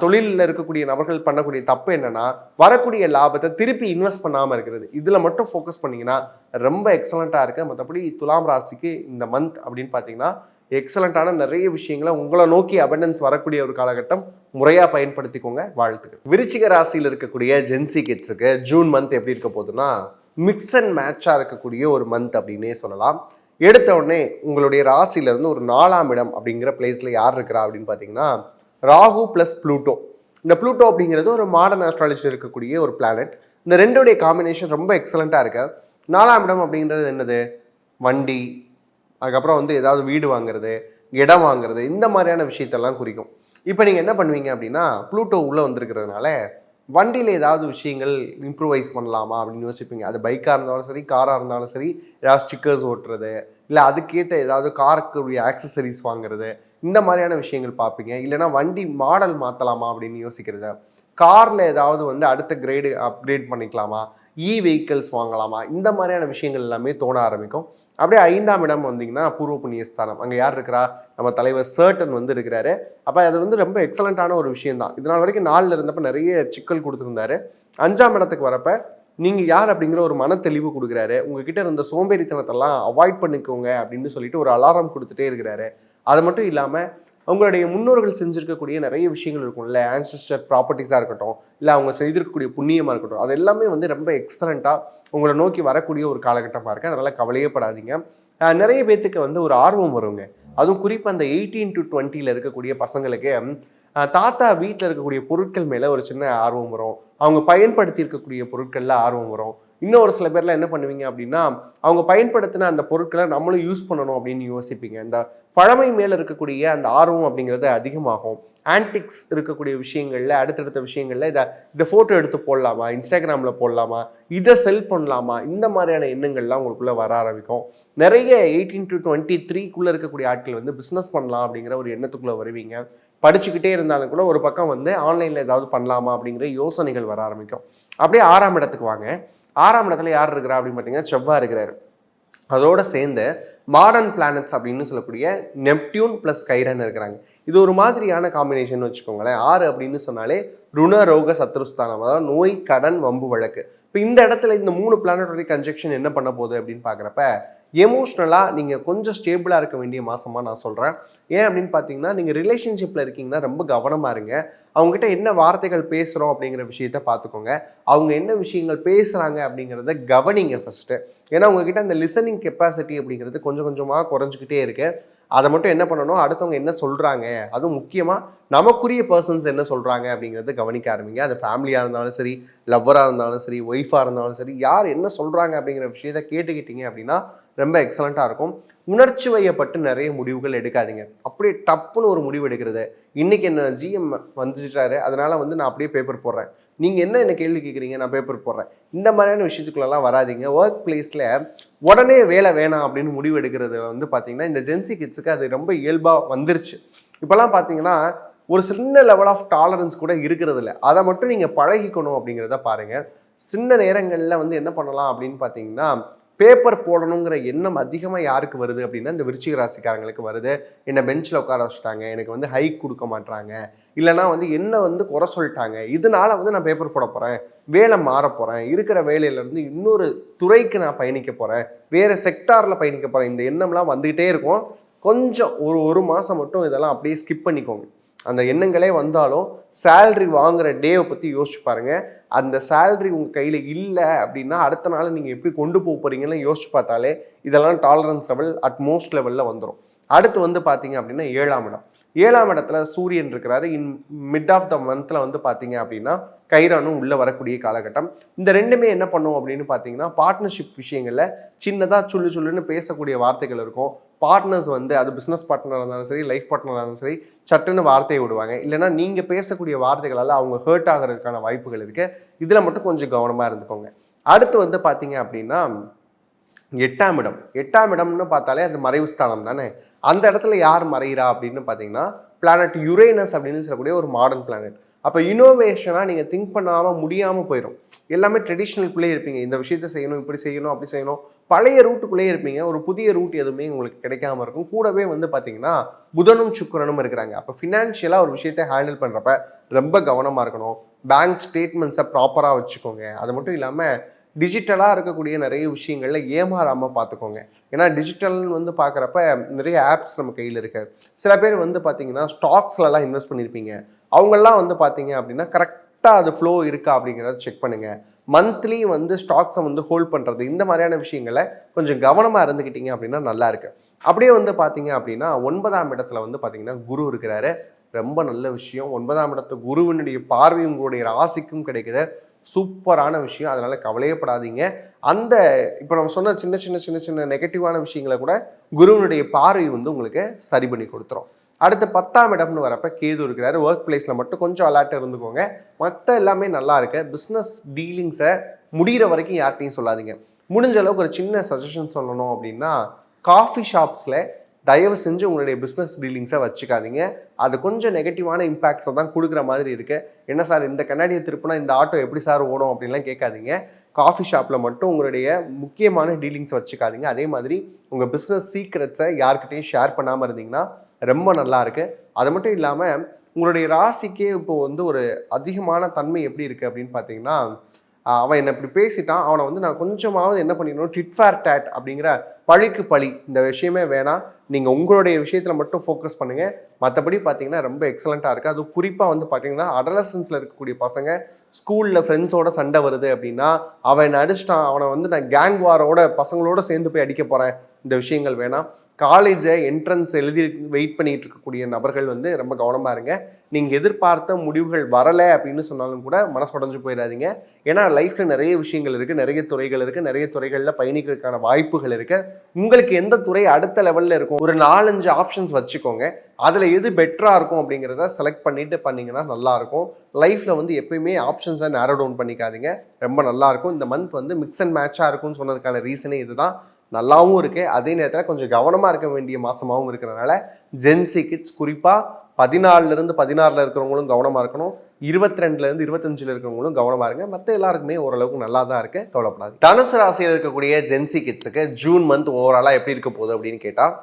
தொழிலில் இருக்கக்கூடிய நபர்கள் பண்ணக்கூடிய தப்பு என்னன்னா வரக்கூடிய லாபத்தை திருப்பி இன்வெஸ்ட் பண்ணாமல் இருக்கிறது. இதில் மட்டும் ஃபோக்கஸ் பண்ணிங்கன்னா ரொம்ப எக்ஸலண்ட்டாக இருக்குது. மற்றபடி துலாம் ராசிக்கு இந்த மந்த் அப்படின்னு பார்த்தீங்கன்னா எக்ஸலண்ட்டான நிறைய விஷயங்களை உங்களை நோக்கி அபண்டன்ஸ் வரக்கூடிய ஒரு காலகட்டம், முறையாக பயன்படுத்திக்கோங்க. வாழ்த்துக்கள். விருச்சிக ராசியில் இருக்கக்கூடிய ஜென்சி கிட்ஸுக்கு ஜூன் மந்த் எப்படி இருக்க போகுதுன்னா மிக்ஸ் அண்ட் மேட்சாக இருக்கக்கூடிய ஒரு மந்த் அப்படின்னே சொல்லலாம். எடுத்த உடனே உங்களுடைய ராசியிலேருந்து ஒரு 4ஆம் இடம் அப்படிங்கிற பிளேஸில் யார் இருக்கிறா அப்படின்னு பார்த்தீங்கன்னா ராகு ப்ளஸ் ப்ளூட்டோ. இந்த ப்ளூட்டோ அப்படிங்கிறது ஒரு மாடர்ன் ஆஸ்ட்ராலஜியில் இருக்கக்கூடிய ஒரு பிளானட். இந்த ரெண்டுடைய காம்பினேஷன் ரொம்ப எக்ஸலண்ட்டாக இருக்கு. 4ஆம் இடம் அப்படிங்கிறது என்னது, வண்டி, அதுக்கப்புறம் வந்து ஏதாவது வீடு வாங்குறது, இடம் வாங்குறது, இந்த மாதிரியான விஷயத்தெல்லாம் குறிக்கும். இப்போ நீங்கள் என்ன பண்ணுவீங்க அப்படின்னா ப்ளூட்டோ உள்ளே வந்திருக்கிறதுனால வண்டியில் ஏதாவது விஷயங்கள் இம்ப்ரூவைஸ் பண்ணலாமா அப்படின்னு யோசிப்பீங்க. அது பைக்காக இருந்தாலும் சரி, காராக இருந்தாலும் சரி, ஏதாவது ஸ்டிக்கர்ஸ் ஓட்டுறது, இல்லை அதுக்கேற்ற ஏதாவது காருக்குரிய ஆக்சசரிஸ் வாங்குறது, இந்த மாதிரியான விஷயங்கள் பார்ப்பீங்க. இல்லைனா வண்டி மாடல் மாற்றலாமா அப்படின்னு யோசிக்கிறது, காரில் ஏதாவது வந்து அடுத்த கிரேடு அப்கிரேட் பண்ணிக்கலாமா, வெஹிக்கிள்ஸ் வாங்கலாமா, இந்த மாதிரியான விஷயங்கள் எல்லாமே தோண ஆரம்பிக்கும். அப்படியே 5ஆம் இடம் வந்தீங்கன்னா பூர்வ புண்ணிய ஸ்தானம். அங்க யார் இருக்கிறா? நம்ம தலைவர் சர்டன் வந்து இருக்கிறாரு. அப்ப அது வந்து ரொம்ப எக்ஸலண்டான ஒரு விஷயம் தான். இதனால் வரைக்கும் 4ல இருந்தப்ப நிறைய சிக்கல் குடுத்திருந்தாரு. 5ஆம் இடத்துக்கு வரப்ப நீங்க யார் அப்படிங்கிற ஒரு மன தெளிவு குடுக்குறாரு. உங்ககிட்ட இருந்த சோம்பேறித்தனத்தெல்லாம் அவாய்ட் பண்ணிக்கோங்க அப்படின்னு சொல்லிட்டு ஒரு அலாரம் குடுத்துட்டே இருக்கிறாரு. அது மட்டும் இல்லாம உங்களுடைய முன்னோர்கள் செஞ்சிருக்கக்கூடிய நிறைய விஷயங்கள் இருக்கும்ல, ஆன்செஸ்டர் ப்ராப்பர்ட்டிஸா இருக்கட்டும், இல்ல அவங்க செய்திருக்கக்கூடிய புண்ணியமா இருக்கட்டும், அது எல்லாமே வந்து ரொம்ப எக்ஸலண்டா உங்கள நோக்கி வரக்கூடிய ஒரு காலகட்டமா இருக்கு. அதனால கவலையே படாதீங்க. நிறைய பேத்துக்கு வந்து ஒரு ஆர்வம் வருங்க. அதுவும் குறிப்பா அந்த 18 to 20ல இருக்கக்கூடிய பசங்களுக்கு தாத்தா வீட்ல இருக்கக்கூடிய பொருட்கள் மேல ஒரு சின்ன ஆர்வம் வரும். அவங்க பயன்படுத்தி இருக்கக்கூடிய பொருட்கள்ல ஆர்வம் வரும். இன்னும் ஒரு சில பேர்லாம் என்ன பண்ணுவீங்க அப்படின்னா, அவங்க பயன்படுத்தின அந்த பொருட்கள நம்மளும் யூஸ் பண்ணணும் அப்படின்னு யோசிப்பீங்க. இந்த பழமை மேல இருக்கக்கூடிய அந்த ஆர்வம் அப்படிங்கிறது அதிகமாகும். ஆன்டிக்ஸ் இருக்கக்கூடிய விஷயங்கள்ல, அடுத்தடுத்த விஷயங்கள்ல இத ஃபோட்டோ எடுத்து போடலாமா? Instagramல போடலாமா? இத செல் பண்ணலாமா? இந்த மாதிரியான எண்ணங்கள்லாம் உங்களுக்குள்ள வர ஆரம்பிக்கும். நிறைய 18 to 23க்குள்ள இருக்கக்கூடிய ஆட்கள் வந்து பிசினஸ் பண்ணலாம் அப்படிங்கிற ஒரு எண்ணத்துக்குள்ள வருவீங்க. படிச்சுக்கிட்டே இருந்தாலும் கூட ஒரு பக்கம் வந்து ஆன்லைன்ல ஏதாவது பண்ணலாமா அப்படிங்கிற யோசனைகள் வர ஆரம்பிக்கும். அப்படியே 6ஆம் இடத்துக்கு வாங்க. 6ஆம் இடத்துல யார் இருக்கிறா அப்படின்னு பார்த்தீங்கன்னா, செவ்வாய் இருக்கிறாரு. அதோட சேர்ந்து மாடர்ன் பிளானட்ஸ் அப்படின்னு சொல்லக்கூடிய நெப்டியூன் பிளஸ் கைரன் இருக்கிறாங்க. இது ஒரு மாதிரியான காம்பினேஷன் வச்சுக்கோங்களேன். 6 அப்படின்னு சொன்னாலே ருண ரோக சத்ருஸ்தானம், அதாவது நோய், கடன், வம்பு, வழக்கு. இப்போ இந்த இடத்துல இந்த 3 பிளானட்டோட கன்ஜெக்ஷன் என்ன பண்ண போகுது அப்படின்னு பார்க்குறப்ப எமோஷ்னலா நீங்க கொஞ்சம் ஸ்டேபிளா இருக்க வேண்டிய மாசமா நான் சொல்றேன். ஏன் அப்படின்னு பார்த்தீங்கன்னா, நீங்க ரிலேஷன்ஷிப்ல இருக்கீங்கன்னா ரொம்ப கவனமா இருங்க. அவங்ககிட்ட என்ன வார்த்தைகள் பேசுறோம் அப்படிங்கிற விஷயத்த பார்த்துக்கோங்க. அவங்க என்ன விஷயங்கள் பேசுறாங்க அப்படிங்கிறத கவனிங்க ஃபர்ஸ்ட்டு. ஏன்னா உங்ககிட்ட அந்த லிசனிங் கெப்பாசிட்டி அப்படிங்கிறது கொஞ்சம் கொஞ்சமா குறைஞ்சிக்கிட்டே இருக்கு. அதை மட்டும் என்ன பண்ணணும், அடுத்தவங்க என்ன சொல்றாங்க, அதுவும் முக்கியமா நமக்குரிய பர்சன்ஸ் என்ன சொல்றாங்க அப்படிங்கிறத கவனிக்க ஆரம்பிங்க. அது ஃபேமிலியா இருந்தாலும் சரி, லவ்வரா இருந்தாலும் சரி, ஒய்ஃபா இருந்தாலும் சரி, யார் என்ன சொல்றாங்க அப்படிங்கிற விஷயத்த கேட்டுக்கிட்டீங்க அப்படின்னா ரொம்ப எக்ஸலண்டா இருக்கும். உணர்ச்சி வயப்பட்டு நிறைய முடிவுகள் எடுக்காதீங்க. அப்படியே டப்புன்னு ஒரு முடிவு எடுக்கிறது. இன்னைக்கு என்ன ஜிஎம் வந்துட்டாரு, அதனால வந்து நான் அப்படியே பேப்பர் போடுறேன். நீங்க என்ன கேள்வி கேட்குறீங்க, நான் பேப்பர் போடுறேன். இந்த மாதிரியான விஷயத்துக்குள்ளெல்லாம் வராதீங்க. ஒர்க் பிளேஸ்ல உடனே வேலை வேணாம் அப்படின்னு முடிவு எடுக்கிறது வந்து பார்த்தீங்கன்னா, இந்த ஜென்சி கிட்ஸுக்கு அது ரொம்ப இயல்பா வந்துருச்சு. இப்பெல்லாம் பார்த்தீங்கன்னா, ஒரு சின்ன லெவல் ஆஃப் டாலரன்ஸ் கூட இருக்கிறது இல்லை. அதை மட்டும் நீங்க பழகிக்கணும் அப்படிங்கிறத பாருங்க. சின்ன நேரங்களில் வந்து என்ன பண்ணலாம் அப்படின்னு பார்த்தீங்கன்னா, பேப்பர் போடணுங்கிற எண்ணம் அதிகமாக யாருக்கு வருது அப்படின்னா, இந்த விருச்சிக ராசிக்காரங்களுக்கு வருது. என்னை பெஞ்சில் உட்கார வச்சுட்டாங்க, எனக்கு வந்து ஹைக் கொடுக்க மாட்றாங்க, இல்லைனா வந்து என்ன வந்து குறை சொல்லிட்டாங்க, இதனால வந்து நான் பேப்பர் போட போகிறேன், வேலை மாற போகிறேன், இருக்கிற வேலையிலேருந்து இன்னொரு துறைக்கு நான் பயணிக்க போகிறேன், வேறு செக்டாரில் பயணிக்க போகிறேன், இந்த எண்ணம்லாம் வந்துக்கிட்டே இருக்கும். கொஞ்சம் ஒரு மாதம் மட்டும் இதெல்லாம் அப்படியே ஸ்கிப் பண்ணிக்கோங்க. அந்த எண்ணங்களே வந்தாலும் சேலரி வாங்குற டேவை பற்றி யோசிச்சு பாருங்க. அந்த சேலரி உங்கள் கையில் இல்லை அப்படின்னா அடுத்த நாள் நீங்கள் எப்படி கொண்டு போக போகிறீங்கன்னு யோசிச்சு பார்த்தாலே இதெல்லாம் டாலரன்ஸ் லெவல் அட்மோஸ்ட் லெவலில் வந்துடும். அடுத்து வந்து பார்த்தீங்க அப்படின்னா 7ஆம் இடம். 7ஆம் இடத்துல சூரியன் இருக்கிறாரு. இன் மிட் ஆஃப் த மந்த்தில் வந்து பார்த்தீங்க அப்படின்னா கைரானும் உள்ளே வரக்கூடிய காலகட்டம். இந்த ரெண்டுமே என்ன பண்ணும் அப்படின்னு பார்த்தீங்கன்னா, பார்ட்னர்ஷிப் விஷயங்களில் சின்னதாக சுள்ளுன்னு பேசக்கூடிய வார்த்தைகள் இருக்கும். பார்ட்னர்ஸ் வந்து அது பிஸ்னஸ் பார்ட்னராக இருந்தாலும் சரி, லைஃப் பார்ட்னராக இருந்தாலும் சரி, சட்டுன்னு வார்த்தையை விடுவாங்க. இல்லைன்னா நீங்கள் பேசக்கூடிய வார்த்தைகளால் அவங்க ஹர்ட் ஆகிறதுக்கான வாய்ப்புகள் இருக்குது. இதில் மட்டும் கொஞ்சம் கவனமாக இருந்துக்கோங்க. அடுத்து வந்து பார்த்தீங்க அப்படின்னா 8ஆம் இடம். 8ஆம் இடம்னு பார்த்தாலே அது மறைவு ஸ்தானம் தானே. அந்த இடத்துல யார் மறைகிறா அப்படின்னு பார்த்தீங்கன்னா, பிளானட் யுரேனஸ் அப்படின்னு சொல்லக்கூடிய ஒரு மாடர்ன் பிளானட். அப்போ இனோவேஷனாக நீங்கள் திங்க் பண்ணாமல் முடியாமல் போயிடும். எல்லாமே ட்ரெடிஷ்னல்குள்ளே இருப்பீங்க. இந்த விஷயத்தை செய்யணும், இப்படி செய்யணும், அப்படி செய்யணும். பழைய ரூட்டுக்குள்ளேயே இருப்பீங்க. ஒரு புதிய ரூட் எதுவுமே உங்களுக்கு கிடைக்காம இருக்கும். கூடவே வந்து பார்த்தீங்கன்னா, புதனும் சுக்கிரனும் இருக்கிறாங்க. அப்போ ஃபினான்ஷியலாக ஒரு விஷயத்தை ஹேண்டில் பண்ணுறப்ப ரொம்ப கவனமாக இருக்கணும். பேங்க் ஸ்டேட்மெண்ட்ஸை ப்ராப்பராக வச்சுக்கோங்க. அது மட்டும் இல்லாமல் டிஜிட்டலாக இருக்கக்கூடிய நிறைய விஷயங்கள்ல ஏமாறாமல் பார்த்துக்கோங்க. ஏன்னா டிஜிட்டல்னு வந்து பார்க்குறப்ப நிறைய ஆப்ஸ் நம்ம கையில் இருக்கு. சில பேர் வந்து பார்த்தீங்கன்னா ஸ்டாக்ஸ்லலாம் இன்வெஸ்ட் பண்ணியிருப்பீங்க. அவங்கெல்லாம் வந்து பார்த்தீங்க அப்படின்னா கரெக்டாக அது ஃப்ளோ இருக்கா அப்படிங்கிறத செக் பண்ணுங்க. மந்த்லி வந்து ஸ்டாக்ஸை வந்து ஹோல்ட் பண்ணுறது, இந்த மாதிரியான விஷயங்களை கொஞ்சம் கவனமாக இருந்துக்கிட்டீங்க அப்படின்னா நல்லா இருக்கு. அப்படியே வந்து பார்த்தீங்க அப்படின்னா 9ஆம் இடத்துல வந்து பார்த்தீங்கன்னா குரு இருக்கிறாரு. ரொம்ப நல்ல விஷயம். 9ஆம் இடத்து குருவினுடைய பார்வை உங்களுடைய ராசிக்கும் கிடைக்குது. சூப்பரான விஷயம். அதனால கவலையப்படாதீங்க. அந்த இப்போ நம்ம சொன்ன சின்ன சின்ன சின்ன சின்ன நெகட்டிவான விஷயங்களை கூட குருவினுடைய பார்வை வந்து உங்களுக்கு சரி பண்ணி கொடுத்துரும். அடுத்து 10ஆம் இடம்னு வரப்ப கேது இருக்கிறாரு. ஒர்க் பிளேஸ்ல மட்டும் கொஞ்சம் அலர்ட்டாக இருந்துக்கோங்க. மற்ற எல்லாமே நல்லா இருக்கு. பிஸ்னஸ் டீலிங்ஸை முடிகிற வரைக்கும் யார்ட்டையும் சொல்லாதீங்க. முடிஞ்ச அளவுக்கு ஒரு சின்ன சஜஷன் சொல்லணும் அப்படின்னா, காஃபி ஷாப்ஸில் தயவு செஞ்சு உங்களுடைய பிஸ்னஸ் டீலிங்ஸை வச்சுக்காதீங்க. அது கொஞ்சம் நெகட்டிவான இம்பாக்ட்ஸை தான் கொடுக்குற மாதிரி இருக்குது. என்ன சார் இந்த கண்ணாடியை திருப்பினா இந்த ஆட்டோ எப்படி சார் ஓடும் அப்படின்லாம் கேட்காதீங்க. காஃபி ஷாப்பில் மட்டும் உங்களுடைய முக்கியமான டீலிங்ஸ் வச்சுக்காதீங்க. அதே மாதிரி உங்கள் பிஸ்னஸ் சீக்ரெட்ஸை யார்கிட்டையும் ஷேர் பண்ணாமல் இருந்தீங்கன்னா ரொம்ப நல்லா இருக்குது. அது மட்டும் இல்லாமல் உங்களுடைய ராசிக்கே இப்போ வந்து ஒரு அதிகமான தன்மை எப்படி இருக்குது அப்படின்னு பார்த்தீங்கன்னா, அவன் என்னை இப்படி பேசிட்டான், அவனை வந்து நான் கொஞ்சமாவது என்ன பண்ணிடணும், டிட் ஃபார் டேட் அப்படிங்கிற பழிக்கு பழி இந்த விஷயமே வேணாம். நீங்கள் உங்களுடைய விஷயத்தில் மட்டும் ஃபோக்கஸ் பண்ணுங்கள். மற்றபடி பார்த்தீங்கன்னா ரொம்ப எக்ஸலண்ட்டாக இருக்குது. அது குறிப்பாக வந்து பார்த்தீங்கன்னா அடலசன்ஸில் இருக்கக்கூடிய பசங்க ஸ்கூலில் ஃப்ரெண்ட்ஸோட சண்டை வருது அப்படின்னா, அவன் அடிச்சிட்டான், அவனை வந்து நான் கேங் வாரோட பசங்களோட சேர்ந்து போய் அடிக்க போகிறேன், இந்த விஷயங்கள் வேணாம். காலேஜை என்ட்ரன்ஸ் எழுதி வெயிட் பண்ணிட்டு இருக்கக்கூடிய நபர்கள் வந்து ரொம்ப கவனமாக இருங்க. நீங்கள் எதிர்பார்த்த முடிவுகள் வரலை அப்படின்னு சொன்னாலும் கூட மனசுடைஞ்சு போயிடாதீங்க. ஏன்னா லைஃப்பில் நிறைய விஷயங்கள் இருக்குது, நிறைய துறைகள் இருக்குது, நிறைய துறைகளில் பயணிக்கிறதுக்கான வாய்ப்புகள் இருக்குது. உங்களுக்கு எந்த துறை அடுத்த லெவலில் இருக்கும், ஒரு 4-5 ஆப்ஷன்ஸ் வச்சுக்கோங்க. அதில் எது பெட்டராக இருக்கும் அப்படிங்கிறத செலக்ட் பண்ணிட்டு பண்ணிங்கன்னா நல்லாயிருக்கும். லைஃப்பில் வந்து எப்பயுமே ஆப்ஷன்ஸை நேரோ டவுன் பண்ணிக்காதீங்க. ரொம்ப நல்லாயிருக்கும். இந்த மந்த் வந்து மிக்ஸ் அண்ட் மேட்சாக இருக்கும்னு சொன்னதுக்கான ரீசனே இதுதான். நல்லாவும் இருக்குது, அதே நேரத்தில் கொஞ்சம் கவனமாக இருக்க வேண்டிய மாதமாகவும் இருக்கிறதுனால ஜென்சி கிட்ஸ் குறிப்பாக 14லேருந்து 16 இருக்கிறவங்களும் கவனமாக இருக்கணும். 22லேருந்து 25 இருக்கிறவங்களும் கவனமாக இருங்க. மற்ற எல்லாருக்குமே ஓரளவுக்கு நல்லா தான் இருக்குது, கவலைப்படாது. தனுசு ராசியில் இருக்கக்கூடிய ஜென்சி கிட்ஸுக்கு ஜூன் மந்த் ஓவராலாக எப்படி இருக்க போகுது அப்படின்னு கேட்டால்,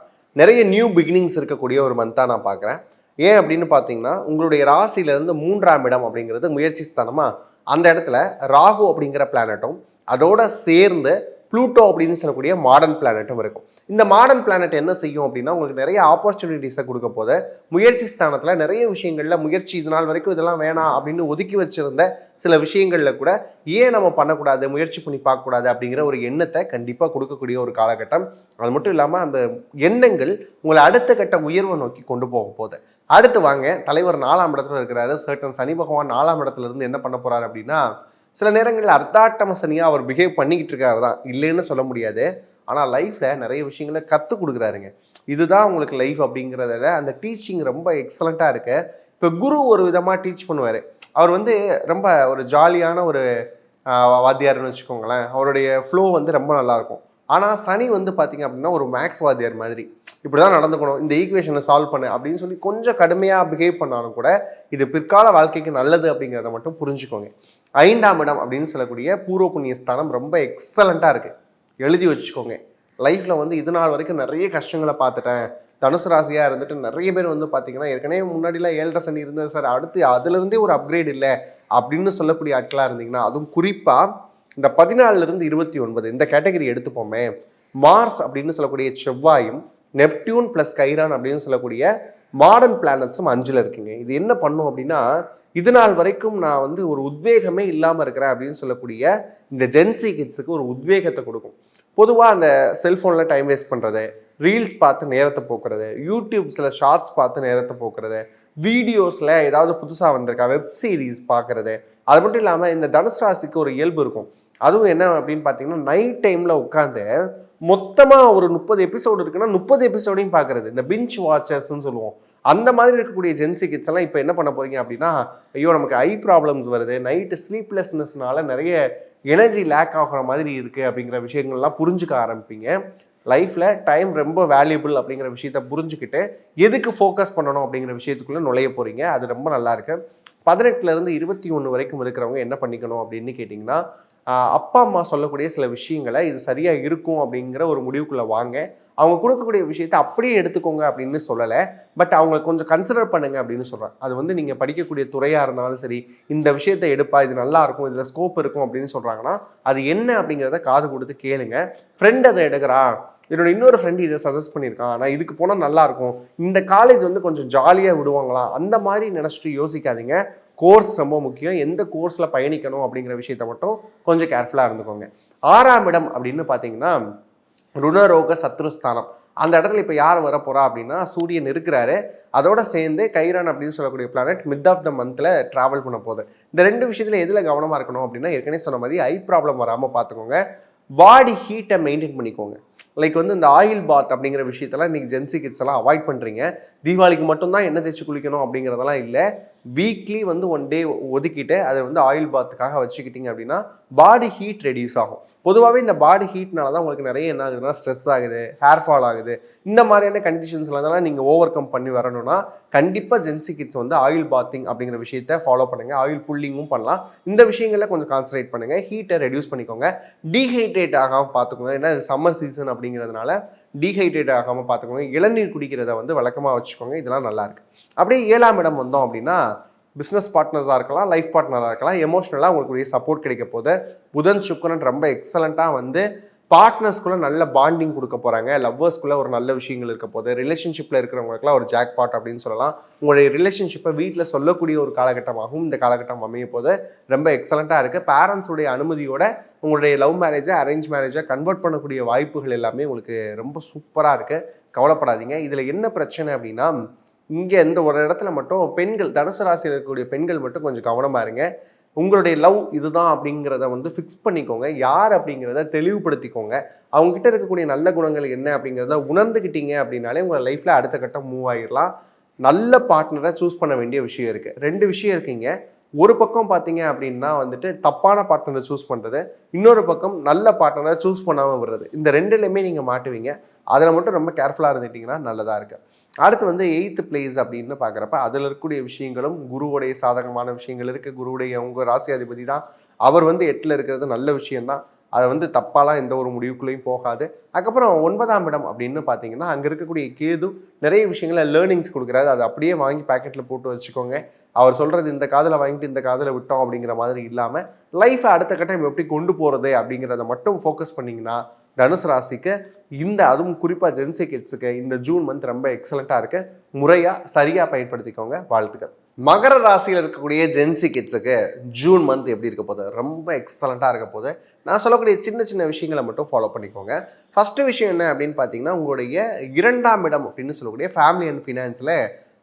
நிறைய நியூ பிகினிங்ஸ் இருக்கக்கூடிய ஒரு மந்த்தாக நான் பார்க்குறேன். ஏன் அப்படின்னு பார்த்தீங்கன்னா, உங்களுடைய ராசியிலேருந்து 3ஆம் இடம் அப்படிங்கிறது முயற்சி ஸ்தானமா, அந்த இடத்துல ராகு அப்படிங்கிற பிளானட்டும் அதோட சேர்ந்து ப்ளூட்டோ அப்படின்னு சொல்லக்கூடிய மாடர்ன் பிளானட்டும் இருக்கும். இந்த மாடர்ன் பிளானட் என்ன செய்யும் அப்படின்னா, உங்களுக்கு நிறைய ஆப்பர்ச்சுனிட்டிஸை கொடுக்க போது, முயற்சி ஸ்தானத்தில் நிறைய விஷயங்களில் முயற்சி இது நாள் வரைக்கும் இதெல்லாம் வேணாம் அப்படின்னு ஒதுக்கி வச்சிருந்த சில விஷயங்களில் கூட ஏன் நம்ம பண்ணக்கூடாது, முயற்சி பண்ணி பார்க்கக்கூடாது அப்படிங்கிற ஒரு எண்ணத்தை கண்டிப்பாக கொடுக்கக்கூடிய ஒரு காலகட்டம். அது மட்டும் இல்லாமல் அந்த எண்ணங்கள் உங்களை அடுத்த கட்ட உயர்வை நோக்கி கொண்டு போக போகுது. அடுத்து வாங்க, தலைவர் 4ஆம் இடத்துல இருக்கிறாரு. சர்டன் சனி பகவான் 4ஆம் இடத்துல இருந்து என்ன பண்ண போறாரு அப்படின்னா, சில நேரங்களில் அர்த்தாட்டம சனியாக அவர் பிஹேவ் பண்ணிக்கிட்டு இருக்காரு தான், இல்லைன்னு சொல்ல முடியாது. ஆனால் லைஃப்பில் நிறைய விஷயங்களை கற்றுக் கொடுக்குறாருங்க. இதுதான் உங்களுக்கு லைஃப் அப்படிங்கிறத அந்த டீச்சிங் ரொம்ப எக்ஸலண்ட்டாக இருக்கு. இப்போ குரு ஒரு விதமாக டீச் பண்ணுவார். அவர் வந்து ரொம்ப ஒரு ஜாலியான ஒரு வாத்தியார்னு வச்சுக்கோங்களேன். அவருடைய ஃப்ளோ வந்து ரொம்ப நல்லாயிருக்கும். ஆனால் சனி வந்து பார்த்தீங்க அப்படின்னா ஒரு மேக்ஸ் வாத்தியார் மாதிரி, இப்படி தான் நடந்துக்கணும், இந்த ஈக்குவேஷனை சால்வ் பண்ணு அப்படின்னு சொல்லி கொஞ்சம் கடுமையாக பிஹேவ் பண்ணாலும் கூட இது பிற்கால வாழ்க்கைக்கு நல்லது அப்படிங்கிறத மட்டும் புரிஞ்சுக்கோங்க. 5ஆம் இடம் அப்படின்னு சொல்லக்கூடிய பூர்வ புண்ணிய ஸ்தானம் ரொம்ப எக்ஸலண்ட்டாக இருக்குது, எழுதி வச்சுக்கோங்க. லைஃப்பில் வந்து இது நாள் வரைக்கும் நிறைய கஷ்டங்களை பார்த்துட்டேன். தனுசு ராசியாக இருந்துட்டு நிறைய பேர் வந்து பார்த்தீங்கன்னா ஏற்கனவே முன்னாடிலாம் 7.5 சனி இருந்தது சார், அடுத்து அதுலேருந்தே ஒரு அப்கிரேட் இல்லை அப்படின்னு சொல்லக்கூடிய ஆட்களாக இருந்தீங்கன்னா, அதுவும் குறிப்பாக இந்த 14லேருந்து 29 இந்த கேட்டகரி எடுத்துப்போமே, மார்ஸ் அப்படின்னு சொல்லக்கூடிய செவ்வாயும் நெப்டியூன் ப்ளஸ் கைரான் அப்படின்னு சொல்லக்கூடிய மாடர்ன் பிளானட்ஸும் 5ல் இருக்குங்க. இது என்ன பண்ணும் அப்படின்னா, இது நாள் வரைக்கும் நான் வந்து ஒரு உத்வேகமே இல்லாமல் இருக்கிறேன் அப்படின்னு சொல்லக்கூடிய இந்த ஜென்சி கிட்ஸுக்கு ஒரு உத்வேகத்தை கொடுக்கும். பொதுவாக அந்த செல்ஃபோனில் டைம் வேஸ்ட் பண்ணுறது, ரீல்ஸ் பார்த்து நேரத்தை போக்குறது, யூடியூப்ஸில் ஷார்ட்ஸ் பார்த்து நேரத்தை போக்குறது, வீடியோஸில் ஏதாவது புதுசாக வந்திருக்கா வெப் சீரிஸ் பார்க்குறது, அது மட்டும் இல்லாமல் இந்த தனுசு ராசிக்கு ஒரு இயல்பு இருக்கும். அதுவும் என்ன அப்படின்னு பார்த்தீங்கன்னா, நைட் டைமில் உட்காந்து மொத்தமாக ஒரு 30 எபிசோடு இருக்குன்னா 30 எபிசோடையும் பார்க்குறது, இந்த பிஞ்ச் வாட்சர்ஸ்ன்னு சொல்லுவோம். அந்த மாதிரி இருக்கக்கூடிய ஜென்சி கிட்ஸ் எல்லாம் இப்போ என்ன பண்ண போறீங்க அப்படின்னா, ஐயோ நமக்கு ஐ ப்ராப்ளம்ஸ் வருது, நைட்டு ஸ்லீப்லெஸ்னஸ்னால நிறைய எனர்ஜி லேக் ஆகிற மாதிரி இருக்குது அப்படிங்கிற விஷயங்கள்லாம் புரிஞ்சுக்க ஆரம்பிப்பீங்க. லைஃப்பில் டைம் ரொம்ப வேல்யூபிள் அப்படிங்கிற விஷயத்த புரிஞ்சுக்கிட்டு எதுக்கு ஃபோக்கஸ் பண்ணணும் அப்படிங்கிற விஷயத்துக்குள்ளே நுழைய போகிறீங்க. அது ரொம்ப நல்லா இருக்கு. 18லேருந்து 21 வரைக்கும் இருக்கிறவங்க என்ன பண்ணிக்கணும் அப்படின்னு கேட்டிங்கன்னா, அப்பா அம்மா சொல்லக்கூடிய சில விஷயங்களை இது சரியாக இருக்கும் அப்படிங்கிற ஒரு முடிவுக்குள்ளே வாங்க. அவங்க கொடுக்கக்கூடிய விஷயத்தை அப்படியே எடுத்துக்கோங்க அப்படின்னு சொல்லலை, பட் அவங்களை கொஞ்சம் கன்சிடர் பண்ணுங்க அப்படின்னு சொல்கிறேன். அது வந்து நீங்கள் படிக்கக்கூடிய துறையாக இருந்தாலும் சரி, இந்த விஷயத்தை எடுப்பா, இது நல்லா இருக்கும், இதில் ஸ்கோப் இருக்கும் அப்படின்னு சொல்கிறாங்கன்னா அது என்ன அப்படிங்கிறத காது கொடுத்து கேளுங்க. ஃப்ரெண்ட் அதை எடுக்கிறான், என்னோட இன்னொரு ஃப்ரெண்டு இதை சஜஸ்ட் பண்ணியிருக்கான், நான் இதுக்கு போனால் நல்லாயிருக்கும், இந்த காலேஜ் வந்து கொஞ்சம் ஜாலியாக விடுவாங்களா, அந்த மாதிரி நினச்சிட்டு யோசிக்காதீங்க. கோர்ஸ் ரொம்ப முக்கியம். எந்த கோர்ஸில் பயணிக்கணும் அப்படிங்கிற விஷயத்த மட்டும் கொஞ்சம் கேர்ஃபுல்லாக இருந்துக்கோங்க. 6ஆம் இடம் அப்படின்னு பார்த்தீங்கன்னா ருணரோக சத்ருஸ்தானம். அந்த இடத்துல இப்போ யார் வர போகிறா அப்படின்னா சூரியன் இருக்கிறாரு. அதோட சேர்ந்து கைரான் அப்படின்னு சொல்லக்கூடிய பிளானட் மிட் ஆஃப் த மந்தில் ட்ராவல் பண்ண போகுது. இந்த 2 விஷயத்தில் எதில் கவனமாக இருக்கணும் அப்படின்னா, ஏற்கனவே சொன்ன மாதிரி ஐ ப்ராப்ளம் வராமல் பார்த்துக்கோங்க. பாடி ஹீட்டை மெயின்டைன் பண்ணிக்கோங்க. லைக் வந்து இந்த ஆயில் பாத் அப்படிங்கிற விஷயத்தெல்லாம் இன்னைக்கு ஜென்சி கிட்ஸ் எல்லாம் அவாய்ட் பண்ணுறீங்க. தீபாவளிக்கு மட்டும்தான் எண்ணெய் தேய்ச்சி குளிக்கணும் அப்படிங்கிறதெல்லாம் இல்லை. வீக்லி வந்து 1 டே ஒதுக்கிட்டு அதை வந்து ஆயில் பாத்துக்காக வச்சுக்கிட்டீங்க அப்படின்னா பாடி ஹீட் ரெடியூஸ் ஆகும். பொதுவாகவே இந்த பாடி ஹீட்னால தான் உங்களுக்கு நிறைய என்ன ஆகுதுன்னா ஸ்ட்ரெஸ் ஆகுது, ஹேர் ஃபால் ஆகுது. இந்த மாதிரியான கண்டிஷன்ஸ்ல தான் நீங்கள் ஓவர் கம் பண்ணி வரணும்னா கண்டிப்பாக ஜென்சி கிட்ஸ் வந்து ஆயில் பாத்திங் அப்படிங்கிற விஷயத்த ஃபாலோ பண்ணுங்க. ஆயில் புல்லிங்கும் பண்ணலாம். இந்த விஷயங்களில் கொஞ்சம் கான்சன்ட்ரேட் பண்ணுங்க. ஹீட்டை ரெடியூஸ் பண்ணிக்கோங்க. டீஹைட்ரேட் ஆகாமல் பார்த்துக்கோங்க. ஏன்னா இது சம்மர் சீசன் அப்படிங்கிறதுனால டீஹைட்ரேட் ஆகாமல் பார்த்துக்கோங்க. இளநீர் குடிக்கிறத வந்து வழக்கமாக வச்சுக்கோங்க. இதெல்லாம் நல்லா இருக்கு. அப்படியே 7ஆம் இடம் வந்தோம் அப்படின்னா பிஸ்னஸ் பார்ட்னர்ஸாக இருக்கலாம், லைஃப் பார்ட்னராக இருக்கலாம், எமோஷனலாக உங்களுக்கு சப்போர்ட் கிடைக்க போது. புதன் சுக்கிரன் ரொம்ப எக்ஸலண்ட்டாக வந்து பார்ட்னர்ஸ்குள்ளே நல்ல பாண்டிங் கொடுக்க போகிறாங்க. லவ்வர்ஸ்குள்ளே ஒரு நல்ல விஷயங்கள் இருக்க போது. ரிலேஷன்ஷிப்பில் இருக்கிறவங்களுக்குலாம் ஒரு ஜாக் பாட் அப்படின்னு சொல்லலாம். உங்களுடைய ரிலேஷன்ஷிப்பை வீட்டில் சொல்லக்கூடிய ஒரு காலகட்டமாகவும் இந்த காலகட்டம் அமைய போது ரொம்ப எக்ஸலண்ட்டாக இருக்குது. பேரண்ட்ஸுடைய அனுமதியோட உங்களுடைய லவ் மேரேஜை அரேஞ்ச் மேரேஜை கன்வெர்ட் பண்ணக்கூடிய வாய்ப்புகள் எல்லாமே உங்களுக்கு ரொம்ப சூப்பராக இருக்குது. கவலைப்படாதீங்க. இதில் என்ன பிரச்சனை அப்படின்னா இங்கே இந்த ஒரு இடத்துல மட்டும் பெண்கள், தனுசு ராசியில் இருக்கக்கூடிய பெண்கள் மட்டும் கொஞ்சம் கவனமாக இருங்க. உங்களுடைய லவ் இதுதான் அப்படிங்கிறத வந்து ஃபிக்ஸ் பண்ணிக்கோங்க. யார் அப்படிங்கிறத தெளிவுபடுத்திக்கோங்க. அவங்ககிட்ட இருக்கக்கூடிய நல்ல குணங்கள் என்ன அப்படிங்கிறத உணர்ந்துக்கிட்டீங்க அப்படின்னாலே உங்களை லைஃப்பில் அடுத்த கட்டம் மூவ் ஆகிடலாம். நல்ல பார்ட்னரை சூஸ் பண்ண வேண்டிய விஷயம் இருக்குது. 2 விஷயம் இருக்குங்க. ஒரு பக்கம் பார்த்தீங்க அப்படின்னா வந்துட்டு தப்பான பார்ட்னரை சூஸ் பண்ணுறது, இன்னொரு பக்கம் நல்ல பார்ட்னரை சூஸ் பண்ணாமல் விடுறது. இந்த 2லையுமே நீங்கள் மாட்டுவீங்க. அதில் மட்டும் ரொம்ப கேர்ஃபுல்லாக இருந்துட்டிங்கன்னா நல்லதாக இருக்குது. அடுத்து வந்து 8th பிளேஸ் அப்படின்னு பார்க்குறப்ப அதில் இருக்கக்கூடிய விஷயங்களும் குருவுடைய சாதகமான விஷயங்கள் இருக்குது. குருவுடைய உங்கள் ராசி அதிபதி தான். அவர் வந்து 8ல் இருக்கிறது நல்ல விஷயம்தான். அதை வந்து தப்பாலாம் எந்த ஒரு முடிவுக்குள்ளேயும் போகாது. அதுக்கப்புறம் 9ஆம் இடம் அப்படின்னு பார்த்தீங்கன்னா அங்கே இருக்கக்கூடிய கேது நிறைய விஷயங்களை லேர்னிங்ஸ் கொடுக்குறாரு. அதை அப்படியே வாங்கி பேக்கெட்டில் போட்டு வச்சுக்கோங்க. அவர் சொல்கிறது இந்த காதில் வாங்கிட்டு இந்த காதில் விட்டோம் அப்படிங்கிற மாதிரி இல்லாமல் லைஃப்பை அடுத்த கட்டம் எப்படி கொண்டு போகிறது அப்படிங்கிறத மட்டும் ஃபோக்கஸ் பண்ணிங்கன்னா தனுசு ராசிக்கு அதுவும் குறிப்பாக ஜென்சி கிட்ஸுக்கு இந்த ஜூன் மந்த் ரொம்ப எக்ஸலண்ட்டாக இருக்கு. முறையாக சரியாக பயன்படுத்திக்கோங்க. வாழ்த்துக்கள். மகர ராசியில் இருக்கக்கூடிய ஜென்சி கிட்ஸுக்கு ஜூன் மந்த் எப்படி இருக்க போகுது? ரொம்ப எக்ஸலண்ட்டாக இருக்க போகுது. நான் சொல்லக்கூடிய சின்ன சின்ன விஷயங்களை மட்டும் ஃபாலோ பண்ணிக்கோங்க. ஃபஸ்ட்டு விஷயம் என்ன அப்படின்னு பார்த்தீங்கன்னா உங்களுடைய 2ஆம் இடம் அப்படின்னு சொல்லக்கூடிய ஃபேமிலி அண்ட் ஃபினான்ஸில்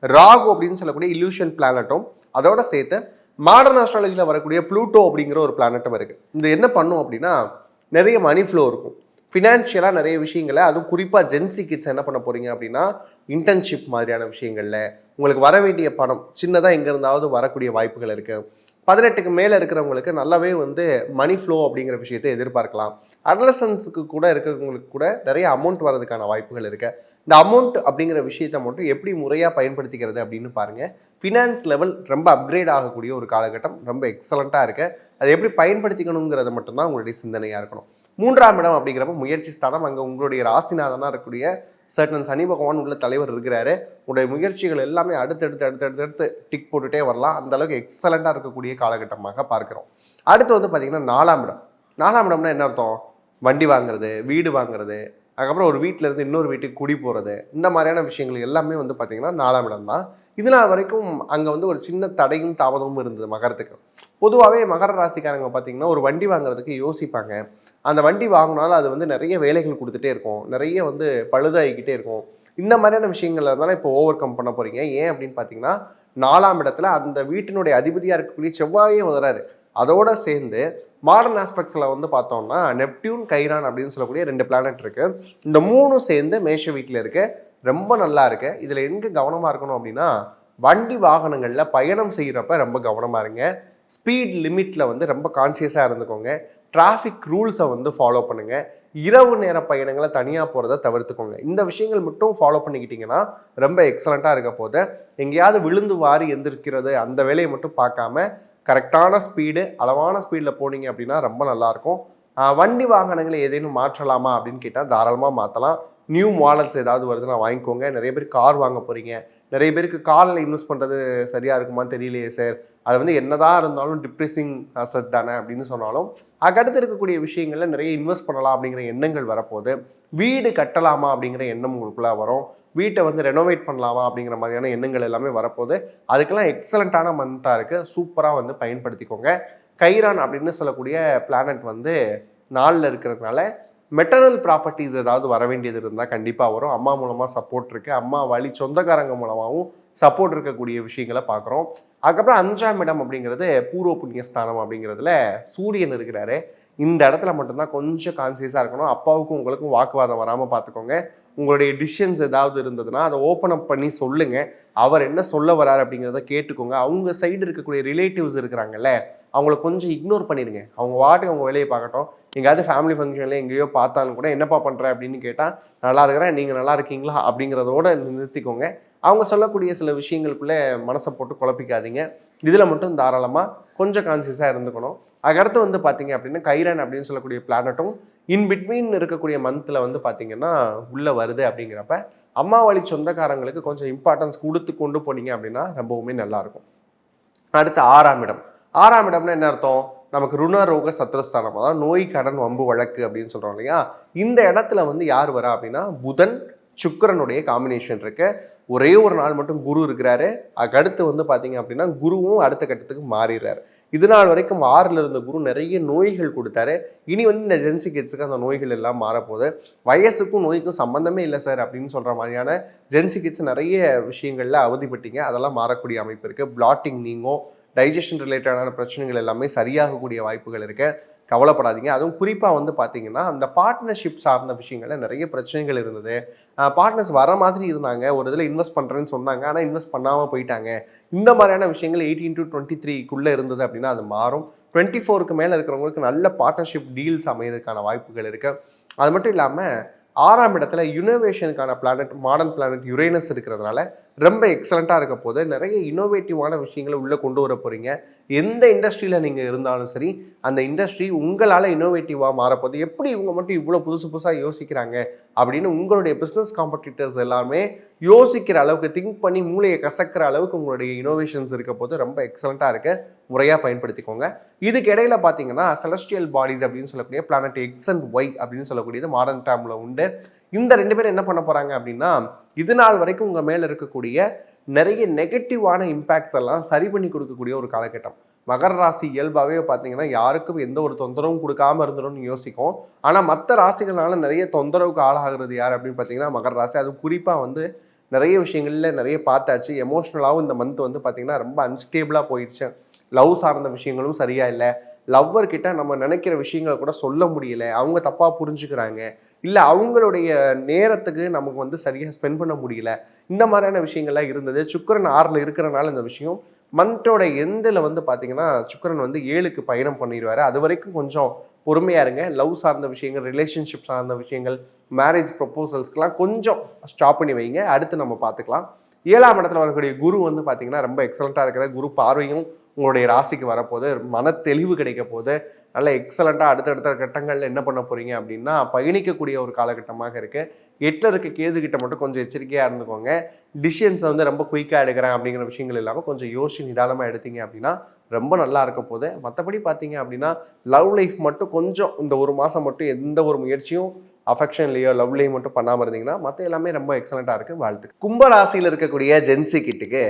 ராகு அப்படின்னு சொல்லக்கூடிய இல்யூஷன் பிளானட்டும் அதோட சேர்த்து மாடர்ன் ஆஸ்ட்ராலஜியில் வரக்கூடிய ப்ளூட்டோ அப்படிங்கிற ஒரு பிளானட்டும் இருக்குது. இது என்ன பண்ணும் அப்படின்னா நிறைய மணி ஃப்ளோ இருக்கும். ஃபினான்ஷியலாக நிறைய விஷயங்களை, அதுவும் குறிப்பாக ஜென்சி கிட்ஸ் என்ன பண்ண போகிறீங்க அப்படின்னா இன்டர்ன்ஷிப் மாதிரியான விஷயங்களில் உங்களுக்கு வர வேண்டிய பணம் சின்னதாக எங்கே இருந்தாவது வரக்கூடிய வாய்ப்புகள் இருக்குது. 18க்கு மேலே இருக்கிறவங்களுக்கு நல்லாவே வந்து மணி ஃப்ளோ அப்படிங்கிற விஷயத்தை எதிர்பார்க்கலாம். அட்லசன்ஸுக்கு கூட இருக்கிறவங்களுக்கு கூட நிறைய அமௌண்ட் வரதுக்கான வாய்ப்புகள் இருக்குது. இந்த அமௌண்ட் அப்படிங்கிற விஷயத்தை மட்டும் எப்படி முறையாக பயன்படுத்திக்கிறது அப்படின்னு பாருங்கள். ஃபினான்ஸ் லெவல் ரொம்ப அப்கிரேட் ஆகக்கூடிய ஒரு காலகட்டம் ரொம்ப எக்ஸலண்ட்டாக இருக்குது. அதை எப்படி பயன்படுத்திக்கணுங்கிறத மட்டும்தான் உங்களுடைய சிந்தனையாக இருக்கணும். 3ஆம் இடம் அப்படிங்கிறப்ப முயற்சி ஸ்தானம். அங்கே உங்களுடைய ராசிநாதனாக இருக்கக்கூடிய சர்டன் சனி பகவான் உள்ள தலைவர் இருக்கிறாரு. உங்களுடைய முயற்சிகள் எல்லாமே அடுத்தடுத்து டிக் போட்டுகிட்டே வரலாம். அந்த அளவுக்கு எக்ஸலண்ட்டாக இருக்கக்கூடிய காலகட்டமாக பார்க்குறோம். அடுத்து வந்து பார்த்தீங்கன்னா 4ஆம் இடம். 4ஆம் இடம்னா என்ன அர்த்தம்? வண்டி வாங்குறது, வீடு வாங்குறது, அதுக்கப்புறம் ஒரு வீட்டில் இருந்து இன்னொரு வீட்டுக்கு குடி போகிறது, இந்த மாதிரியான விஷயங்கள் எல்லாமே வந்து பார்த்தீங்கன்னா 4ஆம் இடம் தான். இதனால் வரைக்கும் அங்கே வந்து ஒரு சின்ன தடையும் தாமதமும் இருந்தது மகரத்துக்கு. பொதுவாகவே மகர ராசிக்காரங்க பார்த்தீங்கன்னா ஒரு வண்டி வாங்குறதுக்கு யோசிப்பாங்க. அந்த வண்டி வாங்கினாலும் அது வந்து நிறைய வேலைகள் கொடுத்துட்டே இருக்கும், நிறைய வந்து பழுதாகிக்கிட்டே இருக்கும். இந்த மாதிரியான விஷயங்கள்ல இருந்தாலும் இப்போ ஓவர் கம் பண்ண போகிறீங்க. ஏன் அப்படின்னு பார்த்தீங்கன்னா 4ஆம் இடத்துல அந்த வீட்டினுடைய அதிபதியாக இருக்கக்கூடிய செவ்வாயே வராரு. அதோட சேர்ந்து மாடர்ன் ஆஸ்பெக்ட்ஸில் வந்து பார்த்தோம்னா நெப்டியூன், கைரான் அப்படின்னு சொல்லக்கூடிய 2 பிளானட் இருக்குது. இந்த 3ம் சேர்ந்து மேஷ வீட்டில் இருக்கு. ரொம்ப நல்லா இருக்கு. இதில் எங்கே கவனமாக இருக்கணும் அப்படின்னா வண்டி வாகனங்களில் பயணம் செய்கிறப்ப ரொம்ப கவனமாக இருங்க. ஸ்பீட் லிமிட்டில் வந்து ரொம்ப கான்சியஸாக இருந்துக்கோங்க. டிராஃபிக் ரூல்ஸை வந்து ஃபாலோ பண்ணுங்கள். இரவு நேர பயணங்களை தனியாக போகிறத தவிர்த்துக்கோங்க. இந்த விஷயங்கள் மட்டும் ஃபாலோ பண்ணிக்கிட்டிங்கன்னா ரொம்ப எக்ஸலண்ட்டாக இருக்க போது. எங்கேயாவது விழுந்து வாரி எந்திருக்கிறது அந்த வேலையை மட்டும் பார்க்காம கரெக்டான ஸ்பீடு, அளவான ஸ்பீடில் போனீங்க அப்படின்னா ரொம்ப நல்லாயிருக்கும். வண்டி வாகனங்களை ஏதேனும் மாற்றலாமா அப்படின்னு கேட்டால் தாராளமாக மாற்றலாம். நியூ மாடல்ஸ் ஏதாவது வருதுன்னா வாங்கிக்கோங்க. நிறைய பேர் கார் வாங்க போகிறீங்க. நிறைய பேருக்கு காரில் இன்வெஸ்ட் பண்ணுறது சரியாக இருக்குமான்னு தெரியலையே சார், அது வந்து என்னதான் இருந்தாலும் டிப்ரெசிங் அசட் தானே அப்படின்னு சொன்னாலும் அதுக்கடுத்து இருக்கக்கூடிய விஷயங்களில் நிறைய இன்வெஸ்ட் பண்ணலாம் அப்படிங்கிற எண்ணங்கள் வரப்போகுது. வீடு கட்டலாமா அப்படிங்கிற எண்ணம் உங்களுக்குள்ளே வரும். வீட்டை வந்து ரெனோவேட் பண்ணலாமா அப்படிங்கிற மாதிரியான எண்ணங்கள் எல்லாமே வரப்போகுது. அதுக்கெல்லாம் எக்ஸலண்ட்டான மந்தாக இருக்குது. சூப்பராக வந்து பயன்படுத்திக்கோங்க. கைரான் அப்படின்னு சொல்லக்கூடிய பிளானட் வந்து 4ல் இருக்கிறதுனால மெட்டர்னல் ப்ராப்பர்ட்டிஸ் ஏதாவது வர வேண்டியது இருந்தால் கண்டிப்பாக வரும். அம்மா மூலமாக சப்போர்ட் இருக்குது. அம்மா வழி சொந்தக்காரங்க மூலமாகவும் சப்போர்ட் இருக்கக்கூடிய விஷயங்களை பார்க்குறோம். அதுக்கப்புறம் 5ஆம் இடம் அப்படிங்கிறது பூர்வ புண்ணியஸ்தானம் அப்படிங்கிறதுல சூரியன் இருக்கிறாரு. இந்த இடத்துல மட்டும்தான் கொஞ்சம் கான்சியஸாக இருக்கணும். அப்பாவுக்கும் உங்களுக்கும் வாக்குவாதம் வராமல் பார்த்துக்கோங்க. உங்களுடைய டிசிஷன்ஸ் ஏதாவது இருந்ததுன்னா அதை ஓப்பன் அப் பண்ணி சொல்லுங்க. அவர் என்ன சொல்ல வராரு அப்படிங்கிறத கேட்டுக்கோங்க. அவங்க சைடு இருக்கக்கூடிய ரிலேட்டிவ்ஸ் இருக்கிறாங்கல்ல, அவங்கள கொஞ்சம் இக்னோர் பண்ணிடுங்க. அவங்க வாட்டுக்கு அவங்க வேலையை பார்க்கட்டும். எங்கேயாவது ஃபேமிலி ஃபங்க்ஷனில் எங்கேயோ பார்த்தாலும் கூட என்னப்பா பண்ணுற அப்படின்னு கேட்டால் நல்லா இருக்கிறேன், நீங்கள் நல்லா இருக்கீங்களா அப்படிங்கிறதோட நிறுத்திக்கோங்க. அவங்க சொல்லக்கூடிய சில விஷயங்களுக்குள்ளே மனசை போட்டு குழப்பிக்காதீங்க. இதில் மட்டும் தாராளமாக கொஞ்சம் கான்சியஸாக இருந்துக்கணும். அதுக்கடுத்து வந்து பார்த்தீங்க அப்படின்னா கைரன் அப்படின்னு சொல்லக்கூடிய பிளானட்டும் இன் பிட்வீன் இருக்கக்கூடிய மந்தில் வந்து பார்த்தீங்கன்னா உள்ளே வருது. அப்படிங்கிறப்ப அம்மா வழி சொந்தக்காரங்களுக்கு கொஞ்சம் இம்பார்ட்டன்ஸ் கொடுத்து கொண்டு போனீங்க அப்படின்னா ரொம்பவுமே நல்லாயிருக்கும். அடுத்து 6ஆம் இடம். 6ஆம் இடம்னா என்ன அர்த்தம்? நமக்கு ருணரோக சத்ருஸ்தானம், அதாவது நோய் கடன் வம்பு வழக்கு அப்படின்னு சொல்றோம் இல்லையா? இந்த இடத்துல வந்து யார் வரா அப்படின்னா புதன் சுக்கிரனுடைய காம்பினேஷன் இருக்கு. ஒரே ஒரு நாள் மட்டும் குரு இருக்கிறாரு. அதுக்கடுத்து வந்து பார்த்தீங்க அப்படின்னா குருவும் அடுத்த கட்டத்துக்கு மாறிடுறாரு. இது நாள் வரைக்கும் 6ல் இருந்த குரு நிறைய நோய்கள் கொடுத்தாரு. இனி வந்து இந்த ஜென்சி கிட்ஸுக்கு அந்த நோய்கள் எல்லாம் மாறப்போகுது. வயசுக்கும் நோய்க்கும் சம்பந்தமே இல்லை சார் அப்படின்னு சொல்ற மாதிரியான ஜென்சி கிட்ஸ் நிறைய விஷயங்கள்ல அவதிப்பட்டீங்க. அதெல்லாம் மாறக்கூடிய அமைப்பு இருக்கு. பிளாட்டிங் நீங்கும், டைஜஷன் ரிலேட்டடான பிரச்சனைகள் எல்லாமே சரியாகக்கூடிய வாய்ப்புகள் இருக்கு. கவலைப்படாதீங்க. அதுவும் குறிப்பாக வந்து பார்த்தீங்கன்னா அந்த பார்ட்னர்ஷிப் சார்ந்த விஷயங்கள்ல நிறைய பிரச்சனைகள் இருந்தது. பார்ட்னர்ஸ் வர மாதிரி இருந்தாங்க, ஒரு இதில் இன்வெஸ்ட் பண்ணுறேன்னு சொன்னாங்க, ஆனால் இன்வெஸ்ட் பண்ணாமல் போயிட்டாங்க. இந்த மாதிரியான விஷயங்கள் 18 to 23க்குள்ளே இருந்தது அப்படின்னா அது மாறும். 24க்கு மேலே இருக்கிறவங்களுக்கு நல்ல பார்ட்னர்ஷிப் டீல்ஸ் அமையறதுக்கான வாய்ப்புகள் இருக்கு. அது மட்டும் இல்லாமல் 6ஆம் இடத்துல யுனோவேஷனுக்கான பிளானட், மாடர்ன் பிளானட் யுரேனஸ் இருக்கிறதுனால ரொம்ப எக்ஸலண்ட்டாக இருக்க போது நிறைய இனோவேட்டிவான விஷயங்களை உள்ளே கொண்டு வர போகிறீங்க. எந்த இண்டஸ்ட்ரியில் நீங்கள் இருந்தாலும் சரி, அந்த இண்டஸ்ட்ரி உங்களால் இனோவேட்டிவாக மாறப்போகுது. எப்படி இவங்க மட்டும் இவ்வளோ புதுசு புதுசாக யோசிக்கிறாங்க அப்படின்னு உங்களுடைய பிஸ்னஸ் காம்படிட்டர்ஸ் எல்லாமே யோசிக்கிற அளவுக்கு, திங்க் பண்ணி மூளையை கசக்கிற அளவுக்கு உங்களுடைய இனோவேஷன்ஸ் இருக்க போது ரொம்ப எக்ஸலண்ட்டாக இருக்கு. முறையாக பயன்படுத்திக்கோங்க. இதுக்கு இடையில பார்த்தீங்கன்னா செலஸ்டியல் பாடிஸ் அப்படின்னு சொல்லக்கூடிய பிளானட் எக்ஸ் அண்ட் ஒய் அப்படின்னு சொல்லக்கூடியது மாடர்ன் டேர்மில் உண்டு. இந்த 2 பேரும் என்ன பண்ண போகிறாங்க அப்படின்னா இது நாள் வரைக்கும் உங்கள் மேலே இருக்கக்கூடிய நிறைய நெகட்டிவான இம்பேக்ட்ஸ் எல்லாம் சரி பண்ணி கொடுக்கக்கூடிய ஒரு காலகட்டம். மகர ராசி இயல்பாகவே பார்த்தீங்கன்னா யாருக்கும் எந்த ஒரு தொந்தரவும் கொடுக்காம இருந்துடும் யோசிக்கும். ஆனால் மற்ற ராசிகளால நிறைய தொந்தரவுக்கு ஆளாகிறது யார் அப்படின்னு பார்த்தீங்கன்னா மகர ராசி. அதுவும் குறிப்பாக வந்து நிறைய விஷயங்கள்ல நிறைய பார்த்தாச்சு. எமோஷ்னலாகவும் இந்த மந்த் வந்து பார்த்தீங்கன்னா ரொம்ப அன்ஸ்டேபிளாக போயிடுச்சு. லவ் சார்ந்த விஷயங்களும் சரியா இல்லை. லவ்வர் கிட்ட நம்ம நினைக்கிற விஷயங்களை கூட சொல்ல முடியல, அவங்க தப்பாக புரிஞ்சுக்கிறாங்க, இல்லை அவங்களுடைய நேரத்துக்கு நமக்கு வந்து சரியாக ஸ்பெண்ட் பண்ண முடியல. இந்த மாதிரியான விஷயங்கள்லாம் இருந்தது. சுக்கிரன் 6ல் இருக்கிறனால இந்த விஷயம் மந்தோட எண்டில் வந்து பார்த்தீங்கன்னா சுக்கிரன் வந்து 7க்கு பயணம் பண்ணிடுவார். அது வரைக்கும் கொஞ்சம் பொறுமையாக இருங்க. லவ் சார்ந்த விஷயங்கள், ரிலேஷன்ஷிப் சார்ந்த விஷயங்கள், மேரேஜ் ப்ரொப்போசல்ஸ்க்கெலாம் கொஞ்சம் ஸ்டாப் பண்ணி வைங்க. அடுத்து நம்ம பார்த்துக்கலாம். 7ஆம் இடத்துல வரக்கூடிய குரு வந்து பார்த்தீங்கன்னா ரொம்ப எக்ஸலண்ட்டாக இருக்கிற குரு பார்வையும் உங்களுடைய ராசிக்கு வரப்போது. மன தெளிவு கிடைக்க போது. நல்ல எக்ஸலண்ட்டாக அடுத்தடுத்த கட்டங்களில் என்ன பண்ண போகிறீங்க அப்படின்னா பயணிக்கக்கூடிய ஒரு காலகட்டமாக இருக்குது. 8ல் இருக்க கேது கிட்ட மட்டும் கொஞ்சம் எச்சரிக்கையாக இருந்துக்கோங்க. டிசிஷன்ஸை வந்து ரொம்ப குயிக்காக எடுக்கிறேன் அப்படிங்கிற விஷயங்கள் இல்லாமல் கொஞ்சம் யோசிச்சு நிதானமாக எடுத்தீங்க அப்படின்னா ரொம்ப நல்லா இருக்க போது. மற்றபடி பார்த்தீங்க அப்படின்னா லவ் லைஃப் மட்டும் கொஞ்சம் இந்த ஒரு மாதம் மட்டும் எந்த ஒரு முயற்சியும் அஃபெக்ஷன்லையோ லவ்லையும் மட்டும் பண்ணாமல் இருந்தீங்கன்னா மற்ற எல்லாமே ரொம்ப எக்ஸலண்ட்டாக இருக்குது. வாழ்த்து. கும்ப ராசியில் இருக்கக்கூடிய ஜென்சி கிட்டுக்கு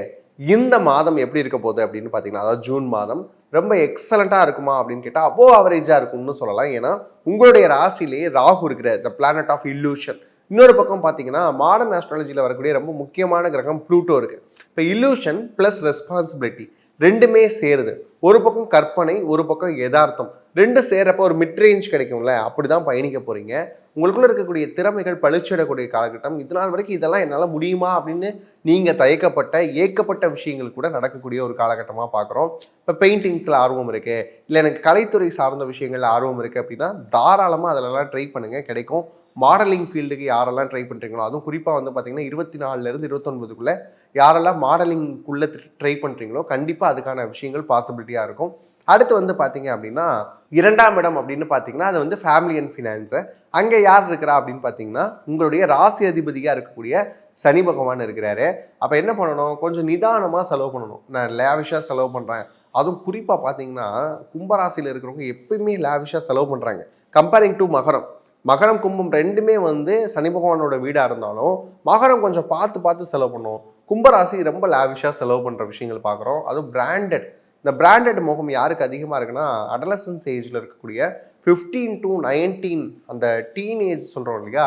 இந்த மாதம் எப்படி இருக்க போகுது அப்படின்னு பார்த்தீங்கன்னா, அதாவது ஜூன் மாதம் ரொம்ப எக்ஸலண்ட்டாக இருக்குமா அப்படின்னு கேட்டால் அபோவ் ஆவரேஜாக இருக்கும்னு சொல்லலாம். ஏன்னா உங்களுடைய ராசிலேயே ராகு இருக்கிற த பிளானட் ஆஃப் இல்லூஷன். இன்னொரு பக்கம் பார்த்தீங்கன்னா மாடர்ன் ஆஸ்ட்ராலஜியில் வரக்கூடிய ரொம்ப முக்கியமான கிரகம் ப்ளூட்டோ இருக்குது. இப்போ இல்லூஷன் ப்ளஸ் ரெஸ்பான்சிபிலிட்டி ரெண்டுமே சேருது. ஒரு பக்கம் கற்பனை, ஒரு பக்கம் யதார்த்தம், ரெண்டு சேரப்போ ஒரு மிட்ரேஞ்ச் கிடைக்கும்ல, அப்படிதான் பயணிக்க போறீங்க. உங்களுக்குள்ள இருக்கக்கூடிய திறமைகள் பளிச்சிடக்கூடிய காலகட்டம். இதனால் வரைக்கும் இதெல்லாம் என்னால் முடியுமா அப்படின்னு நீங்க தயக்கப்பட்ட ஏக்கப்பட்ட விஷயங்கள் கூட நடக்கக்கூடிய ஒரு காலகட்டமாக பார்க்குறோம். இப்போ பெயிண்டிங்ஸில் ஆர்வம் இருக்கு, இல்லை எனக்கு கலைத்துறை சார்ந்த விஷயங்கள்ல ஆர்வம் இருக்கு அப்படின்னா தாராளமாக அதிலெல்லாம் ட்ரை பண்ணுங்க, கிடைக்கும். மாடலிங் ஃபீல்டுக்கு யாரெல்லாம் ட்ரை பண்ணுறீங்களோ, அதுவும் குறிப்பாக வந்து பார்த்தீங்கன்னா 24லேருந்து 29க்குள்ளே யாரெல்லாம் மாடலிங்குள்ளே ட்ரை பண்ணுறீங்களோ கண்டிப்பாக அதுக்கான விஷயங்கள் பாசிபிலிட்டியாக இருக்கும். அடுத்து வந்து பார்த்தீங்க அப்படின்னா 2ஆம் இடம் அப்படின்னு பார்த்தீங்கன்னா அது வந்து ஃபேமிலி அண்ட் ஃபினான்ஸு. அங்கே யார் இருக்கிறா அப்படின்னு பார்த்தீங்கன்னா உங்களுடைய ராசி அதிபதியாக இருக்கக்கூடிய சனி பகவான் இருக்கிறாரு. அப்போ என்ன பண்ணணும், கொஞ்சம் நிதானமாக செலவு பண்ணணும். நான் லேவிஷாக செலவு பண்ணுறேன், அதுவும் குறிப்பாக பார்த்தீங்கன்னா கும்பராசியில் இருக்கிறவங்க எப்பயுமே லேவிஷாக செலவு பண்ணுறாங்க. கம்பேரிங் டு மகரம், மகரம் கும்பம் ரெண்டுமே வந்து சனி பகவானோட வீடாக இருந்தாலும் மகரம் கொஞ்சம் பார்த்து பார்த்து செலவு பண்ணுவோம். கும்பராசி ரொம்ப லேவிஷாக செலவு பண்ணுற விஷயங்கள் பார்க்குறோம். அதுவும் பிராண்டட். இந்த பிராண்டட் முகம் யாருக்கு அதிகமாக இருக்குன்னா அடலசன்ஸ் ஏஜில் இருக்கக்கூடிய 15 to 19 அந்த டீனேஜ் சொல்கிறோம் இல்லையா,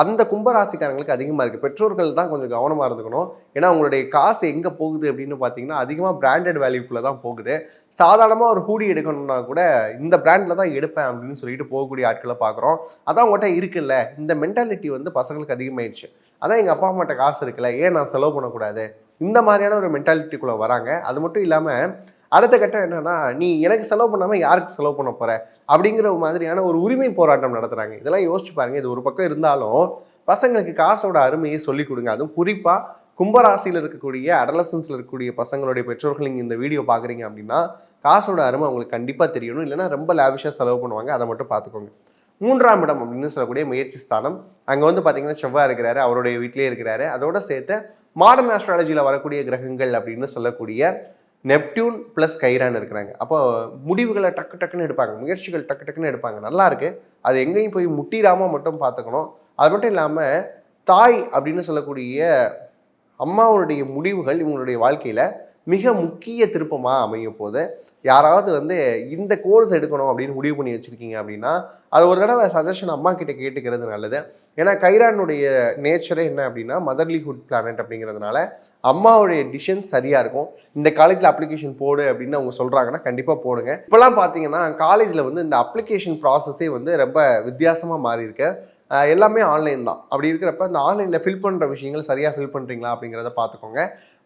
அந்த கும்பராசிக்காரங்களுக்கு அதிகமாக இருக்குது. பெற்றோர்கள் தான் கொஞ்சம் கவனமாக இருந்துக்கணும். ஏன்னா உங்களுடைய காசு எங்கே போகுது அப்படின்னு பார்த்தீங்கன்னா அதிகமாக பிராண்டட் வேல்யூக்குள்ளே தான் போகுது. சாதாரணமாக ஒரு ஹூடி எடுக்கணும்னா கூட இந்த பிராண்டில் தான் எடுப்பேன் அப்படின்னு சொல்லிட்டு போகக்கூடிய ஆட்களை பார்க்குறோம். அதான் உங்கள்கிட்ட இருக்குல்ல, இந்த மென்டாலிட்டி வந்து பசங்களுக்கு அதிகமாயிடுச்சு. அதான் எங்கள் அப்பா அம்மாட்ட காசு இருக்குல்ல, ஏன் நான் செலவு பண்ணக்கூடாது, இந்த மாதிரியான ஒரு மென்டாலிட்டிக்குள்ளே வராங்க. அது மட்டும் இல்லாமல் அடுத்த கட்டம் என்னன்னா, நீ எனக்கு செலவு பண்ணாமல் யாருக்கு செலவு பண்ண போற அப்படிங்கிற மாதிரியான ஒரு உரிமை போராட்டம் நடத்துறாங்க. இதெல்லாம் யோசிச்சு பாருங்க. இது ஒரு பக்கம் இருந்தாலும் பசங்களுக்கு காசோட அருமையை சொல்லிக் கொடுங்க. அதுவும் குறிப்பா கும்பராசியில் இருக்கக்கூடிய அடலசன்ஸ்ல இருக்கக்கூடிய பசங்களுடைய பெற்றோர்கள் நீங்க இந்த வீடியோ பாக்குறீங்க அப்படின்னா காசோட அருமை அவங்களுக்கு கண்டிப்பா தெரியணும். இல்லைன்னா ரொம்ப லாவிஷா செலவு பண்ணுவாங்க. அதை மட்டும் பார்த்துக்கோங்க. 3ஆம் இடம் அப்படின்னு சொல்லக்கூடிய முயற்சி ஸ்தானம். அங்க வந்து பாத்தீங்கன்னா செவ்வாய் இருக்கிறாரு, அவருடைய வீட்டிலேயே இருக்கிறாரு. அதோட சேர்த்து மாடர்ன் ஆஸ்ட்ராலஜியில் வரக்கூடிய கிரகங்கள் அப்படின்னு சொல்லக்கூடிய நெப்டியூன் ப்ளஸ் கைரான் இருக்கிறாங்க. அப்போ முடிவுகளை டக்கு டக்குன்னு எடுப்பாங்க, முயற்சிகள் டக்கு டக்குன்னு எடுப்பாங்க. நல்லா இருக்கு. அது எங்கேயும் போய் முட்டிடாம மட்டும் பார்த்துக்கணும். அது மட்டும் இல்லாமல் தாய் அப்படின்னு சொல்லக்கூடிய அம்மாவுடைய முடிவுகள் இவங்களுடைய வாழ்க்கையில மிக முக்கிய திருப்பமா அமையும் போது யாராவது வந்து இந்த கோர்ஸ் எடுக்கணும் அப்படின்னு முடிவு பண்ணி வச்சிருக்கீங்க அப்படின்னா அது ஒரு தடவை சஜஷன் அம்மா கிட்ட கேட்டுக்கிறது நல்லது. ஏன்னா கைரானுடைய நேச்சரே என்ன அப்படின்னா மதர்லிஹுட் பிளானட் அப்படிங்கிறதுனால அம்மாவுடைய டிசிஷன் சரியா இருக்கும். இந்த காலேஜ்ல அப்ளிகேஷன் போடு அப்படின்னு அவங்க சொல்றாங்கன்னா கண்டிப்பா போடுங்க. இப்பெல்லாம் பாத்தீங்கன்னா காலேஜ்ல வந்து இந்த அப்ளிகேஷன் ப்ராசஸே வந்து ரொம்ப வித்தியாசமா மாறி இருக்கு. எல்லாமே ஆன்லைன் தான். அப்படி இருக்கிறப்ப இந்த ஆன்லைனில் ஃபில் பண்ணுற விஷயங்கள் சரியாக ஃபில் பண்ணுறீங்களா அப்படிங்கிறத பார்த்துக்கோங்க.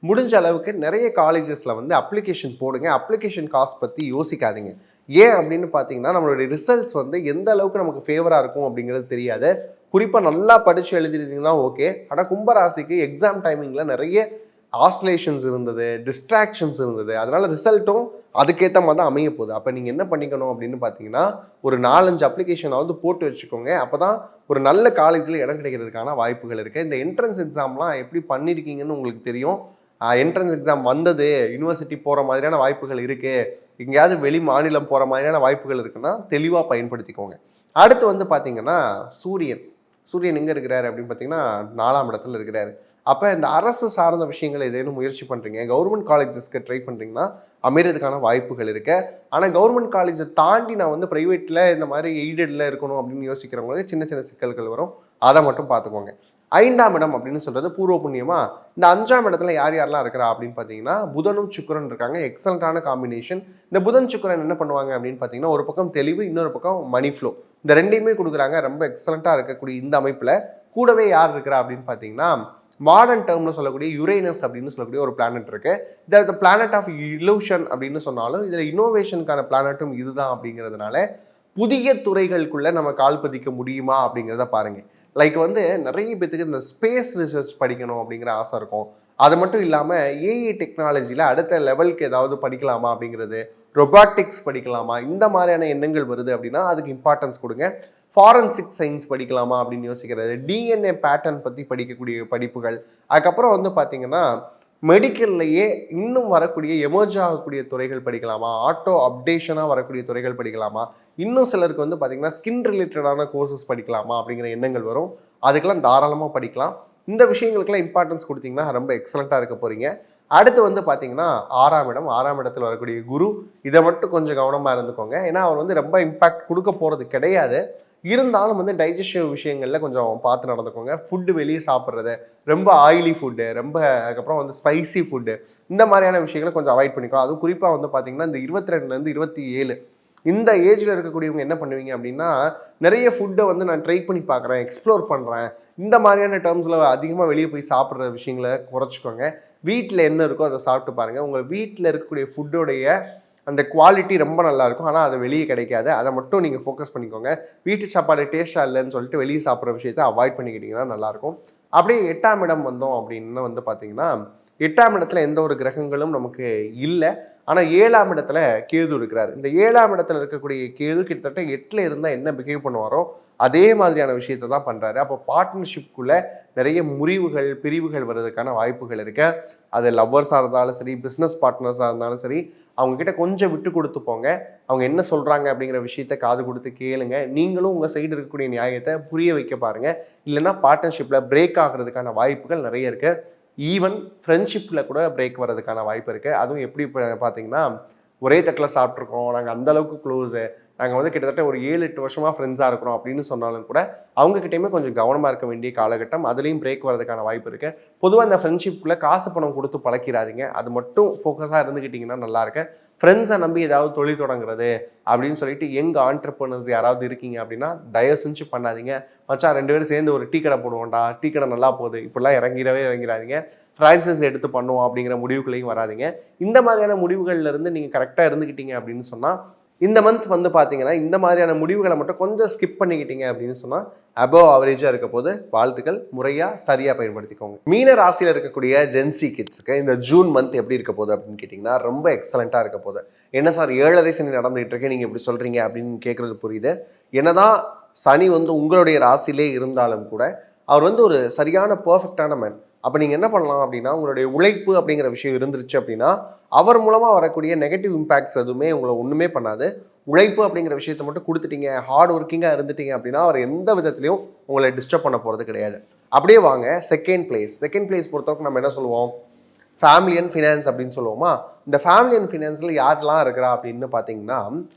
முடிஞ்ச அளவுக்கு நிறைய காலேஜஸில் வந்து அப்ளிகேஷன் போடுங்க. அப்ளிகேஷன் காஸ்ட் பற்றி யோசிக்காதீங்க. ஏன் அப்படின்னு பார்த்தீங்கன்னா நம்மளுடைய ரிசல்ட்ஸ் வந்து எந்த அளவுக்கு நமக்கு ஃபேவராக இருக்கும் அப்படிங்கிறது தெரியாது. குறிப்பாக நல்லா படித்து எழுதிருந்தீங்கன்னா ஓகே. ஆனால் கும்பராசிக்கு எக்ஸாம் டைமிங்கில் நிறைய ஆஸ்லேஷன்ஸ் இருந்தது, டிஸ்ட்ராக்ஷன்ஸ் இருந்தது. அதனால ரிசல்ட்டும் அதுக்கேற்ற மாதிரி தான் அமைய போகுது. அப்போ நீங்கள் என்ன பண்ணிக்கணும் அப்படின்னு பார்த்தீங்கன்னா ஒரு 4-5 அப்ளிகேஷனாவது போட்டு வச்சுக்கோங்க. அப்போ தான் ஒரு நல்ல காலேஜில் இடம் கிடைக்கிறதுக்கான வாய்ப்புகள் இருக்குது. இந்த என்ட்ரன்ஸ் எக்ஸாம்லாம் எப்படி பண்ணியிருக்கீங்கன்னு உங்களுக்கு தெரியும். என்ட்ரன்ஸ் எக்ஸாம் வந்தது, யூனிவர்சிட்டி போகிற மாதிரியான வாய்ப்புகள் இருக்குது, எங்கேயாவது வெளி மாநிலம் போகிற மாதிரியான வாய்ப்புகள் இருக்குன்னா தெளிவாக பயன்படுத்திக்கோங்க. அடுத்து வந்து பார்த்தீங்கன்னா சூரியன். சூரியன் எங்கே இருக்கிறாரு அப்படின்னு பார்த்தீங்கன்னா 4ஆம் இடத்துல இருக்கிறாரு. அப்போ இந்த அரசு சார்ந்த விஷயங்கள் ஏதேனும் முயற்சி பண்ணுறீங்க, கவர்மெண்ட் காலேஜஸ்க்கு ட்ரை பண்ணுறீங்கன்னா அமைகிறதுக்கான வாய்ப்புகள் இருக்கு. ஆனால் கவர்மெண்ட் காலேஜை தாண்டி நான் வந்து ப்ரைவேட்டில் இந்த மாதிரி எய்டடில் இருக்கணும் அப்படின்னு யோசிக்கிறவங்களுக்கு சின்ன சின்ன சிக்கல்கள் வரும். அதை மட்டும் பார்த்துக்கோங்க. 5ஆம் இடம் அப்படின்னு சொல்றது பூர்வ புண்ணியமா. இந்த 5ஆம் இடத்துல யார் யாரெல்லாம் இருக்கிறா அப்படின்னு பார்த்தீங்கன்னா புதனும் சுக்கிரன் இருக்காங்க. எக்ஸலண்டான காம்பினேஷன். இந்த புதன் சுக்கிரன் என்ன பண்ணுவாங்க அப்படின்னு பார்த்தீங்கன்னா ஒரு பக்கம் தெளிவு, இன்னொரு பக்கம் மணி ஃப்ளோ. இந்த ரெண்டையுமே கொடுக்குறாங்க. ரொம்ப எக்ஸலண்ட்டாக இருக்கக்கூடிய இந்த அமைப்பில் கூடவே யார் இருக்கிறா அப்படின்னு பார்த்தீங்கன்னா மாடர்ன் டேர்ம்ல சொல்லக்கூடிய யுரேனஸ் அப்படின்னு சொல்லக்கூடிய ஒரு பிளானட் இருக்கு. இந்த பிளானட் ஆஃப் இலூஷன் அப்படின்னு சொன்னாலும் இதுல இன்னோவேஷனுக்கான பிளானட்டும் இதுதான் அப்படிங்கிறதுனால புதிய துறைகளுக்குள்ள நம்ம கால் பதிக்க முடியுமா அப்படிங்கிறத பாருங்க. லைக் வந்து நிறைய பேத்துக்கு இந்த ஸ்பேஸ் ரிசர்ச் படிக்கணும் அப்படிங்கிற ஆசை இருக்கும். அது மட்டும் இல்லாமல் ஏஐ டெக்னாலஜியில் அடுத்த லெவலுக்கு ஏதாவது படிக்கலாமா அப்படிங்கிறது, ரொபாட்டிக்ஸ் படிக்கலாமா, இந்த மாதிரியான எண்ணங்கள் வருது அப்படின்னா அதுக்கு இம்பார்ட்டன்ஸ் கொடுங்க. ஃபாரன்சிக் சயின்ஸ் படிக்கலாமா அப்படின்னு யோசிக்கிறது, டிஎன்ஏ பேட்டர்ன் பற்றி படிக்கக்கூடிய படிப்புகள், அதுக்கப்புறம் வந்து பார்த்தீங்கன்னா மெடிக்கல்லையே இன்னும் வரக்கூடிய எமர்ஜ் ஆகக்கூடிய துறைகள் படிக்கலாமா, ஆட்டோ அப்டேஷனாக வரக்கூடிய துறைகள் படிக்கலாமா, இன்னும் சிலருக்கு வந்து பார்த்தீங்கன்னா ஸ்கின் ரிலேட்டடான கோர்சஸ் படிக்கலாமா அப்படிங்கிற எண்ணங்கள் வரும். அதுக்கெல்லாம் தாராளமாக படிக்கலாம். இந்த விஷயங்களுக்கெல்லாம் இம்பார்ட்டன்ஸ் கொடுத்தீங்கன்னா ரொம்ப எக்ஸலண்ட்டாக இருக்க போகிறீங்க. அடுத்து வந்து பார்த்தீங்கன்னா 6ஆம் இடம், 6ஆம் இடத்துல வரக்கூடிய குரு. இதை மட்டும் கொஞ்சம் கவனமாக இருந்துக்கோங்க. ஏன்னா அவர் வந்து ரொம்ப இம்பாக்ட் கொடுக்க போகிறது கிடையாது. இருந்தாலும் வந்து டைஜஷன் விஷயங்கள்ல கொஞ்சம் பார்த்து நடந்துக்கோங்க. ஃபுட்டு வெளியே சாப்பிட்றது, ரொம்ப ஆயிலி ஃபுட்டு, ரொம்ப அதுக்கப்புறம் வந்து ஸ்பைசி ஃபுட்டு, இந்த மாதிரியான விஷயங்களை கொஞ்சம் அவாய்ட் பண்ணிக்கோ. அதுவும் குறிப்பாக வந்து பார்த்தீங்கன்னா இந்த 22லேருந்து 27 இந்த ஏஜில் இருக்கக்கூடியவங்க என்ன பண்ணுவீங்க அப்படின்னா நிறைய ஃபுட்டை வந்து நான் ட்ரை பண்ணி பார்க்குறேன், எக்ஸ்ப்ளோர் பண்ணுறேன், இந்த மாதிரியான டேர்ம்ஸில் அதிகமாக வெளியே போய் சாப்பிட்ற விஷயங்களை குறைச்சிக்கோங்க. வீட்டில் என்ன இருக்கோ அதை சாப்பிட்டு பாருங்கள். உங்கள் வீட்டில் இருக்கக்கூடிய ஃபுட்டோடைய அந்த குவாலிட்டி ரொம்ப நல்லா இருக்கும். ஆனால் அது வெளியே கிடைக்காது. அதை மட்டும் நீங்கள் ஃபோக்கஸ் பண்ணிக்கோங்க. வீட்டு சாப்பாடு டேஸ்ட்டாக இல்லைன்னு சொல்லிட்டு வெளியே சாப்பிட்ற விஷயத்தை அவாய்ட் பண்ணிக்கிட்டிங்கன்னா நல்லாயிருக்கும். அப்படியே 8ஆம் இடம் வந்தோம் அப்படின்னு வந்து பார்த்தீங்கன்னா 8ஆம் இடத்துல எந்த ஒரு கிரகங்களும் நமக்கு இல்லை. ஆனால் 7ஆம் இடத்துல கேது இருக்கிறார். இந்த 7ஆம் இடத்துல இருக்கக்கூடிய கேது கிட்டத்தட்ட 8ல் இருந்தால் என்ன பிஹேவ் பண்ணுவாரோ அதே மாதிரியான விஷயத்தை தான் பண்ணுறாரு. அப்போ பார்ட்னர்ஷிப்குள்ளே நிறைய முறிவுகள், பிரிவுகள் வர்றதுக்கான வாய்ப்புகள் இருக்கு. அது லவ்வர்ஸாக இருந்தாலும் சரி, பிஸ்னஸ் பார்ட்னர்ஸாக இருந்தாலும் சரி, அவங்கக்கிட்ட கொஞ்சம் விட்டு கொடுத்து போங்க. அவங்க என்ன சொல்கிறாங்க அப்படிங்கிற விஷயத்த காது கொடுத்து கேளுங்க. நீங்களும் உங்கள் சைடு இருக்கக்கூடிய நியாயத்தை புரிய வைக்க பாருங்கள். இல்லைன்னா பார்ட்னர்ஷிப்பில் பிரேக் ஆகிறதுக்கான வாய்ப்புகள் நிறைய இருக்குது. ஈவன் ஃப்ரெண்ட்ஷிப்பில் கூட பிரேக் வர்றதுக்கான வாய்ப்பு இருக்குது. அதுவும் எப்படி பார்த்தீங்கன்னா ஒரே தட்டில் சாப்பிட்ருக்கோம், நாங்கள் அந்தளவுக்கு க்ளோஸு, நாங்கள் வந்து கிட்டத்தட்ட ஒரு 7-8 வருஷமாக ஃப்ரெண்ட்ஸாக இருக்கிறோம் அப்படின்னு சொன்னாலும் கூட அவங்ககிட்டயுமே கொஞ்சம் கவனமாக இருக்க வேண்டிய காலகட்டம். அதுலேயும் பிரேக் வரதுக்கான வாய்ப்பு இருக்குது. பொதுவாக இந்த ஃப்ரெண்ட்ஷிப்பில் காசு பணம் கொடுத்து பழக்கிறாதீங்க. அது மட்டும் ஃபோக்கஸாக இருந்துக்கிட்டிங்கன்னா நல்லா இருக்கு. ஃப்ரெண்ட்ஸை நம்பி ஏதாவது தொழில் தொடங்குறது அப்படின்னு சொல்லிட்டு யங் ஆண்டர்பிரனர்ஸ் யாராவது இருக்கீங்க அப்படின்னா தயவு செஞ்சு பண்ணாதீங்க. மச்சான் 2 பேரும் சேர்ந்து ஒரு டீ கடை போடுவோம்டா, டீ கடை நல்லா போகுது, இப்படிலாம் இறங்கிறாதீங்க. ஃப்ரான்சைஸ் எடுத்து பண்ணுவோம் அப்படிங்கிற முடிவுகளையும் வராதிங்க. இந்த மாதிரியான முடிவுகள்ல இருந்து நீங்கள் கரெக்டாக இருந்துக்கிட்டீங்க அப்படின்னு சொன்னால் இந்த மந்த் வந்து பார்த்தீங்கன்னா இந்த மாதிரியான முடிவுகளை மட்டும் கொஞ்சம் ஸ்கிப் பண்ணிக்கிட்டீங்க அப்படின்னு சொன்னால் அபவ் ஆவரேஜாக இருக்க போது வாழ்த்துக்கள். முறையாக சரியாக பயன்படுத்திக்கோங்க. மீன ராசியில் இருக்கக்கூடிய ஜென்சி கிட்ஸுக்கு இந்த ஜூன் மந்த் எப்படி இருக்க போகுது அப்படின்னு கேட்டிங்கன்னா ரொம்ப எக்ஸலண்ட்டாக இருக்க போகுது. என்ன சார் 7.5 சனி நடந்துகிட்டு இருக்கு, நீங்கள் இப்படி சொல்கிறீங்க அப்படின்னு கேட்குறது புரியுது. என்னதான் சனி வந்து உங்களுடைய ராசியிலே இருந்தாலும் கூட அவர் வந்து ஒரு சரியான பர்ஃபெக்டான மேன். அப்போ நீங்கள் என்ன பண்ணலாம் அப்படின்னா உங்களுடைய உழைப்பு அப்படிங்கிற விஷயம் இருந்துருச்சு அப்படின்னா அவர் மூலமாக வரக்கூடிய நெகட்டிவ் இம்பேக்ட்ஸ் எதுவுமே உங்களை ஒன்றுமே பண்ணாது. உழைப்பு அப்படிங்கிற விஷயத்தை மட்டும் கொடுத்துட்டீங்க, ஹார்ட் ஒர்க்கிங்காக இருந்துட்டீங்க அப்படின்னா அவர் எந்த விதத்துலையும் உங்களை டிஸ்டர்ப் பண்ண போகிறது கிடையாது. அப்படியே வாங்க செகண்ட் பிளேஸ் பொறுத்தவரைக்கும் நம்ம என்ன சொல்லுவோம், ஃபேமிலி அண்ட் ஃபினான்ஸ் அப்படின்னு சொல்லுவோமா. இந்த ஃபேமிலி அண்ட் ஃபினான்ஸில் யாரெல்லாம் இருக்கிறா அப்படின்னு பார்த்தீங்கன்னா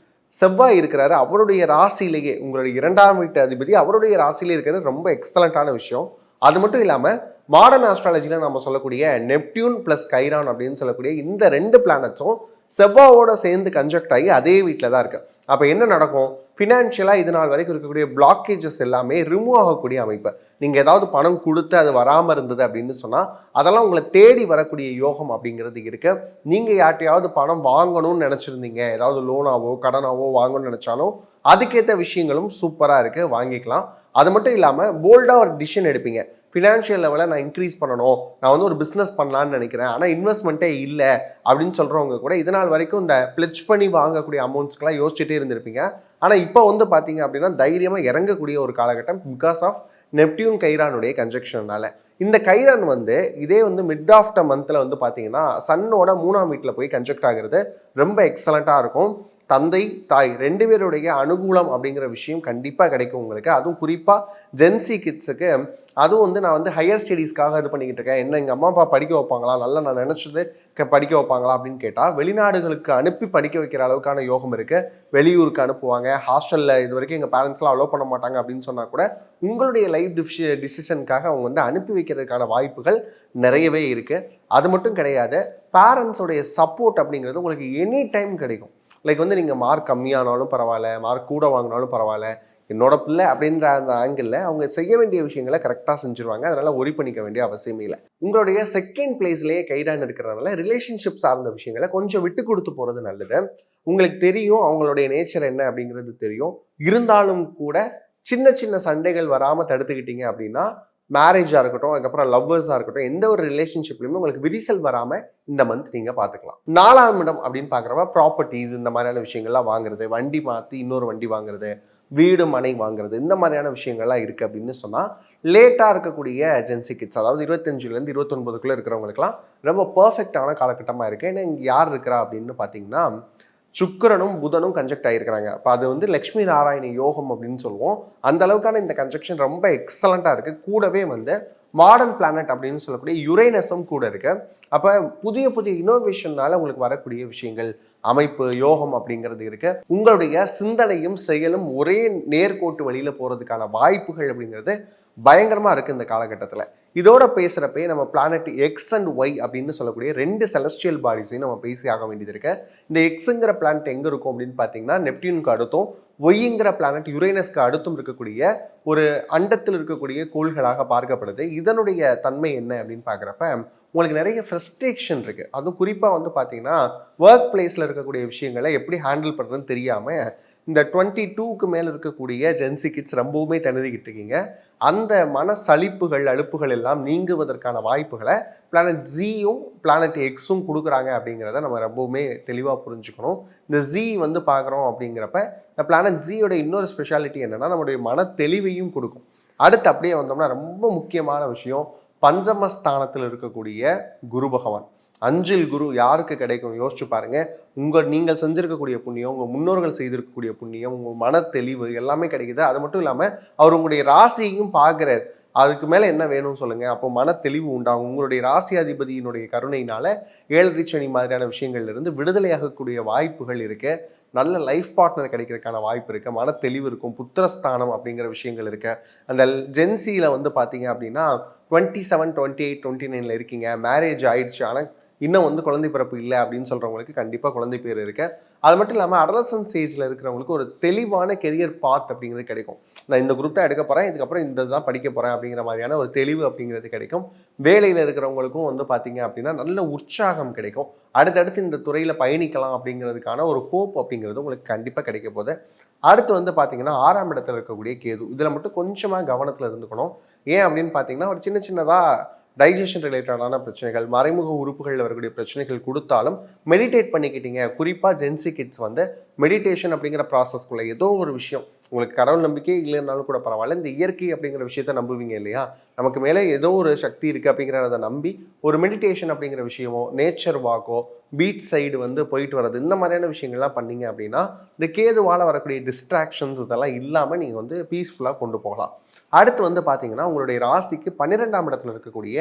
செவ்வாய் இருக்கிறாரு. அவருடைய ராசியிலேயே உங்களுடைய 2ஆம் வீட்டு அதிபதி அவருடைய ராசியிலே இருக்கிறது ரொம்ப எக்ஸலண்ட்டான விஷயம். அது மட்டும் இல்லாமல் மாடர்ன் ஆஸ்ட்ராலஜியில் நம்ம சொல்லக்கூடிய நெப்டியூன் ப்ளஸ் கைரான் அப்படின்னு சொல்லக்கூடிய இந்த 2 பிளானட்ஸும் செவ்வாவோட சேர்ந்து கன்ஜெக்ட் ஆகி அதே வீட்டில் தான் இருக்குது. அப்போ என்ன நடக்கும், ஃபினான்ஷியலாக இது நாள் வரைக்கும் இருக்கக்கூடிய பிளாக்கேஜஸ் எல்லாமே ரிமூவ் ஆகக்கூடிய அமைப்பு. நீங்கள் ஏதாவது பணம் கொடுத்து அது வராமல் இருந்தது அப்படின்னு சொன்னால் அதெல்லாம் உங்களை தேடி வரக்கூடிய யோகம் அப்படிங்கிறது இருக்குது. நீங்கள் யார்ட்டையாவது பணம் வாங்கணும்னு நினச்சிருந்தீங்க, ஏதாவது லோனாவோ கடனாவோ வாங்கணும்னு நினச்சாலும் அதுக்கேற்ற விஷயங்களும் சூப்பராக இருக்குது, வாங்கிக்கலாம். அது மட்டும் இல்லாமல் போல்டாக ஒரு டிசிஷன் எடுப்பீங்க. ஃபினான்ஷியல் லெவலில் நான் இன்க்ரீஸ் பண்ணணும், நான் வந்து ஒரு பிஸ்னஸ் பண்ணலான்னு நினைக்கிறேன், ஆனால் இன்வெஸ்ட்மெண்ட்டே இல்லை அப்படின்னு சொல்கிறவங்க கூட இதனால் வரைக்கும் இந்த பிளெச் பண்ணி வாங்கக்கூடிய அமௌண்ட்ஸ்க்கெலாம் யோசிச்சுட்டே இருந்திருப்பீங்க. ஆனால் இப்போ வந்து பார்த்தீங்க அப்படின்னா தைரியமாக இறங்கக்கூடிய ஒரு காலகட்டம் பிகாஸ் ஆஃப் நெப்டியூன் கைரானுடைய கன்ஜெக்ஷனால. இந்த கைரான் வந்து இதே வந்து மிட் ஆஃப் த மந்தில் வந்து பார்த்தீங்கன்னா சன்னோட 3ஆம் வீட்டில் போய் கன்ஜெக்ட் ஆகிறது ரொம்ப எக்ஸலண்ட்டாக இருக்கும். தந்தை தாய் 2 பேருடைய அனுகூலம் அப்படிங்கிற விஷயம் கண்டிப்பாக கிடைக்கும் உங்களுக்கு. அதுவும் குறிப்பாக ஜென்சி கிட்ஸுக்கு அதுவும் வந்து நான் வந்து ஹையர் ஸ்டடீஸ்க்காக இது பண்ணிக்கிட்டு இருக்கேன், என்ன எங்கள் அம்மா அப்பா படிக்க வைப்பாங்களா, நல்லா நான் நினச்சது படிக்க வைப்பாங்களா அப்படின்னு கேட்டால் வெளிநாடுகளுக்கு அனுப்பி படிக்க வைக்கிற அளவுக்கான யோகம் இருக்குது. வெளியூருக்கு அனுப்புவாங்க, ஹாஸ்டலில் இது வரைக்கும் எங்கள் பேரண்ட்ஸ்லாம் அலோவ் பண்ண மாட்டாங்க அப்படின்னு சொன்னால் கூட உங்களுடைய லைஃப் டிசிஷனுக்காக அவங்க வந்து அனுப்பி வைக்கிறதுக்கான வாய்ப்புகள் நிறையவே இருக்குது. அது மட்டும் கிடையாது, பேரண்ட்ஸோடைய சப்போர்ட் அப்படிங்கிறது உங்களுக்கு எனி டைம் கிடைக்கும். லைக் வந்து நீங்கள் மார்க் கம்மியானாலும் பரவாயில்ல, மார்க் கூட வாங்கினாலும் பரவாயில்ல, என்னோட பிள்ளை அப்படின்ற அந்த ஆங்கிளில் அவங்க செய்ய வேண்டிய விஷயங்களை கரெக்டாக செஞ்சுருவாங்க. அதனால் ஒரி பண்ணிக்க வேண்டிய அவசியமே இல்லை. உங்களுடைய செகண்ட் பிளேஸ்லேயே கைடான் இருக்கிறதுனால ரிலேஷன்ஷிப் சார்ந்த விஷயங்களை கொஞ்சம் விட்டு கொடுத்து போகிறது நல்லது. உங்களுக்கு தெரியும் அவங்களுடைய நேச்சர் என்ன அப்படிங்கிறது தெரியும். இருந்தாலும் கூட சின்ன சின்ன சண்டைகள் வராமல் தடுத்துக்கிட்டீங்க அப்படின்னா மேரேஜாக இருக்கட்டும், அதுக்கப்புறம் லவ்வர்ஸாக இருக்கட்டும், எந்த ஒரு ரிலேஷன்ஷிப்லையுமே உங்களுக்கு விரிசல் வராமல் இந்த மந்த் நீங்கள் பார்த்துக்கலாம். 4ஆம் இடம் அப்படின்னு பார்க்குறப்ப ப்ராப்பர்ட்டிஸ் இந்த மாதிரியான விஷயங்கள்லாம் வாங்குறது, வண்டி மாற்றி இன்னொரு வண்டி வாங்குறது, வீடு மனை வாங்குறது, இந்த மாதிரியான விஷயங்கள்லாம் இருக்குது அப்படின்னு சொன்னால் லேட்டாக இருக்கக்கூடிய ஜென்சி கிட்ஸ், அதாவது 25லேருந்து 29க்குள்ளே இருக்கிறவங்களுக்குலாம் ரொம்ப பர்ஃபெக்டான காலகட்டமாக இருக்குது. ஏன்னா இங்கே யார் இருக்கிறா அப்படின்னு பார்த்தீங்கன்னா சுக்கிரனும் புதனும் கன்ஜெக்ட் ஆகிருக்கிறாங்க. அப்போ அது வந்து லக்ஷ்மி நாராயண யோகம் அப்படின்னு சொல்லுவோம். அந்த அளவுக்கான இந்த கன்ஜெக்ஷன் ரொம்ப எக்ஸலண்ட்டாக இருக்குது. கூடவே வந்து மாடர்ன் பிளானட் அப்படின்னு சொல்லக்கூடிய யுரேனஸும் கூட இருக்குது. அப்போ புதிய புதிய இனோவேஷன்னால உங்களுக்கு வரக்கூடிய விஷயங்கள், அமைப்பு, யோகம் அப்படிங்கிறது இருக்குது. உங்களுடைய சிந்தனையும் செயலும் ஒரே நேர்கோட்டு வழியில் போகிறதுக்கான வாய்ப்புகள் அப்படிங்கிறது பயங்கரமாக இருக்குது இந்த காலகட்டத்தில். இதோட பேசுகிறப்பே நம்ம பிளானட் எக்ஸ் அண்ட் ஒய் அப்படின்னு சொல்லக்கூடிய 2 செலஸ்டியல் பாடிஸையும் நம்ம பேசி ஆக வேண்டியது இருக்கு. இந்த எக்ஸுங்கிற பிளானட் எங்கே இருக்கும் அப்படின்னு பார்த்தீங்கன்னா நெப்டியூனுக்கு அடுத்தும், ஒய்ங்கிற பிளானட் யுரேனஸ்க்கு அடுத்தும் இருக்கக்கூடிய ஒரு அண்டத்தில் இருக்கக்கூடிய கோள்களாக பார்க்கப்படுது. இதனுடைய தன்மை என்ன அப்படின்னு பார்க்குறப்ப உங்களுக்கு நிறைய ஃப்ரஸ்ட்ரேஷன் இருக்குது. அதுவும் குறிப்பாக வந்து பார்த்தீங்கன்னா ஒர்க் பிளேஸில் இருக்கக்கூடிய விஷயங்களை எப்படி ஹேண்டில் பண்ணுறதுன்னு தெரியாமல் இந்த 22க்கு மேலே இருக்கக்கூடிய ஜென்சி கிட்ஸ் ரொம்பவுமே திணறிக்கிட்டு இருக்கீங்க. அந்த மன சலிப்புகள் அலுப்புகள் எல்லாம் நீங்குவதற்கான வாய்ப்புகளை பிளானட் ஜியும் பிளானட் எக்ஸும் கொடுக்குறாங்க அப்படிங்கிறத நம்ம ரொம்பவுமே தெளிவாக புரிஞ்சுக்கணும். இந்த ஜி வந்து பார்க்குறோம் அப்படிங்கிறப்ப இந்த பிளானட் ஜியோட இன்னொரு ஸ்பெஷாலிட்டி என்னென்னா நம்மளுடைய மன தெளிவையும் கொடுக்கும். அடுத்து அப்படியே வந்தோம்னா ரொம்ப முக்கியமான விஷயம், பஞ்சமஸ்தானத்தில் இருக்கக்கூடிய குரு பகவான். 5ல் குரு யாருக்கு கிடைக்கும் யோசிச்சு பாருங்க. நீங்கள் செஞ்சிருக்கக்கூடிய புண்ணியம், உங்கள் முன்னோர்கள் செய்திருக்கக்கூடிய புண்ணியம், உங்கள் மன தெளிவு எல்லாமே கிடைக்குது. அது மட்டும் இல்லாமல் அவர் உங்களுடைய ராசியையும் பார்க்குறார். அதுக்கு மேலே என்ன வேணும்னு சொல்லுங்க. அப்போ மன தெளிவு உண்டாகும். உங்களுடைய ராசி அதிபதியினுடைய கருணையினால 7 சனி மாதிரியான விஷயங்கள்ல இருந்து விடுதலையாகக்கூடிய வாய்ப்புகள் இருக்கு. நல்ல லைஃப் பார்ட்னர் கிடைக்கிறதுக்கான வாய்ப்பு இருக்குது, மன தெளிவு இருக்கும், புத்திரஸ்தானம் அப்படிங்கிற விஷயங்கள் இருக்குது. அந்த ஜென்சியில் வந்து பார்த்தீங்க அப்படின்னா 27, 28, 29 இருக்கீங்க, மேரேஜ் ஆயிடுச்சு, ஆனால் இன்னும் வந்து குழந்தை பிறப்பு இல்லை அப்படின்னு சொல்கிறவங்களுக்கு கண்டிப்பாக குழந்தை பேர் இருக்கு. அது மட்டும் இல்லாமல் அடலசன்ட் ஸ்டேஜில் இருக்கிறவங்களுக்கு ஒரு தெளிவான கெரியர் பாத் அப்படிங்கிறது கிடைக்கும். நான் இந்த குரூப் தான் எடுக்க போகிறேன், இதுக்கப்புறம் இந்த தான் படிக்க போகிறேன் அப்படிங்கிற மாதிரியான ஒரு தெளிவு அப்படிங்கிறது கிடைக்கும். வேலையில் இருக்கிறவங்களுக்கும் வந்து பார்த்தீங்க அப்படின்னா நல்ல உற்சாகம் கிடைக்கும். அடுத்தடுத்து இந்த துறையில் பயணிக்கலாம் அப்படிங்கிறதுக்கான ஒரு ஹோப் அப்படிங்கிறது உங்களுக்கு கண்டிப்பாக கிடைக்க போகுது. அடுத்து வந்து பார்த்தீங்கன்னா 6ஆம் இடத்துல இருக்கக்கூடிய கேது, இதில் மட்டும் கொஞ்சமாக கவனத்தில் இருந்துக்கணும். ஏன் அப்படின்னு பார்த்தீங்கன்னா ஒரு சின்னதாக டைஜஷன் ரிலேட்டடான பிரச்சனைகள், மறைமுக உறுப்புகளில் வரக்கூடிய பிரச்சனைகள் கொடுத்தாலும் மெடிடேட் பண்ணிக்கிட்டீங்க. குறிப்பாக ஜென்சி கிட்ஸ் வந்து மெடிடேஷன் அப்படிங்கிற ப்ராசஸ்க்குள்ள ஏதோ ஒரு விஷயம், உங்களுக்கு கடவுள் நம்பிக்கை இல்லைன்னாலும் கூட பரவாயில்ல, இந்த இயற்கை அப்படிங்கிற விஷயத்த நம்புவீங்க இல்லையா, நமக்கு மேலே ஏதோ ஒரு சக்தி இருக்குது அப்படிங்கிறத நம்பி ஒரு மெடிடேஷன் அப்படிங்கிற விஷயமோ, நேச்சர் வாக்கோ, பீச் சைடு வந்து போயிட்டு வர்றது, இந்த மாதிரியான விஷயங்கள்லாம் பண்ணீங்க அப்படின்னா இந்த கேதுவால் வரக்கூடிய டிஸ்ட்ராக்ஷன்ஸ் இதெல்லாம் இல்லாமல் நீங்கள் வந்து பீஸ்ஃபுல்லாக கொண்டு போகலாம். அடுத்து வந்து பார்த்தீங்கன்னா உங்களுடைய ராசிக்கு 12ஆம் இடத்துல இருக்கக்கூடிய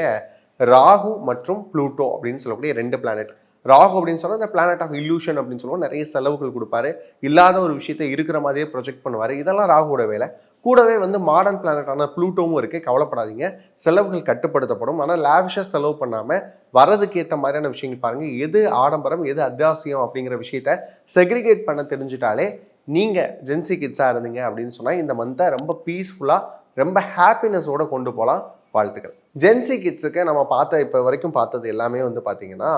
ராகு மற்றும் ப்ளூட்டோ அப்படின்னு சொல்லக்கூடிய 2 பிளானட். ராகு அப்படின்னு சொன்னால் இந்த பிளானட் ஆஃப் இல்லூஷன் அப்படின்னு சொல்லுவோம், நிறைய செலவுகள் கொடுப்பாரு, இல்லாத ஒரு விஷயத்தை இருக்கிற மாதிரியே ப்ரொஜெக்ட் பண்ணுவார், இதெல்லாம் ராகுவோட வேலை. கூடவே வந்து மாடர்ன் பிளானட்டான ப்ளூட்டோவும் இருக்குது, கவலைப்படாதீங்க, செலவுகள் கட்டுப்படுத்தப்படும். ஆனால் லேவிஷாக செலவு பண்ணாமல் வரதுக்கு ஏற்ற மாதிரியான விஷயங்கள் பாருங்கள், எது ஆடம்பரம் எது அத்தியாவசியம் அப்படிங்கிற விஷயத்த செக்ரிகேட் பண்ண தெரிஞ்சுட்டாலே நீங்கள் ஜென்சி கிட்ஸாக இருந்தீங்க அப்படின்னு சொன்னால் இந்த மந்த்தை ரொம்ப பீஸ்ஃபுல்லாக ரொம்ப ஹாப்பினஸோட கொண்டு போகலாம். வாழ்த்துக்கள். ஜென்சி கிட்ஸுக்கு நம்ம இப்போ வரைக்கும் பார்த்தது எல்லாமே வந்து பார்த்தீங்கன்னா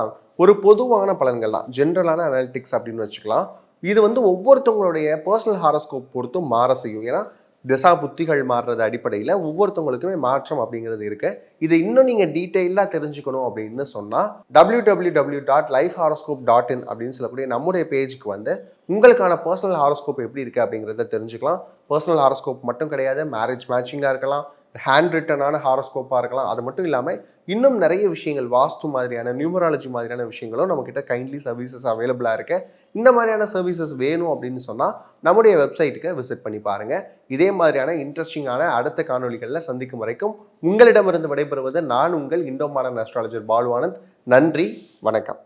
ஒரு பொதுவான பலன்கள் தான், ஜென்ரலான அனாலிட்டிக்ஸ் அப்படின்னு வச்சுக்கலாம். இது வந்து ஒவ்வொருத்தவங்களுடைய பர்சனல் ஹாரோஸ்கோப் பொறுத்தும் மாற செய்யும். ஏன்னா திசா புத்திகள் மாறுறது அடிப்படையில் ஒவ்வொருத்தவங்களுக்குமே மாற்றம் அப்படிங்கிறது இருக்கு. இதை இன்னும் நீங்கள் டீட்டெயிலாக தெரிஞ்சுக்கணும் அப்படின்னு சொன்னால் www.lifehoroscope.in அப்படின்னு சொல்லக்கூடிய நம்முடைய பேஜுக்கு வந்து உங்களுக்கான பர்சனல் ஹாரோஸ்கோப் எப்படி இருக்குது அப்படிங்கிறத தெரிஞ்சுக்கலாம். பர்சனல் ஹாரோஸ்கோப் மட்டும் கிடையாது, மேரேஜ் மேட்சிங்காக இருக்கலாம், ஹேண்ட் ரிட்டனான ஹாரோஸ்கோப்பாக இருக்கலாம். அது மட்டும் இல்லாமல் இன்னும் நிறைய விஷயங்கள், வாஸ்து மாதிரியான, நியூமராலஜி மாதிரியான விஷயங்களும் நம்மக்கிட்ட கைண்ட்லி சர்வீசஸ் அவைலபிளாக இருக்கு. இந்த மாதிரியான சர்வீசஸ் வேணும் அப்படின்னு சொன்னால் நம்முடைய வெப்சைட்டுக்கு விசிட் பண்ணி பாருங்கள். இதே மாதிரியான இன்ட்ரெஸ்டிங்கான அடுத்த காணொலிகளில் சந்திக்கும் வரைக்கும் உங்களிடமிருந்து விடைபெறுவது நான் உங்கள் Indo modern astrologer Balu Anand. நன்றி, வணக்கம்.